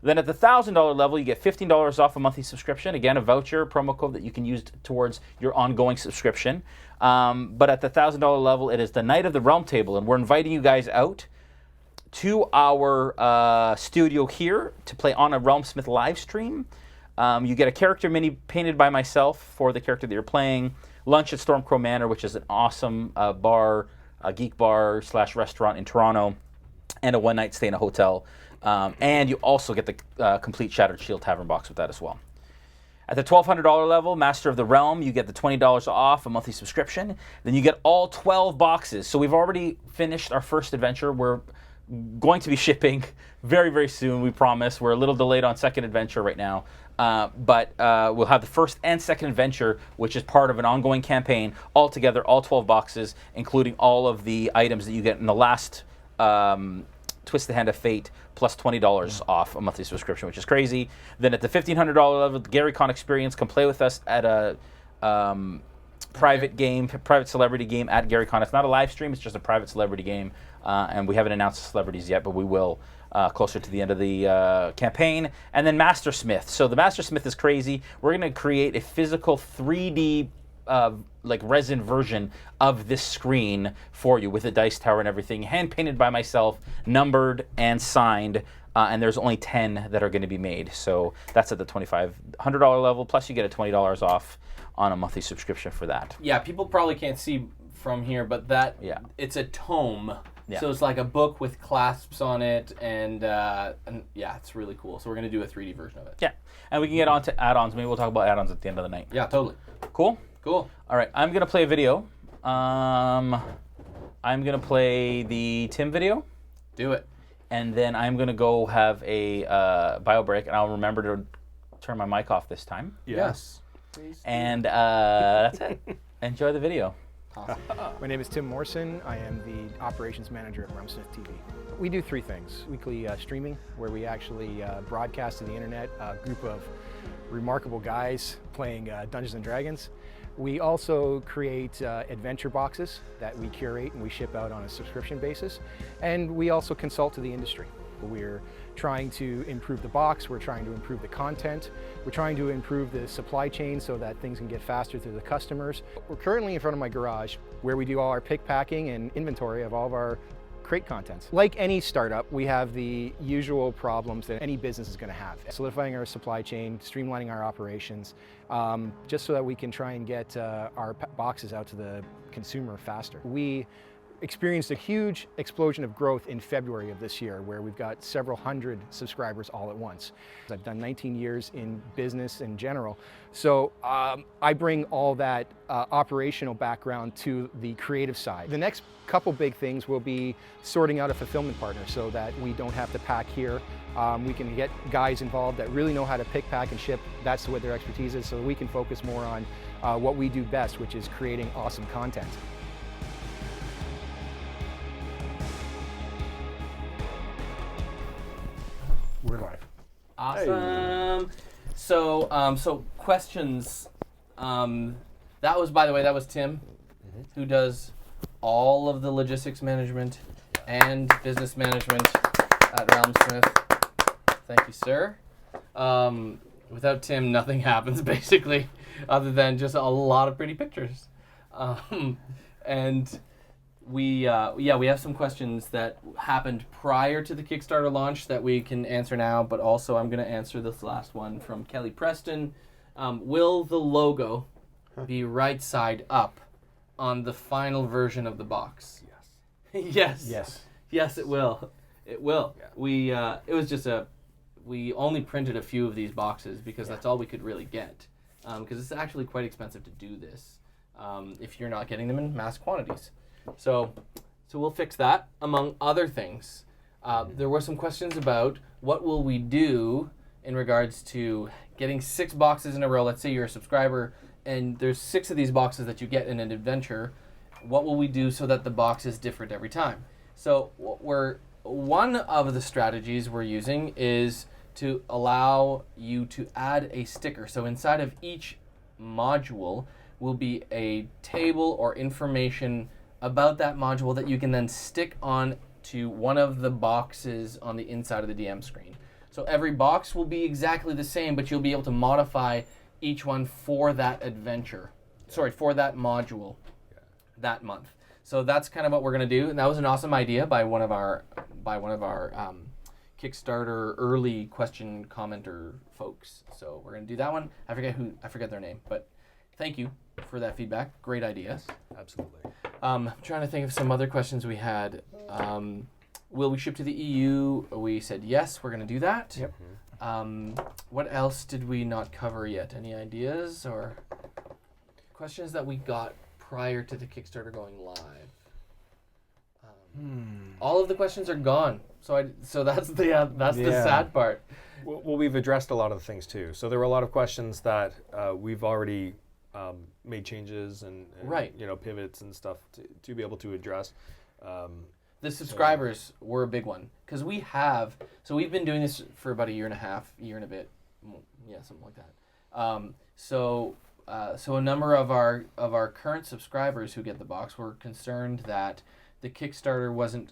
Then at the $1,000 level, you get $15 off a monthly subscription. Again, a voucher, promo code that you can use towards your ongoing subscription. But at the $1,000 level, it is the Night of the Realm table, and we're inviting you guys out to our studio here to play on a Realmsmith live stream. You get a character mini painted by myself for the character that you're playing. Lunch at Stormcrow Manor, which is an awesome bar, a geek bar / restaurant in Toronto, and a one-night stay in a hotel. And you also get the complete Shattered Shield Tavern box with that as well. At the $1,200 level, Master of the Realm, you get the $20 off a monthly subscription. Then you get all 12 boxes. So we've already finished our first adventure. We're going to be shipping very, very soon, we promise. We're a little delayed on second adventure right now. But we'll have the first and second adventure, which is part of an ongoing campaign, all together, all 12 boxes, including all of the items that you get in the last Twist the Hand of Fate, plus $20 off a monthly subscription, which is crazy. Then at the $1,500 level, the GaryCon experience, come play with us at a private celebrity game at GaryCon. It's not a live stream, it's just a private celebrity game. And we haven't announced the celebrities yet, but we will closer to the end of the campaign. And then Mastersmith. So the Mastersmith is crazy. We're going to create a physical 3D like resin version of this screen for you with a dice tower and everything, hand painted by myself, numbered and signed. And there's only 10 that are going to be made. So that's at the $2,500 level. Plus you get a $20 off on a monthly subscription for that. Yeah, people probably can't see from here, but it's a tome. Yeah. So it's like a book with clasps on it, and yeah, it's really cool. So we're going to do a 3D version of it. Yeah, and we can get on to add-ons. Maybe we'll talk about add-ons at the end of the night. Yeah, totally. Cool? Cool. All right, I'm going to play a video. I'm going to play the Tim video. Do it. And then I'm going to go have a bio break, and I'll remember to turn my mic off this time. Yes. And that's it. Enjoy the video. Awesome. My name is Tim Morrison. I am the operations manager at Rumsmith TV. We do three things. Weekly streaming, where we actually broadcast to the internet a group of remarkable guys playing Dungeons & Dragons. We also create adventure boxes that we curate and we ship out on a subscription basis. And we also consult to the industry. We're trying to improve the box, we're trying to improve the content, we're trying to improve the supply chain so that things can get faster to the customers. We're currently in front of my garage where we do all our pick, packing, and inventory of all of our crate contents. Like any startup, we have the usual problems that any business is going to have. Solidifying our supply chain, streamlining our operations, just so that we can try and get our boxes out to the consumer faster. We experienced a huge explosion of growth in February of this year, where we've got several hundred subscribers all at once. I've done 19 years in business in general, so I bring all that operational background to the creative side. The next couple big things will be sorting out a fulfillment partner so that we don't have to pack here. We can get guys involved that really know how to pick, pack, and ship. That's what their expertise is, so we can focus more on what we do best, which is creating awesome content. We're live. Awesome. Hey. So questions. That was, by the way, that was Tim, who does all of the logistics management and business management at Realmsmith. Thank you, sir. Without Tim, nothing happens, basically, other than just a lot of pretty pictures. And we have some questions that happened prior to the Kickstarter launch that we can answer now, but also I'm going to answer this last one from Kelly Preston. Will the logo be right side up on the final version of the box? Yes. Yes. Yes. Yes, it will. It will. Yeah. We only printed a few of these boxes because that's all we could really get. Because it's actually quite expensive to do this if you're not getting them in mass quantities. So we'll fix that, among other things. There were some questions about what will we do in regards to getting 6 boxes in a row. Let's say you're a subscriber and there's 6 of these boxes that you get in an adventure. What will we do so that the box is different every time? So one of the strategies we're using is to allow you to add a sticker. So inside of each module will be a table or information about that module that you can then stick on to one of the boxes on the inside of the DM screen. So every box will be exactly the same, but you'll be able to modify each one for that adventure. Sorry, for that module that month. So that's kind of what we're gonna do, and that was an awesome idea by one of our Kickstarter early question commenter folks. So we're gonna do that one. I forget their name, but thank you for that feedback. Great idea. Absolutely. I'm trying to think of some other questions we had. Will we ship to the EU? We said yes, we're going to do that. Yep. What else did we not cover yet? Any ideas or questions that we got prior to the Kickstarter going live? All of the questions are gone. So that's the sad part. Well, we've addressed a lot of the things too. So there were a lot of questions that we've already made changes and Right. pivots and stuff to be able to address. The subscribers were a big one because we've been doing this for about a year and a half, year and a bit, something like that. So a number of our current subscribers who get the box were concerned that the Kickstarter wasn't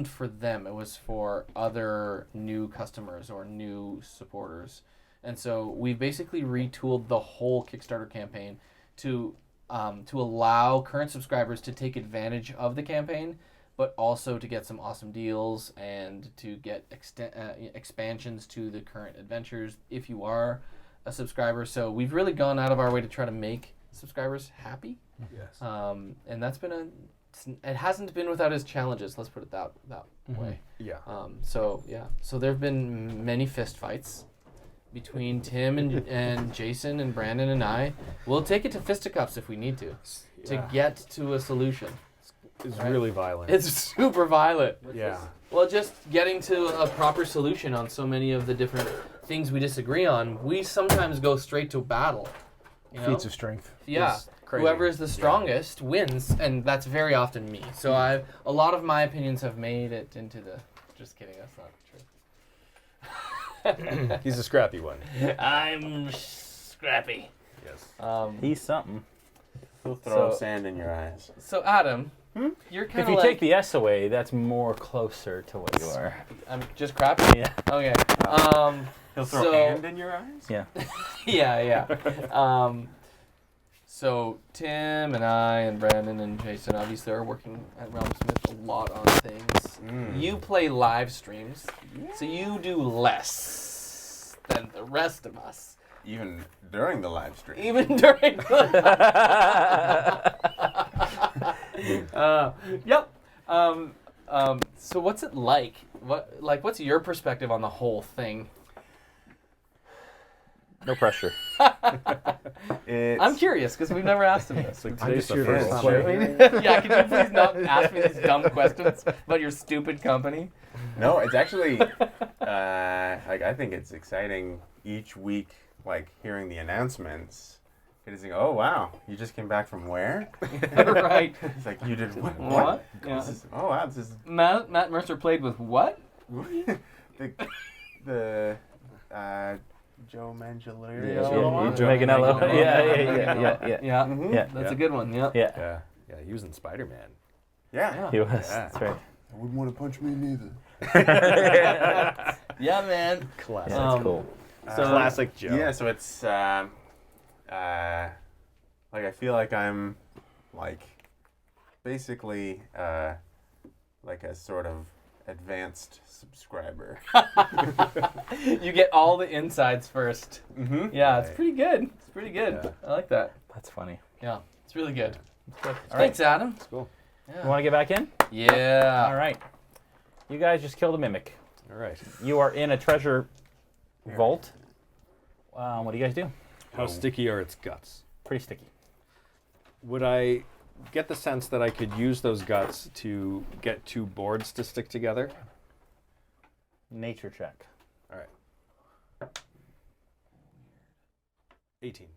for them. It was for other new customers or new supporters. And so we basically retooled the whole Kickstarter campaign to allow current subscribers to take advantage of the campaign, but also to get some awesome deals and to get expansions to the current adventures if you are a subscriber. So we've really gone out of our way to try to make subscribers happy. Yes. And that's been it hasn't been without its challenges. Let's put it that way. Yeah. So there have been many fist fights between Tim and Jason and Brandon and I. We'll take it to fisticuffs if we need to get to a solution. It's really violent. It's super violent. Yeah. Well, just getting to a proper solution on so many of the different things we disagree on, we sometimes go straight to battle. Feats of strength. Yeah. Whoever is the strongest wins, and that's very often me. So a lot of my opinions have made it into the... Just kidding, that's not true. He's a scrappy one. I'm scrappy. Yes. He's something. He'll throw sand in your eyes. So Adam, you're kind If of you take the S away, that's more closer to what you are. I'm just crappy? Yeah. Okay. He'll throw sand in your eyes? Yeah. Yeah. So Tim and I and Brandon and Jason obviously are working at Realmsmith a lot on things. You play live streams, so you do less than the rest of us. Even during the live stream. Even during the Yep. So what's it like? What's your perspective on the whole thing? No pressure. I'm curious because we've never asked him this. Today's the curious. first. Yeah, could you please not ask me these dumb questions about your stupid company? No, it's actually I think it's exciting each week, hearing the announcements. Because you go, oh wow, you just came back from where? Right. It's like you did what? What? Yeah. Oh wow, this is Matt Mercer played with what? the Joe Manganiello. Manganiello. Yeah. Yeah. That's a good one. Yeah. Yeah. He was in Spider-Man. Yeah. He was. That's right. I wouldn't want to punch me neither. Yeah, man. Classic. Yeah, that's cool. Classic Joe. Yeah, so it's I feel like I'm basically a sort of advanced subscriber. You get all the insides first. Mm-hmm. Yeah, it's pretty good. It's pretty good. Yeah. I like that. That's funny. Yeah, it's really good. All Thanks, Adam. That's cool. You want to get back in? Yeah. All right. You guys just killed a mimic. All right. You are in a treasure vault. What do you guys do? How sticky are its guts? Pretty sticky. Would I get the sense that I could use those guts to get two boards to stick together? Nature check. All right. 18.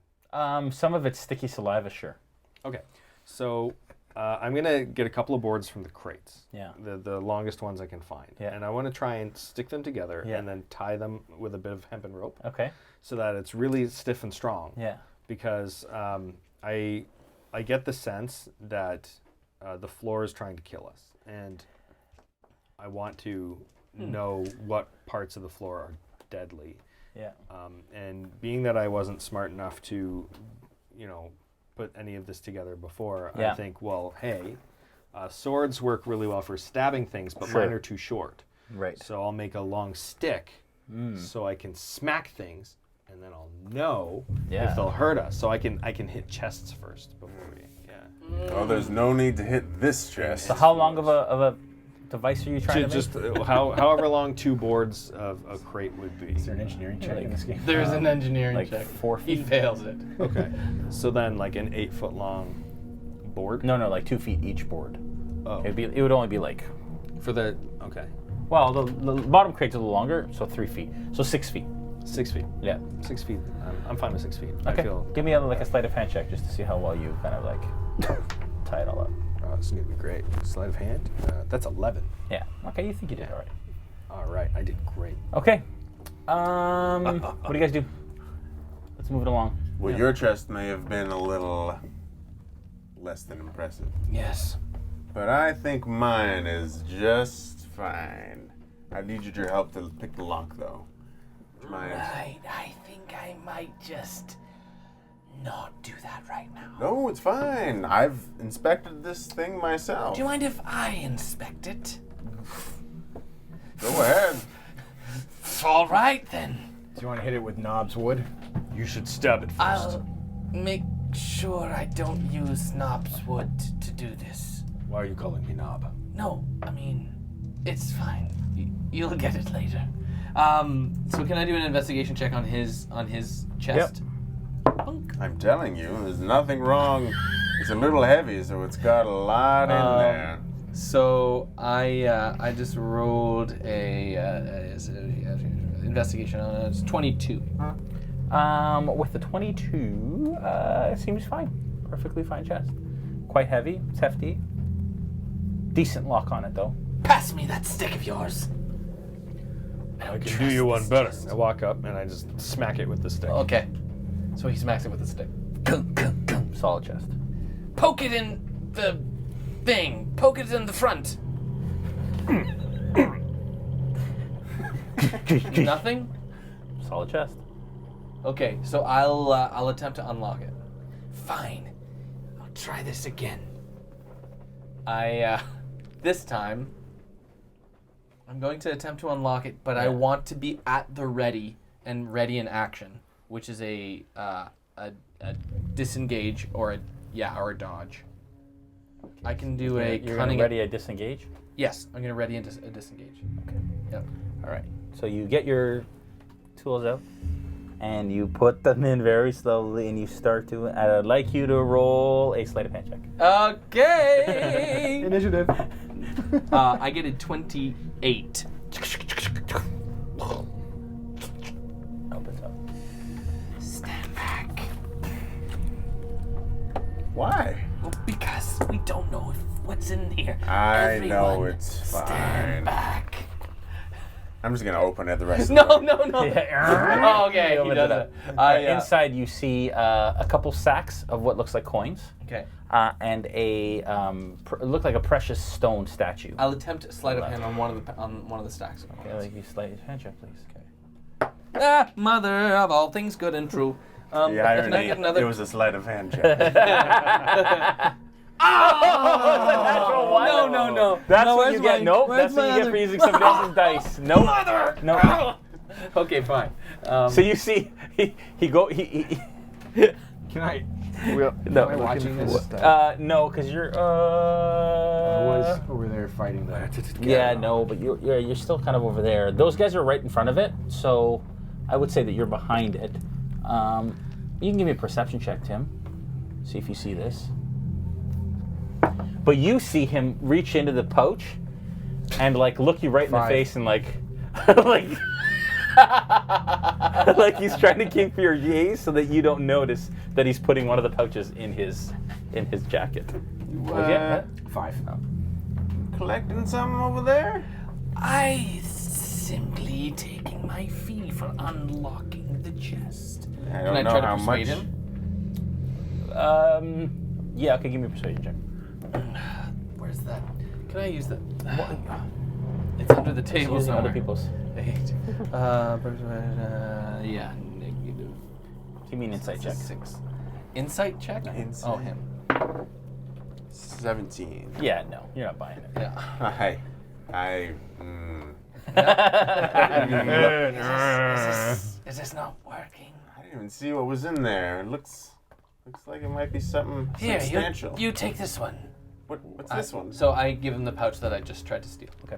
Some of it's sticky saliva, sure. Okay. So I'm going to get a couple of boards from the crates. Yeah. The longest ones I can find. Yeah. And I want to try and stick them together Yeah. and then tie them with a bit of hempen rope. Okay. So that it's really stiff and strong. Yeah. Because I get the sense that the floor is trying to kill us. And I want to know what parts of the floor are deadly. Yeah. And being that I wasn't smart enough to, put any of this together before, Yeah. I think, well, hey, swords work really well for stabbing things, but Sure. mine are too short. Right. So I'll make a long stick so I can smack things, and then I'll know Yeah. if they'll hurt us. So I can hit chests first before we. Yeah. Oh, there's no need to hit this chest. So how long of a device are you trying to Just make? however long two boards of a crate would be. Is there an engineering check in this game? There's an engineering like check. 4 He feet? fails it. Okay. So then, like an 8-foot long board. No, like 2 feet each board. Oh. It would only be like, For the okay, well, the bottom crate's a little longer, so 3 feet. So 6 feet. 6 feet. Yeah. 6 feet. I'm fine with 6 feet. Okay. I feel Give me a sleight of hand check just to see how well you kind of like tie it all up. oh, this is gonna be great. Sleight of hand. That's 11. Yeah. Okay, you think you did all right. All right, I did great. Okay. What do you guys do? Let's move it along. Well, your chest may have been a little less than impressive. Yes. But I think mine is just fine. I need your help to pick the lock, though. Mine. Right. I think I might just not do that right now. No, it's fine. I've inspected this thing myself. Do you mind if I inspect it? Go ahead. All right then. Do you want to hit it with knobs wood? You should stab it first. I'll make sure I don't use knobs wood to do this. Why are you calling me Knob? No, I mean, it's fine. You'll get it later. So can I do an investigation check on his chest? I'm telling you, there's nothing wrong. It's a little heavy, so it's got a lot in there. So I just rolled a investigation on it. It's 22. With the 22, it seems fine. Perfectly fine chest. Quite heavy. It's hefty. Decent lock on it, though. Pass me that stick of yours. I can do you one better. I walk up and I just smack it with the stick. Okay. So he smacks it with a stick. Solid chest. Poke it in the thing. Poke it in the front. Nothing? Solid chest. Okay, so I'll attempt to unlock it. Fine. I'll try this again. This time, I'm going to attempt to unlock it, but I want to be at the ready and ready in action, which is a disengage or a dodge. I can do a You're cunning. ready a disengage? Yes, I'm gonna ready a disengage. Okay. Yep. All right. So you get your tools out, and you put them in very slowly, and you start to. I'd like you to roll a sleight of hand check. Okay. Initiative. I get a 28. Opens up. Stand back. Why? Well, because we don't know what's in here. I know Everyone, it's stand fine. back. I'm just gonna open it the rest of No. the Oh, okay. He Opens does it up. it. Inside, you see a couple sacks of what looks like coins. Okay. And it looked like a precious stone statue. I'll attempt sleight of hand on one of the stacks. Okay, like you sleight of hand check, please. Okay. Ah, mother of all things good and true. The Can I irony, get another? it was a sleight of hand check. No. That's No, what where's you get. my- Nope. where's That's what my you get other- for using somebody else's dice. Nope. Mother! No. Okay, fine. So you see, he Can I? no. Am I watching this? No, because you're. I was over there fighting that. Yeah, no, but you're still kind of over there. Those guys are right in front of it, so I would say that you're behind it. You can give me a perception check, Tim. See if you see this. But you see him reach into the pouch and like look you right in the 5. face and like like he's trying to keep your gaze so that you don't notice that he's putting one of the pouches in his jacket. What? 5. Collecting something over there? I simply taking my fee for unlocking the chest. I Can don't I know try to how persuade much. him? Yeah, okay, give me a persuasion check. Where's that? Can I use that? It's under the table Using somewhere. other people's. Yeah, negative. Give me an insight check. 6. Insight check? Insight. Oh, him. 17. Yeah, no, you're not buying it. Yeah. Is this not working? I didn't even see what was in there. It looks like it might be something Here, substantial. you take this one. What's this one? So I give him the pouch that I just tried to steal. Okay.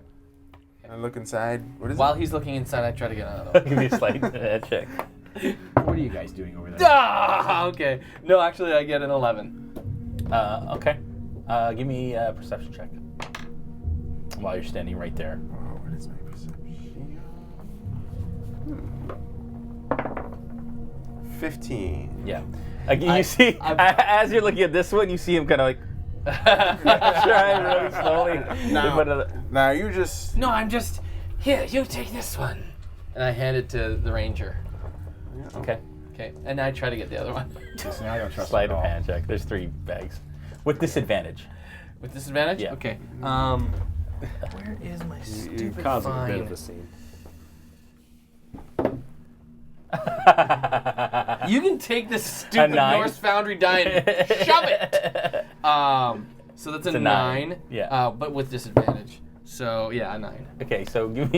I look inside. What is While it? he's looking inside, I try to get another one. Give me a slight check. What are you guys doing over there? Ah, okay. No, actually, I get an 11. Okay. Give me a perception check while you're standing right there. Oh, what is my perception? 15. Yeah. You see, as you're looking at this one, you see him kind of like trying really slowly. Now you just... No, I'm just... Here, you take this one. And I hand it to the ranger. Okay. Okay, and I try to get the other one. Listen, I don't trust Sleight of hand check. There's 3 bags. With disadvantage. With disadvantage? Yeah. Okay. Where is my You stupid causing a bit find? of a scene. You can take this stupid 9? Norse Foundry die and shove it. So that's a 9. Yeah. But with disadvantage. So yeah, a 9. Okay, so give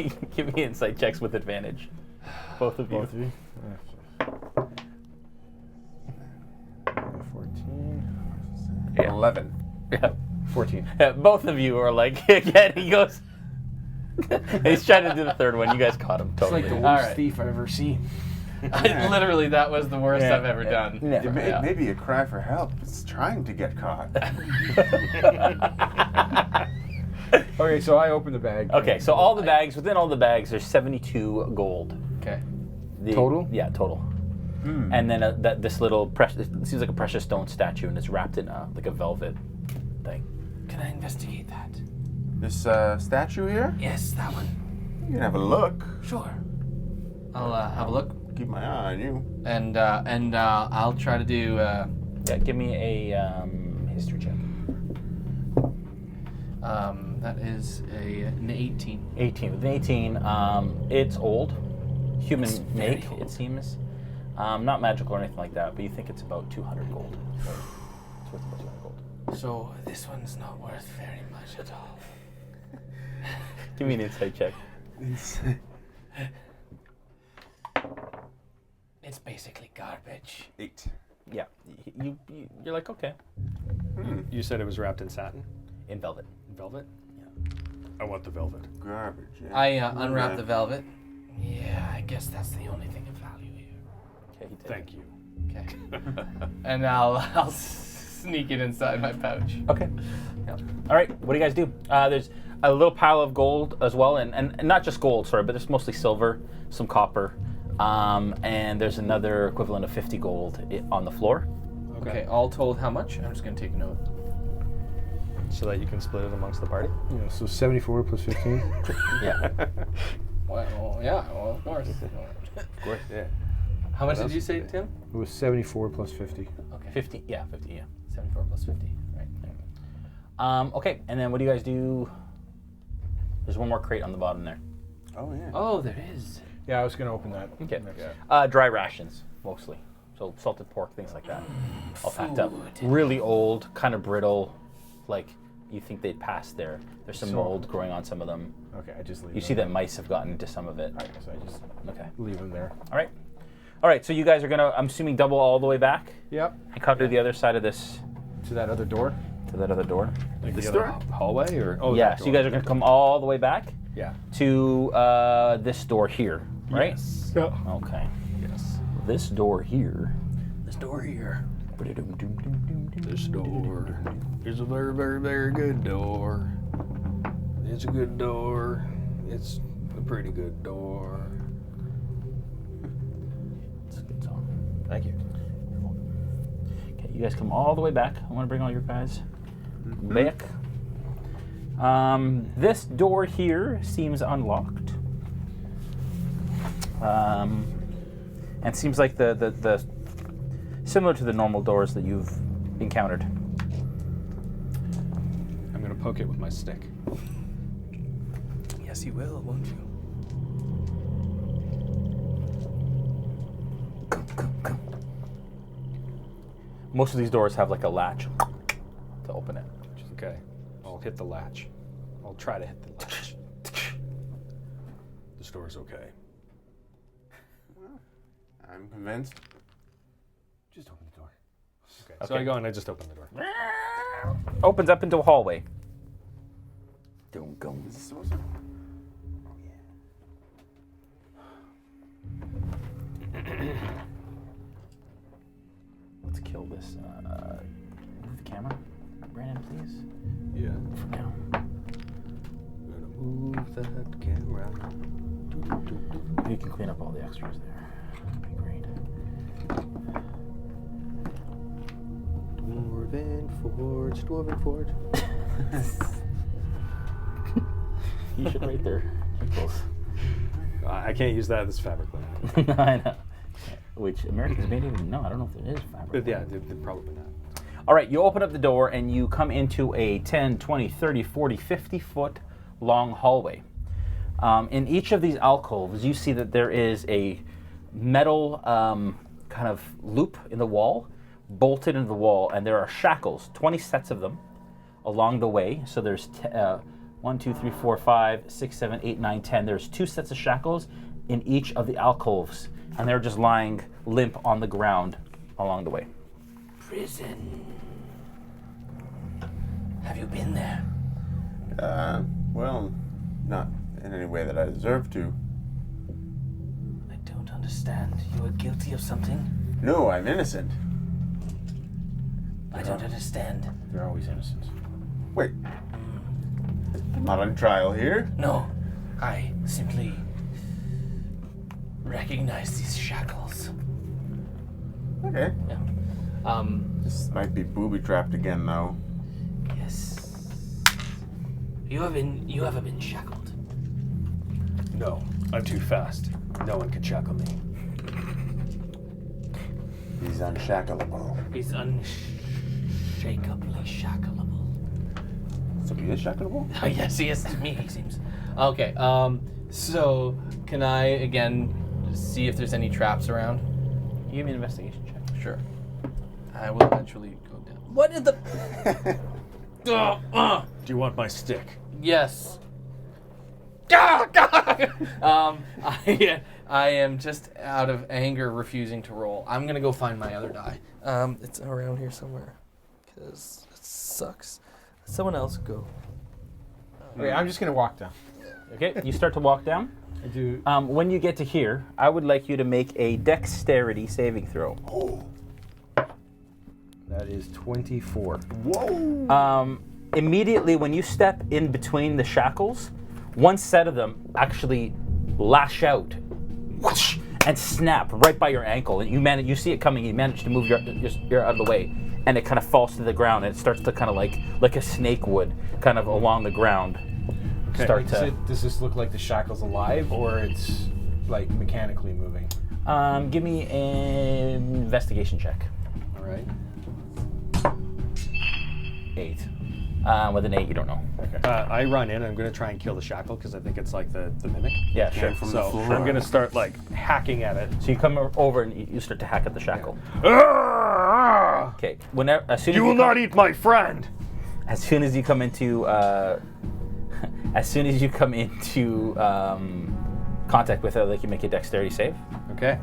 me insight checks with advantage. Both of you. 14. Yeah. 11. Yeah. 14. Yeah, both of you are like, again, he goes. He's trying to do the third one. You guys caught him It's totally. like the worst thief I've ever seen. Literally, that was the worst I've ever done. Yeah. It may be a cry for help. It's trying to get caught. Okay, so I open the bag. Okay, so all the bags, within all the bags, there's 72 gold. Okay. Total? Yeah, total. And then this little, it seems like a precious stone statue, and it's wrapped in like a velvet thing. Can I investigate that? This statue here? Yes, that one. You can have a look. Sure. I'll have a look. Keep my eye on you. And I'll try to do... Yeah, give me a history check. That is an 18. 18. With an 18, it's old. Human make, it seems. Not magical or anything like that, but you think it's about 200 gold. So it's worth about 200 gold. So this one's not worth very much at all. Give me an insight check. It's basically garbage. 8. Yeah. You're like, okay. You said it was wrapped in satin? In velvet. Velvet? Yeah. I want the velvet. Garbage. Yeah. I unwrap the velvet. Yeah, I guess that's the only thing of value here. Okay, Thank you. Okay. And I'll sneak it inside my pouch. Okay. Yeah. All right. What do you guys do? There's a little pile of gold as well, and not just gold, sorry, but there's mostly silver, some copper, and there's another equivalent of 50 gold on the floor. Okay. All told, how much? I'm just gonna take a note. So that you can split it amongst the party? Yeah, so 74 plus 15. Yeah. Well, yeah. Well, of course. Of course, yeah. How much did you say, Tim? It was 74 plus 50. Okay. 50. Yeah, 50. Yeah. 74 plus 50. Right. Okay, and then what do you guys do? There's one more crate on the bottom there. Oh, yeah. Oh, there is. Yeah, I was going to open that. Okay. Yeah. Dry rations, mostly. So salted pork, things like that. All packed up. Really old, kind of brittle. Like, you think they'd pass there. There's some mold growing on some of them. Okay, I just leave You them see there. that mice have gotten into some of it. All right, so I just Okay. leave them there. All right. All right, so you guys are going to, I'm assuming, double all the way back? Yep. And come to the other side of this, To that other door. to that other door? Like This the other door? hallway or Yeah, so you guys are going to come all the way back Yeah. to this door here, right? Yes. Yeah. Okay. Yes. This door here. This door here. This door is a very, very, very good door. It's a good door. It's a pretty good door. It's a good song. Thank you. Okay, you guys come all the way back. I want to bring all your guys back. This door here seems unlocked. And seems like the similar to the normal doors that you've encountered. I'm gonna poke it with my stick. Yes, you will, won't you? Most of these doors have like a latch to open it. Okay. I'll hit the latch. I'll try to hit the latch. This door's okay. I'm convinced. Just open the door. Okay. So I go and I just open the door. Opens up into a hallway. Don't go. Is this supposed to... Let's kill this. Move the camera. Brandon, please? Yeah. For now. I'm gonna move that camera. You can clean up all the extras there. That'd be great. Dwarven Forge. You should right there. Close. I can't use that as fabric land. I know. Which Americans may even know. I don't know if there is fabric. But yeah, they're probably not. All right, you open up the door and you come into a 10, 20, 30, 40, 50 foot long hallway. In each of these alcoves, you see that there is a metal kind of loop in the wall, bolted into the wall, and there are shackles, 20 sets of them along the way. So there's 1, 2, 3, 4, 5, 6, 7, 8, 9, 10. There's 2 sets of shackles in each of the alcoves, and they're just lying limp on the ground along the way. Prison. Have you been there? Well, not in any way that I deserve to. I don't understand. You are guilty of something? No, I'm innocent. I don't understand. They're always innocent. Wait. I'm not on trial here. No, I simply recognize these shackles. Okay. Yeah. This might be booby-trapped again, though. Yes. You haven't been shackled. No, I'm too fast. No one can shackle me. He's unshackleable. He's unshakably shackleable. So he is shackleable? Yes, he is to me, he seems. Okay, so can I again see if there's any traps around? Give me an investigation check. Sure. I will eventually go down. What is the... Do you want my stick? Yes. I am just out of anger refusing to roll. I'm gonna go find my other die. It's around here somewhere, because it sucks. Someone else go. Okay, I'm just gonna walk down. Okay, you start to walk down. I do. When you get to here, I would like you to make a dexterity saving throw. That is 24. Whoa! Immediately when you step in between the shackles, one set of them actually lash out whoosh, and snap right by your ankle, and you see it coming. You manage to move your out of the way, and it kind of falls to the ground, and it starts to kind of like a snake would, kind of along the ground. Okay. Start to. Does this look like the shackle's alive, or it's like mechanically moving? Give me an investigation check. All right. 8. With an 8, you don't know. Okay. I run in. I'm going to try and kill the shackle because I think it's like the mimic. Yeah, sure. From So the floor. I'm going to start like hacking at it. So you come over and you start to hack at the shackle. Okay. As soon as You will not eat my friend. As soon as you come into, contact with it, like you make a dexterity save. Okay.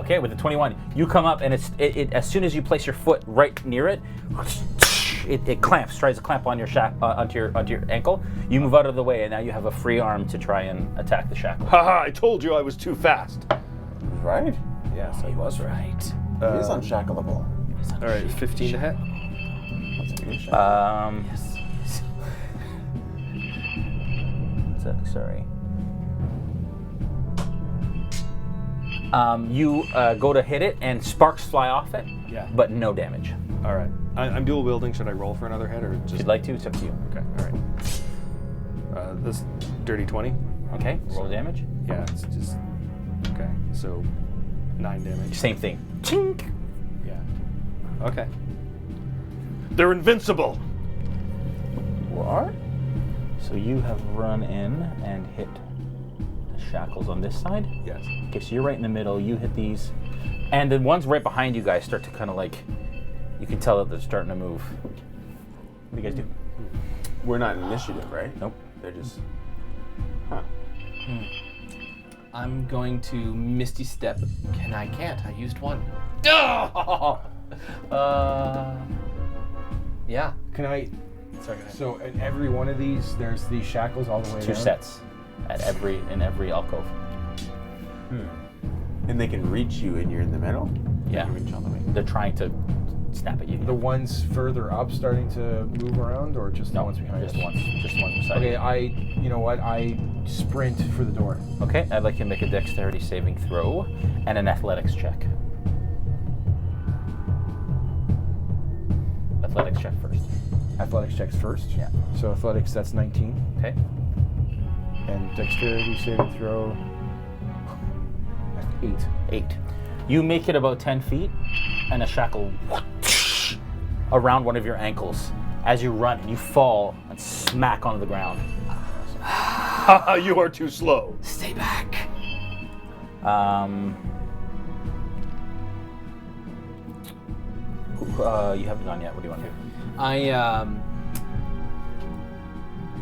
Okay, with the 21, you come up and it as soon as you place your foot right near it, it clamps, tries to clamp on your onto your ankle. You move out of the way, and now you have a free arm to try and attack the shackle. Haha, I told you I was too fast. Right? Yes, I He was right. He is unshackleable. All right, 15 to hit. That's a good shot. Yes. Sorry. You go to hit it, and sparks fly off it. Yeah. But no damage. All right. I'm dual wielding. Should I roll for another hit or If just? you'd like to, it's up to you. Okay. All right. This dirty 20. Okay, roll damage. Yeah, it's just okay. So 9 damage. Same thing. Chink. Yeah. Okay. They're invincible. What? So you have run in and hit the shackles on this side? Yes. Okay, so you're right in the middle. You hit these. And the ones right behind you guys start to kind of like, you can tell that they're starting to move. What do you guys do? We're not in initiative, right? Nope. They're just... I'm going to Misty Step. I can't. I used one. Yeah. Can I? Sorry, go ahead. So in every one of these, there's these shackles all the way 2 down? sets in every alcove. And they can reach you and you're in the middle? Yeah. They can reach all the way. They're trying to snap at you. The ones further up starting to move around, or just the ones behind just us? the ones beside Okay, you. you know what? I sprint for the door. Okay, I'd like you to make a dexterity saving throw and an athletics check. Athletics check first. Athletics checks first? Yeah. So athletics, that's 19. Okay. And dexterity saving throw, 8. 8. You make it about 10 feet, and a shackle around one of your ankles. As you run, you fall and smack onto the ground. You are too slow. Stay back. You haven't gone yet. What do you want to do?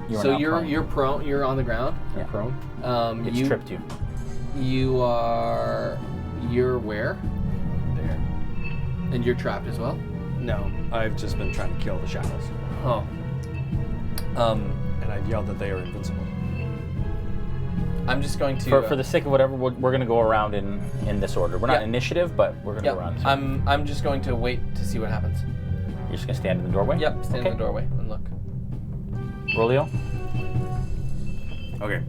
You are So now you're prone. you're prone. You're on the ground. Yeah. Prone? It's tripped you. You're where? There. And you're trapped as well. No, I've just been trying to kill the shackles. Oh. And I've yelled that they are invincible. I'm just going to. For the sake of whatever, we're going to go around in this order. We're not initiative, but we're going to go around. So I'm just going to wait to see what happens. you're just going to stand in the doorway? Yep. Stand in the doorway and look. Rolio? Okay.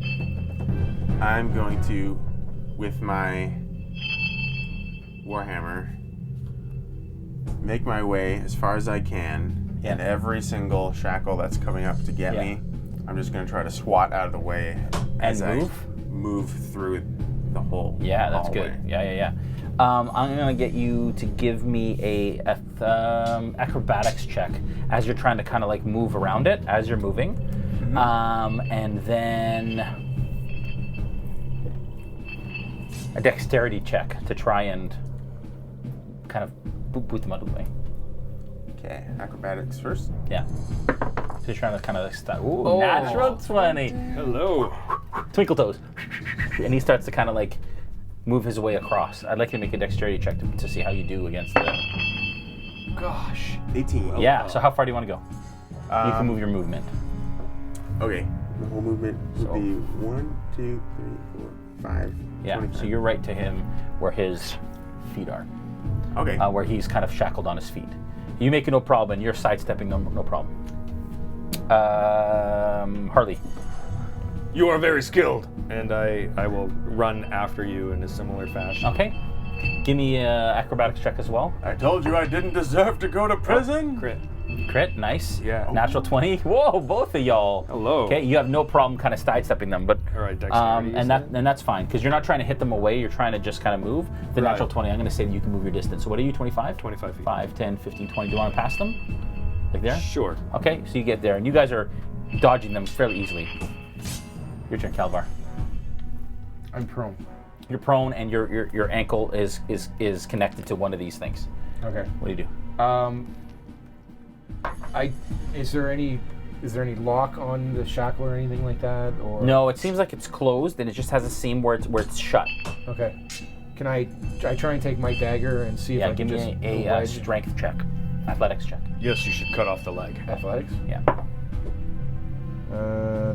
I'm going to, with my Warhammer, make my way as far as I can, and every single shackle that's coming up to get me, I'm just going to try to swat out of the way as I move through the whole Yeah, that's hallway. good. Yeah. I'm going to get you to give me a acrobatics check as you're trying to kind of like move around it as you're moving. And then a dexterity check to try and kind of boot them out of the way. Okay, acrobatics first. Yeah. So you're trying to kind of like ooh, natural 20. Hello. Twinkle toes. And he starts to kind of like move his way across. I'd like you to make a dexterity check to see how you do against the... Gosh. 18. Yeah, so how far do you want to go? You can move your movement. Okay, the whole movement would be 1, 2, 3, 4, 5. Yeah, 25. so you're right to him where his feet are. Okay. Where he's kind of shackled on his feet. You make it no problem, and you're sidestepping them, no problem. Harley. You are very skilled. And I will run after you in a similar fashion. Okay. Give me an acrobatics check as well. I told you I didn't deserve to go to prison. Crit. Crit, nice. Yeah. Natural 20. Whoa, both of y'all. Hello. Okay, you have no problem kind of sidestepping them, but All right, dexterity. and that's fine because you're not trying to hit them away. You're trying to just kind of move. The Right. natural 20. I'm going to say that you can move your distance. So what are you? 25. 25 feet. 5, 10, 15, 20. Do you want to pass them? Like there? Sure. Okay, so you get there, and you guys are dodging them fairly easily. Your turn, Calvar. I'm prone. You're prone, and your ankle is connected to one of these things. Okay. What do you do? Is there any lock on the shackle or anything like that, or No, it seems like it's closed, and it just has a seam where it's shut. Okay. Can I try and take my dagger and see if I Yeah, can give just me a wedge- strength check, athletics check. Yes, you should cut off the leg. athletics? Yeah.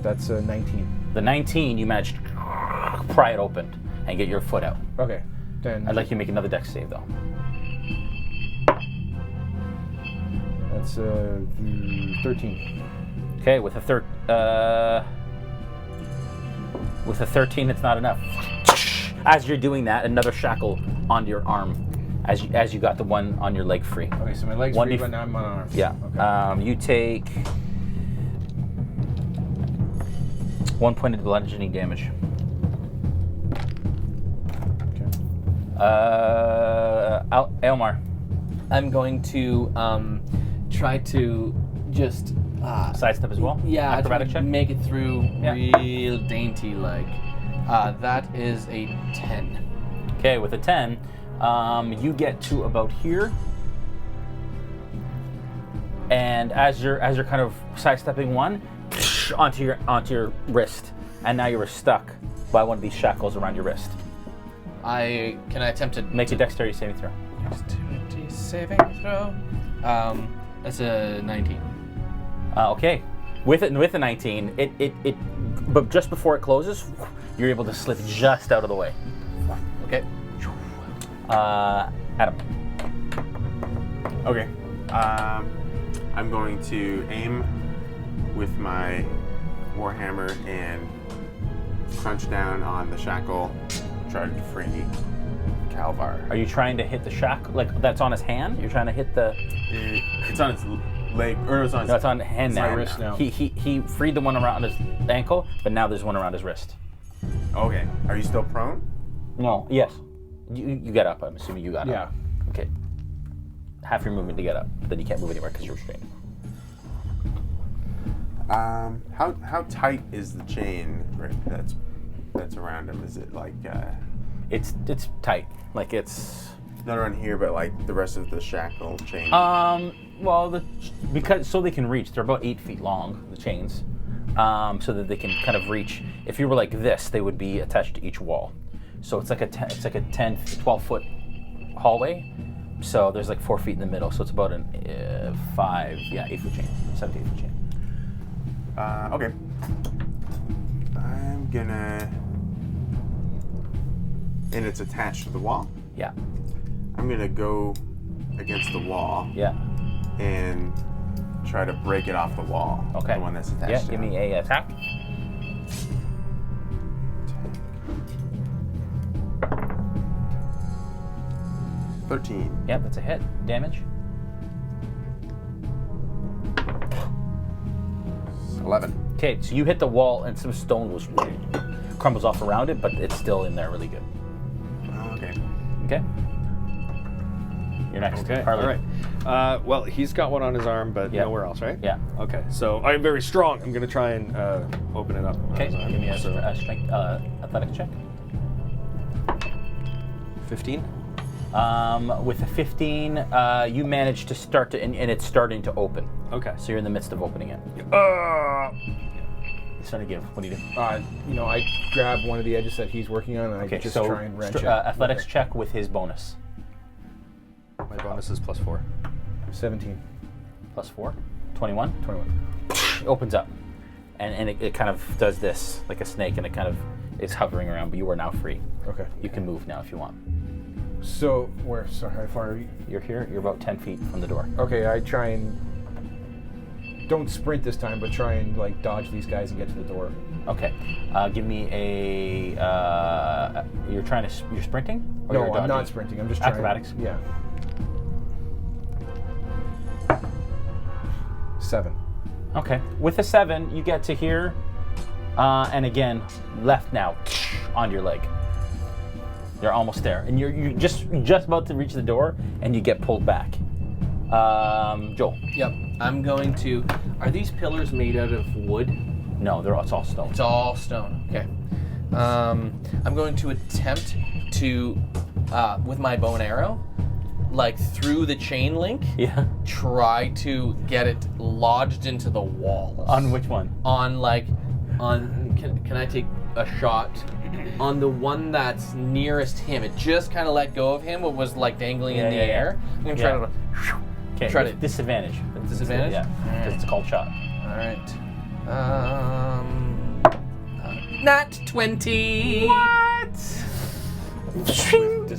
That's a 19. The 19, you managed to pry it open and get your foot out. Okay. Then I'd like you to make another dex save, though. that's 13. Okay, with a 13, it's not enough. As you're doing that, another shackle onto your arm, as you got the one on your leg free. Okay, so my leg's free, but now I'm on arms. Yeah. Okay. You take 1 point of bludgeoning damage. Elmar. I'm going to try to just Sidestep as well? Yeah, Acrobatic try to check? make it through real dainty like. That is a 10. Okay, with a 10, you get to about here. And as you're kind of sidestepping one, onto your wrist, and now you were stuck by one of these shackles around your wrist. Can I attempt to make a dexterity saving throw? Dexterity saving throw. That's a 19. Okay, with a 19, but just before it closes, you're able to slip just out of the way. Okay. Adam. Okay. I'm going to aim with my warhammer and crunch down on the shackle, try to free Calvar. Are you trying to hit the shackle? Like that's on his hand? You're trying to hit the. It's on his leg, or it's on his. No, it's on hand it's now. my wrist now. He freed the one around his ankle, but now there's one around his wrist. Okay. Are you still prone? No. Yes. You get up. I'm assuming you got Yeah. up. Okay. Half your movement to get up, but then you can't move anywhere because you're restrained. How tight is the chain that's around him? Is it like? It's tight. Like it's. Not around here, but like the rest of the shackle chain. Well, because so they can reach. They're about 8 feet long, the chains, so that they can kind of reach. If you were like this, they would be attached to each wall. So it's like a 10, 12 foot hallway. So there's like 4 feet in the middle. So it's about an 8 foot chain, 7 to 8 foot chain. Okay. I'm gonna, and it's attached to the wall. Yeah. I'm gonna go against the wall. Yeah. And try to break it off the wall. Okay. The one that's attached. Yeah. to Give it. me a attack. Yeah, that's a hit. Damage. 11. Okay, so you hit the wall and some stone was crumbles off around it, but it's still in there really good. Okay. Okay. You're next. Okay. Harley. All right. Well, he's got one on his arm, but Yeah. nowhere else, right? Yeah. Okay. So I'm very strong. I'm gonna try and open it up. on Okay. his arm. Give me a So, strength athletics check. 15. With a 15, you manage to start to, and it's starting to open. Okay. So you're in the midst of opening it. It's trying to give. What do you do? I grab one of the edges that he's working on, and I Okay, just so try and wrench it. athletics check with his bonus. My bonus is +4. 17. Plus 4. 21. 21. It opens up, and it kind of does this like a snake, and it kind of is hovering around. But you are now free. Okay. You can move now if you want. So where? So how far are you? You're here. You're about 10 feet from the door. Okay, I try and don't sprint this time, but try and like dodge these guys and get to the door. Okay. Give me a. You're sprinting? Or No, you're I'm not dodging? sprinting. I'm just trying. Acrobatics. Yeah. 7. Okay. With a 7, you get to here, and again, left now on your leg. You're almost there, and you're just about to reach the door, and you get pulled back. Joel. Yep. I'm going to. Are these pillars made out of wood? No, it's all stone. It's all stone. Okay. I'm going to attempt to, with my bow and arrow, like through the chain link. Yeah. Try to get it lodged into the wall. On which one? Can I take a shot on the one that's nearest him? It just kind of let go of him. It was like dangling in the air. I'm gonna try to. Okay. Try to disadvantage. Disadvantage? Yeah. Because it's called shot. All right. Not 20. What?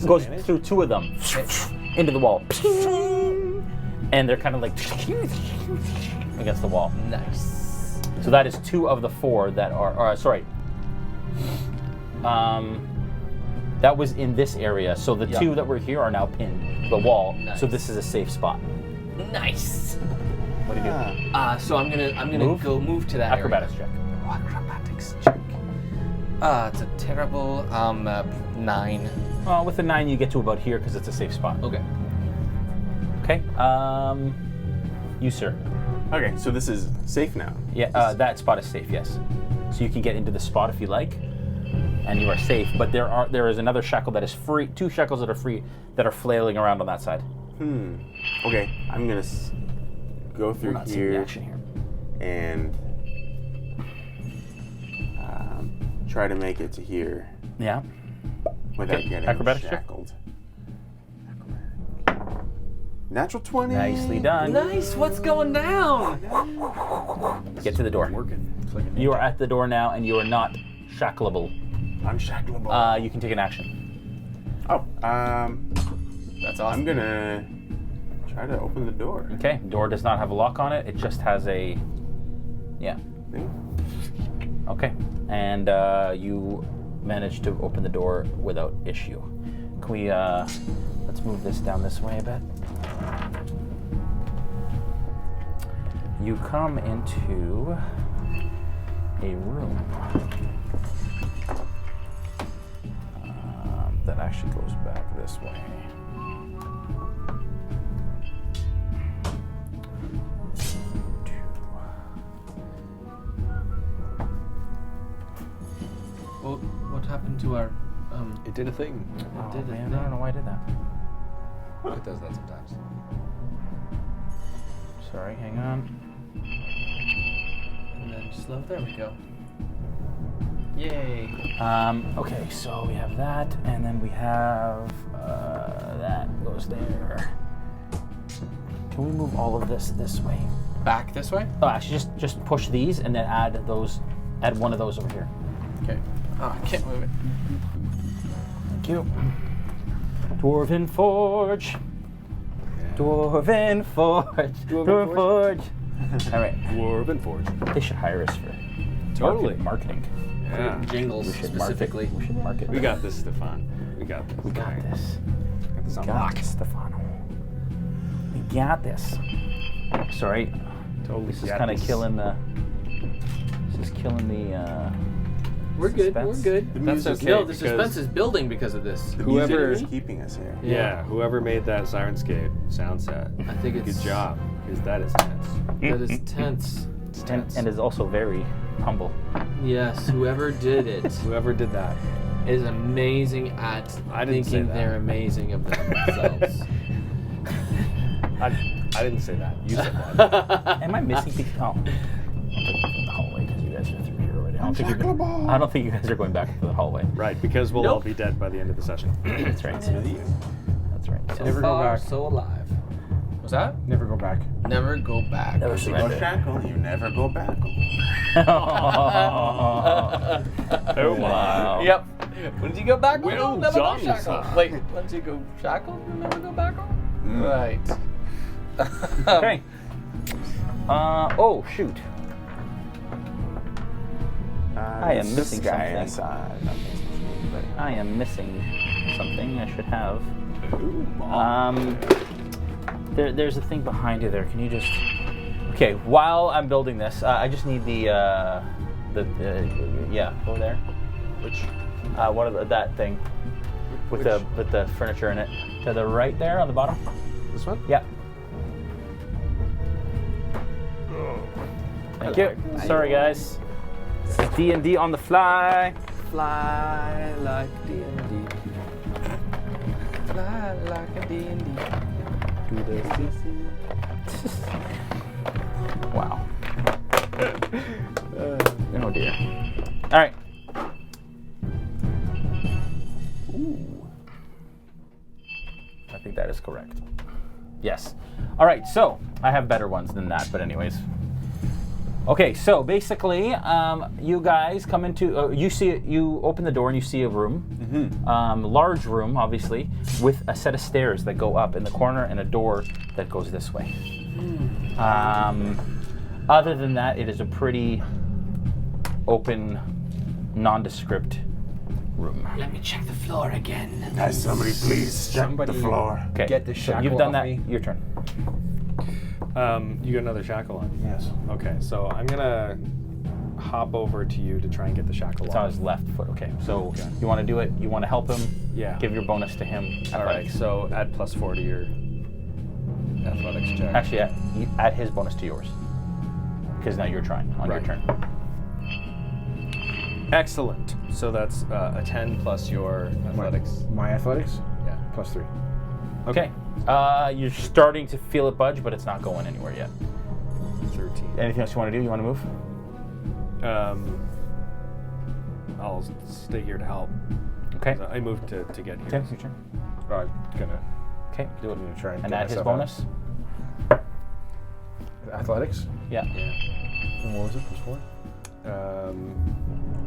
Goes through 2 of them into the wall, and they're kind of like against the wall. Nice. So that is 2 of the 4 that are. Sorry. That was in this area. So the 2 that were here are now pinned to the wall. Nice. So this is a safe spot. Nice. What do you do? So I'm gonna go move to that Acrobatics check. Acrobatics check. It's a terrible 9. Well, with a 9, you get to about here because it's a safe spot. Okay. Okay. You, sir. Okay, so this is safe now. Yeah, that spot is safe. Yes. So you can get into the spot if you like, and you are safe. But there is another shackle that is free. 2 shackles that are free that are flailing around on that side. Okay, I'm gonna go through We're not seeing the here action here. and try to make it to here Yeah. without Okay, getting acrobatics check. shackled. Natural 20. Nicely done. Nice. What's going down? Get to the door. You are at the door now, and you are not shackleable. Unshackleable. You can take an action. Oh, That's awesome. I'm gonna try to open the door. Okay, door does not have a lock on it. It just has a, yeah. Okay, and you managed to open the door without issue. Can we, let's move this down this way a bit. You come into a room that actually goes back this way. Well, what happened to our? It did a thing. Oh, man, I don't know why I did that. It does that sometimes. Sorry, hang on. And then slow. There we go. Yay. Okay, so we have that, and then we have that goes there. Can we move all of this way? Back this way? Oh, actually, just push these and then add those. Add one of those over here. Okay. Oh, I can't move it. Thank you. Dwarven Forge. Dwarven Forge. Dwarven Forge. All right. Dwarven Forge. They should hire us for Totally. marketing. Yeah. Jingles We should specifically. We should market. We got this, Stefan. We got this. We got this. Got this on Got lock. this, Stefano. We got this. Sorry. Totally. This is kind of killing the. This is killing the. We're good. suspense. We're good. That's okay. No, the because suspense is building because of this. The Whoever- music is keeping us here. Yeah, whoever made that Sirenscape sound set. I think Good it's job, because that is tense. That is tense. It's tense. And is also very humble. Yes, whoever did it Whoever did that. is amazing at I didn't say thinking that. they're amazing of themselves. I didn't say that. You said that. Am I missing people? Oh. I'll take the hallway because you guys are through here already. I don't think you guys are going back into the hallway. Right, because we'll all Nope. be dead by the end of the session. That's right. That's right. So Never go far, back. so alive. What's that? Never go back. Never go back. Never You go surrender. shackle, you never go back. Oh my. Yep. Once you go back, Well never go done, shackle. son. Wait, once you go shackle, you'll never go back on? Right. Okay. Oh shoot! I am This missing guy something. aside. I am missing something I should have. There's a thing behind you there. Can you just? Okay. While I'm building this, I just need the yeah. Go there. Which? What are that thing with the furniture in it? To the right there on the bottom. This one? Yeah. Thank you. Sorry, guys. This is D&D on the fly. Fly like D&D. Fly like a D&D. Do this. Wow. Oh dear. All right. Ooh. I think that is correct. Yes. All right. So I have better ones than that, but anyways. Okay, so basically, you guys come into, you open the door and you see a room, large room, obviously, with a set of stairs that go up in the corner and a door that goes this way. Other than that, it is a pretty open, nondescript room. Let me check the floor again. Nice, somebody please check the floor. Okay, Get the so shackle you've done off that. me. Your turn. You got another shackle on. Yes. Okay, so I'm gonna hop over to you to try and get the shackle It's on off. his left foot. Okay, so you want to do it? You want to help him? Yeah. Give your bonus to him. All right, Athletics. so add +4 to your athletics check. Actually, add his bonus to yours. Because now you're trying on your Right. turn. Excellent. So that's a 10 plus your athletics. My athletics? Yeah. +3. Okay. You're starting to feel it budge, but it's not going anywhere yet. 13. Anything else you want to do? You want to move? I'll stay here to help. Okay. So I moved to get here. Tim, your turn. I'm gonna Okay. do it and try and And get add his myself bonus. out. Athletics? Yeah. And what was it? +4?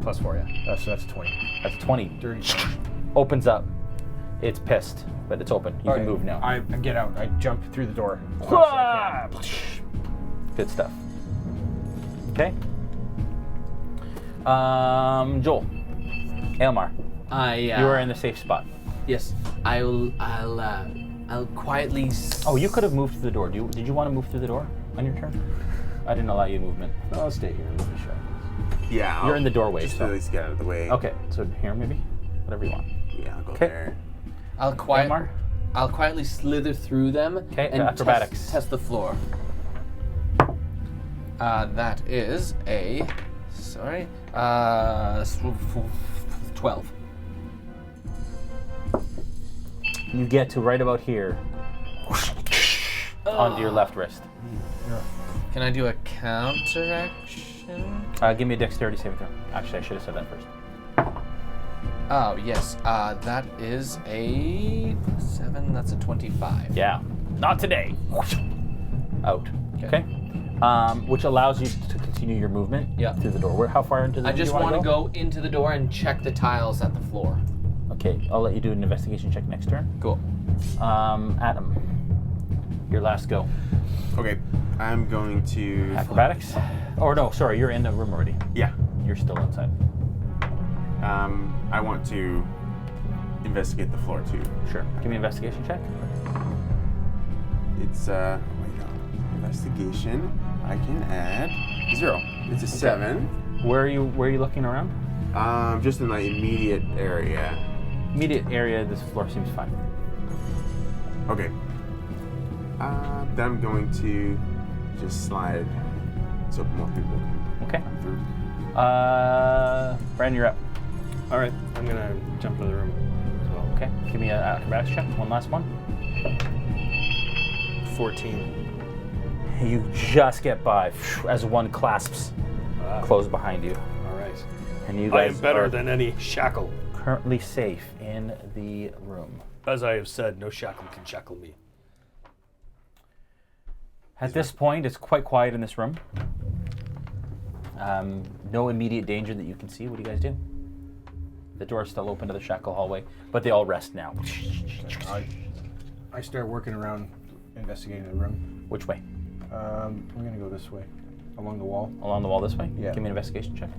+4, yeah. So that's 20. That's 20. Opens up. It's pissed, but it's open. You can move now. I get out. I jump through the door. Good stuff. Okay. Joel. Aylmar. You are in the safe spot. Yes. I'll quietly. Oh, you could have moved through the door. Did you want to move through the door on your turn? I didn't allow you movement. I'll stay here. Let me show. Yeah. You're in the doorway. Just so. at least get out of the way. Okay, so here maybe? Whatever you want. Yeah, I'll go there. I'll quietly slither through them and acrobatics. test the floor. That is a 12. You get to right about here onto your left wrist. Can I do a counteraction? Give me a dexterity saving throw. Actually, I should have said that first. Oh, yes. That is a 7. That's a 25. Yeah. Not today. Out. Okay. Which allows you to continue your movement through the door. How far into the door? I just want to go into the door and check the tiles at the floor. Okay, I'll let you do an investigation check next turn. Cool. Adam, your last go. Okay, I'm going to... Acrobatics? Or no, sorry, you're in the room already. Yeah. You're still outside. I want to investigate the floor too. Sure. Give me an investigation check. It's, investigation. I can add 0. It's a 7. Where are you looking around? Just in my immediate area. Immediate area, this floor seems fine. Okay. Then I'm going to just slide so more people can Okay. come through. Brandon, you're up. All right, I'm gonna jump into the room as well. Okay. Give me an acrobatics check. One last one. 14. You just get by as one clasps closed behind you. All right. And you I guys am better are than any shackle. currently safe in the room. As I have said, no shackle can shackle me. At this point, it's quite quiet in this room. No immediate danger that you can see. What do you guys do? The door's still open to the shackle hallway, but they all rest now. I start working around, investigating the room. Which way? I'm gonna go this way, along the wall. Along the wall this way? Yeah. Give me an investigation check.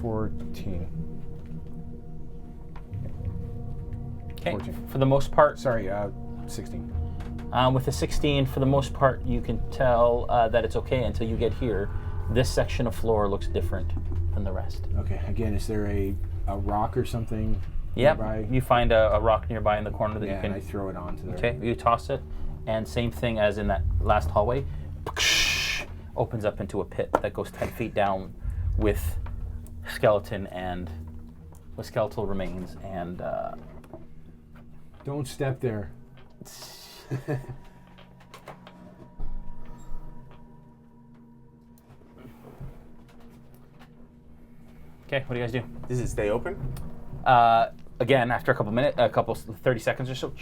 14. Okay. 14. For the most part, 16. with the 16, for the most part, you can tell that it's okay until you get here. This section of floor looks different than the rest. Okay. Again, is there a rock or something Yep. nearby? You find a rock nearby in the corner that you can. And I throw it onto there. Okay. You toss it, and same thing as in that last hallway. Opens up into a pit that goes 10 feet down with skeletal remains and. Don't step there. Okay, what do you guys do? Does it stay open? Again, after a couple 30 seconds or so.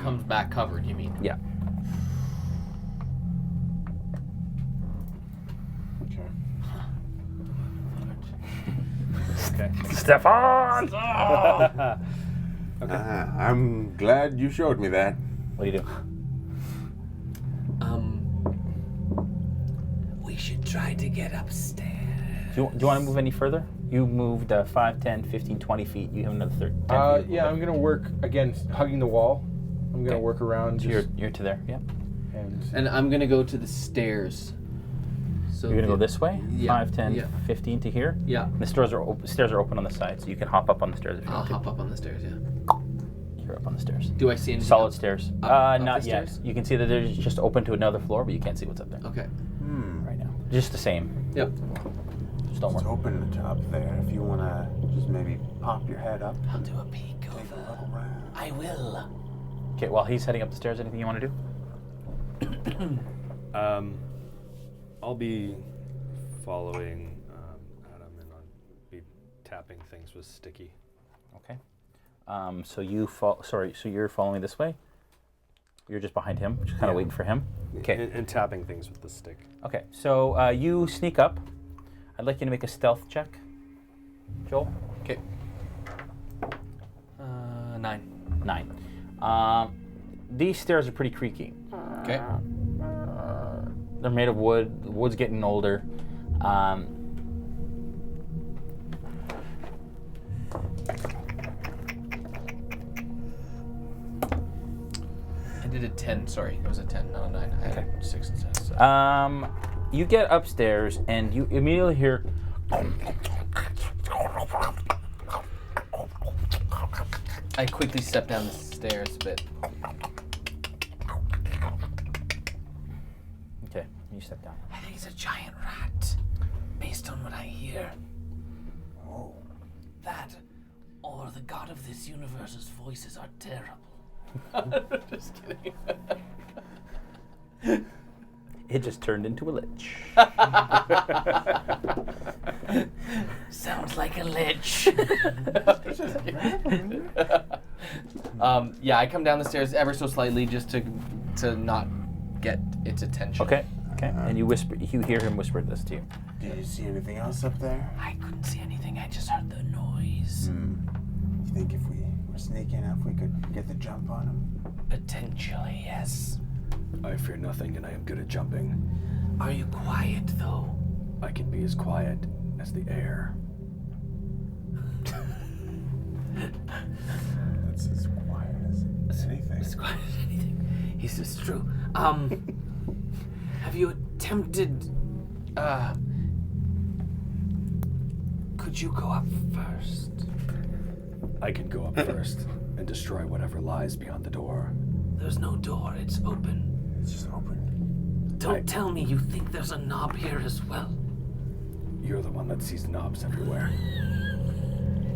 Comes back covered, you mean? Yeah. Okay. Okay. Stefan! Okay. I'm glad you showed me that. What do you do? We should try to get upstairs. Do you want to move any further? You moved 5, 10, 15, 20 feet. You have another 30. 10 feet. Yeah, I'm gonna work again, hugging the wall. I'm gonna work around. So you're to there, yeah. And I'm gonna go to the stairs. So You're gonna go this way? Yeah, 5, 10, yeah. 15 to here? Yeah. The stairs are open on the side, so you can hop up on the stairs if you I'll want to. hop up on the stairs, yeah. You're up on the stairs. Do I see anything Solid up- stairs. up Not the yet. stairs? You can see that it's just open to another floor, but you can't see what's up there. Okay. Right now. Just the same. Yep. Just don't It's worry. open to up there. If you wanna just maybe pop your head up. I'll do a peek over. I will. Okay, while he's heading up the stairs, anything you want to do? I'll be following Adam, and I'll be tapping things with sticky. Okay. So you're following this way? You're just behind him, just kind of waiting for him? Okay. And tapping things with the stick. Okay, so you sneak up. I'd like you to make a stealth check. Joel? Okay. 9. 9. These stairs are pretty creaky. Okay. They're made of wood. The wood's getting older. I did a 10. Sorry, it was a 10, not a 9. I had a 6 instead. So. You get upstairs and you immediately hear. I quickly step down the stairs a bit. Okay, you step down. I think it's a giant rat, based on what I hear. Oh. That, or the god of this universe's voices are terrible. Just kidding. It just turned into a lich. Sounds like a lich. Yeah, I come down the stairs ever so slightly just to not get its attention. Okay. And you whisper. You hear him whisper this to you. Did you see anything else up there? I couldn't see anything. I just heard the noise. You think if we were sneaky enough, we could get the jump on him? Potentially, yes. I fear nothing, and I am good at jumping. Are you quiet, though? I can be as quiet as the air. That's as quiet as anything. As quiet as anything. He says, true. Have you attempted, could you go up first? I can go up first and destroy whatever lies beyond the door. There's no door, it's open. It's just open. Don't tell me you think there's a knob here as well. You're the one that sees knobs everywhere.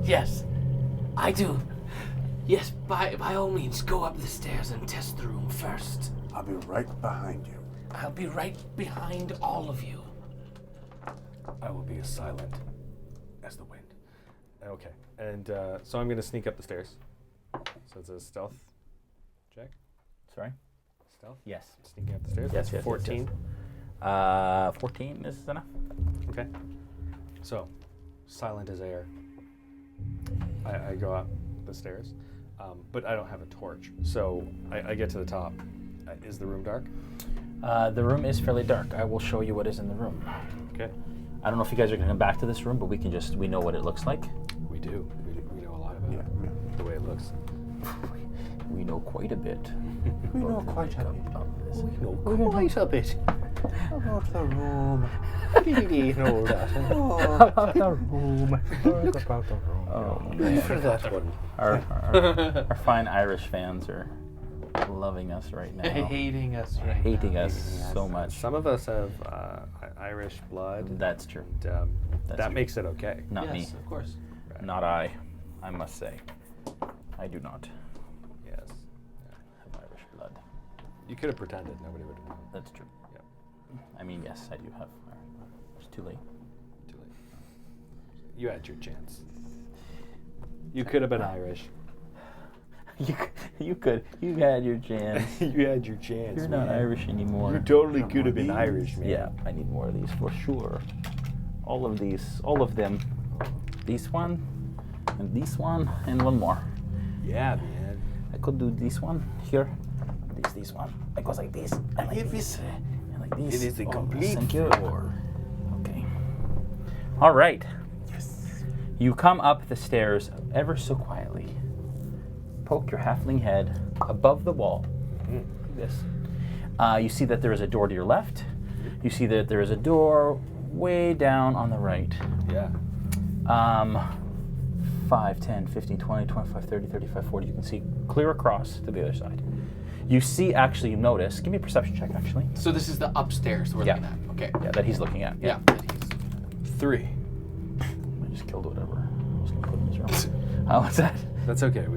Yes, I do. Yes, by all means, go up the stairs and test the room first. I'll be right behind you. I'll be right behind all of you. I will be as silent as the wind. Okay. And so I'm going to sneak up the stairs. So it's a stealth check. Sorry? Stealth? Yes. Sneaking up the stairs. Yes, That's 14. 14 is enough. Okay. So, silent as air. I go up the stairs, but I don't have a torch. So I get to the top. Is the room dark? The room is fairly dark. I will show you what is in the room. Okay. I don't know if you guys are going to come back to this room, but we know what it looks like. We do. We know a lot about it. The way it looks. We know quite a bit. We know quite a bit. We know quite a bit. About the room. You know that. About the room. About the room. Oh, for that one. Our fine Irish fans are loving us right now. Hating us right Hating now. us so much. Some of us have Irish blood. That's true. And, That's that true. makes it okay. Not me. Yes, of course. Right. Not I must say. I do not Yes. have Irish blood. You could have pretended. Nobody would have known. That's true. Yep. I mean, yes, I do have Irish blood. It's too late. Too late. You had your chance. You could have been Irish. You could. You had your chance. You had your chance. You're not Irish anymore. You totally could have been Irish, man. Yeah, I need more of these for sure. All of these, all of them. This one, and this one, and one more. Yeah, man. I could do this one here. This one. It goes like this. And like this. And like this. It is a Oh, complete thank you. floor. Okay. All right. Yes. You come up the stairs ever so quietly. Poke your halfling head above the wall. Like this. You see that there is a door to your left. You see that there is a door way down on the right. Yeah. 5, 10, 15, 20, 25, 30, 35, 40. You can see clear across to the other side. You see, actually, you notice. Give me a perception check, actually. So this is the upstairs we're looking at. Okay. Yeah, that he's looking at. Yeah. 3. I just killed whatever I was going to put in his room. What's that? That's okay.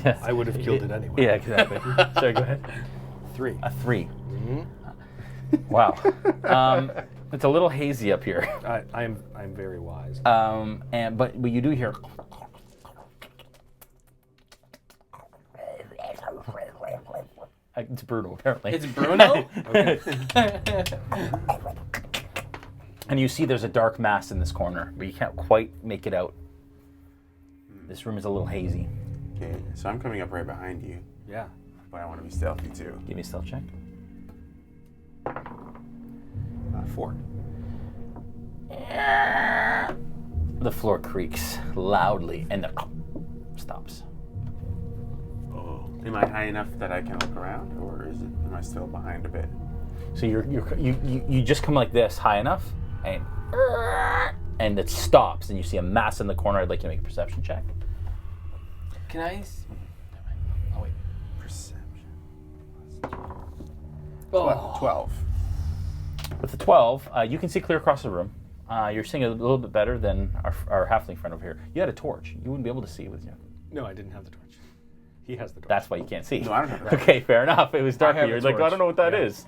Yes. I would have killed it anyway. Yeah, exactly. Sorry, go ahead. 3. A 3. Mm-hmm. Wow. It's a little hazy up here. I'm very wise. But you do hear. It's Bruno, apparently. It's Bruno? And you see there's a dark mass in this corner, but you can't quite make it out This room is a little hazy. Okay, so I'm coming up right behind you. Yeah. But I want to be stealthy too. Give me a stealth check. 4. The floor creaks loudly and then stops. Oh. Am I high enough that I can look around, or am I still behind a bit? So you just come like this high enough, and it stops, and you see a mass in the corner. I'd like you to make a perception check. Can I? Oh wait. Perception. Oh. 12. With the 12, you can see clear across the room. You're seeing a little bit better than our halfling friend over here. You had a torch. You wouldn't be able to see with you. No, I didn't have the torch. He has the torch. That's why you can't see. No, I don't have that. Okay, fair enough. It was dark. have You're a like, I torch. don't know what that Yeah. is.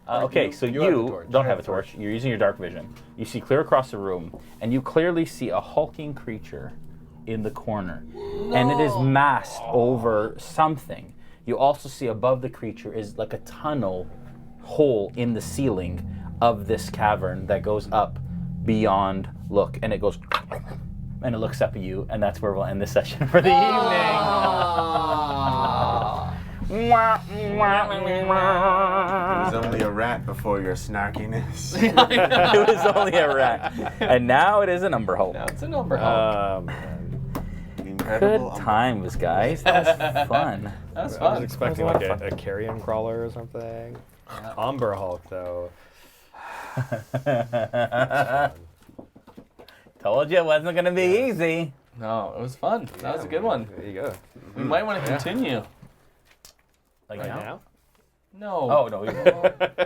Okay, so you have the you torch. don't I have a have the torch. You're using your dark vision. You see clear across the room, and you clearly see a hulking creature in the corner. And it is masked over something. You also see above the creature is like a tunnel hole in the ceiling of this cavern that goes up beyond look, and it goes and it looks up at you, and that's where we'll end this session for the evening. It was only a rat before your snarkiness. It was only a rat. And now it is an Umber Hulk. Now it's an Umber Hulk. Good Incredible. times, guys. That was fun. That was I fun. was expecting That was a like lot of a carrion crawler or something. Umber Hulk, though. Told you it wasn't going to be easy. No, it was fun. That was a good one. There you go. We might want to continue. Like Right now? now? No. Oh, no. We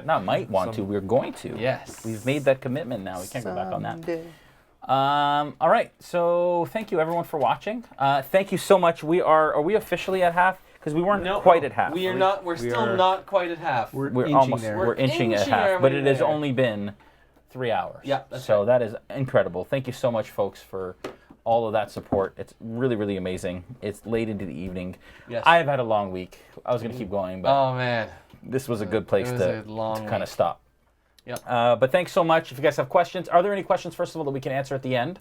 not might want to. We're going to. Yes. We've made that commitment now. We can't go back on that. All right. So thank you, everyone, for watching. Thank you so much. Are we officially at half? Because we weren't quite at half. We are not. We're still not quite at half. We're inching almost there. We're inching at inching our half, but way it has there. only been 3 hours. Yeah, that's so that is incredible. Thank you so much, folks, for all of that support. It's really, really amazing. It's late into the evening. Yes. I have had a long week. I was going to keep going, but Oh man. this was a good place was to a long kind of week. stop. Yep. But thanks so much. If you guys have questions, are there any questions, first of all, that we can answer at the end?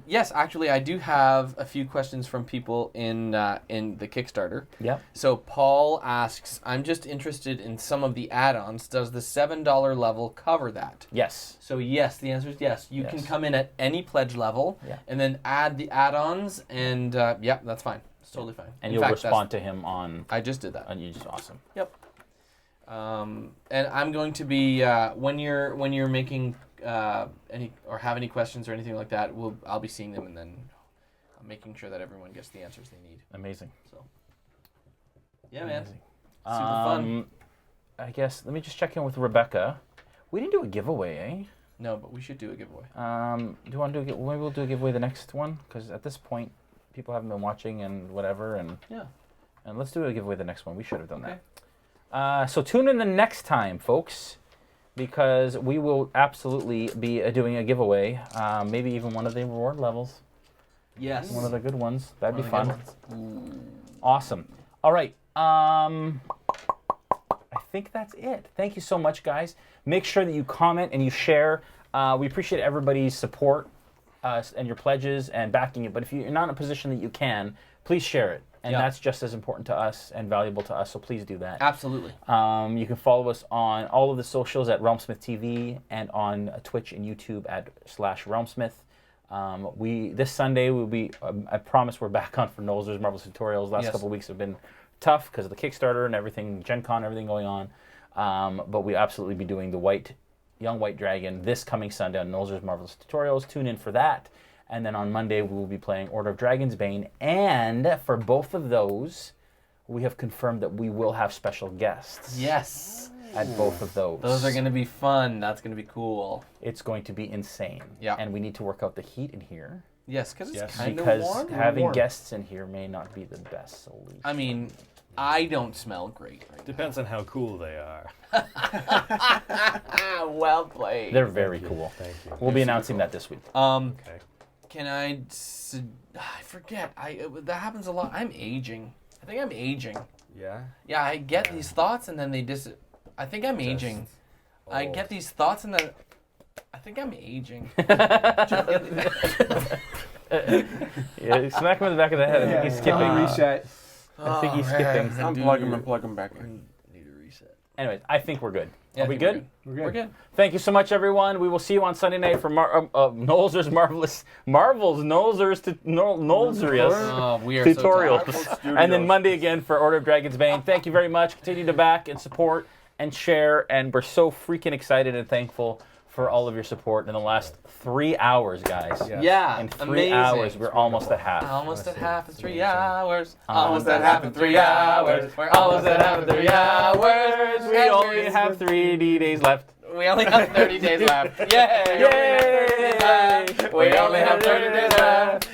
Yes, actually, I do have a few questions from people in the Kickstarter. Yeah. So Paul asks, I'm just interested in some of the add-ons. Does the $7 level cover that? Yes. So yes, the answer is yes. You can Yes. come in at any pledge level Yeah. and then add the add-ons, and yeah, that's fine. It's totally fine. And In you'll fact, respond to him on. I just did that. And you just awesome. Yep. And I'm going to be when you're making any or have any questions or anything like that, I'll be seeing them and then making sure that everyone gets the answers they need. Amazing. So yeah, man, Amazing. super fun. I guess let me just check in with Rebecca. We didn't do a giveaway, No, but we should do a giveaway. Do you want to do maybe we'll do a giveaway the next one? Because at this point, people haven't been watching and whatever, and Yeah. and let's do a giveaway the next one. We should have done Okay. that. So tune in the next time, folks, because we will absolutely be doing a giveaway. Maybe even one of the reward levels. Yes. One of the good ones. That'd be One fun. of the good Awesome. All right. I think that's it. Thank you so much, guys. Make sure that you comment and you share. We appreciate everybody's support and your pledges and backing it. But if you're not in a position that you can, please share it. And Yeah. that's just as important to us and valuable to us. So please do that. Absolutely. You can follow us on all of the socials at Realmsmith TV and on Twitch and YouTube at /Realmsmith. This Sunday we'll be. I promise we're back on for Nolzur's Marvelous Tutorials. Last Yes. couple of weeks have been tough because of the Kickstarter and everything, Gen Con, everything going on. But we absolutely be doing the Young White Dragon this coming Sunday on Nolzur's Marvelous Tutorials. Tune in for that. And then on Monday we will be playing Order of Dragon's Bane. And for both of those, we have confirmed that we will have special guests. Yes. At both of those. Those are going to be fun. That's going to be cool. It's going to be insane. Yeah. And we need to work out the heat in here. Yes, because it's kind of Because warm. having guests in here may not be the best solution. I mean, I don't smell great. Right Depends on how cool they are. Well played. They're very cool. Thank you. We'll be announcing that this week. Okay. Can I forget. That happens a lot. I'm aging. I think I'm aging. Yeah? Yeah, I get these thoughts and then they I think I'm aging. I get these thoughts and then I think I'm aging. Yeah, smack him in the back of the head. I think he's skipping. Reset. I think he's skipping. Unplug him and plug him back in. Need a reset. Anyways, I think we're good. Yeah, Are we I think good? We're good. Thank you so much, everyone. We will see you on Sunday night for Nolzer's Marvel's Nolzerius We are tutorials. So And then Monday again for Order of Dragon's Bane. Thank you very much. Continue to back and support and share. And we're so freaking excited and thankful for all of your support in the last 3 hours, guys. Yeah, In 3 amazing. hours, we're almost at half. Almost at half in 3 hours. Almost at half in 3 hours. We're almost at half in 3 hours. We only have 3 days left. We only have 30 days left. Yay! Yay! We only have 30 days left.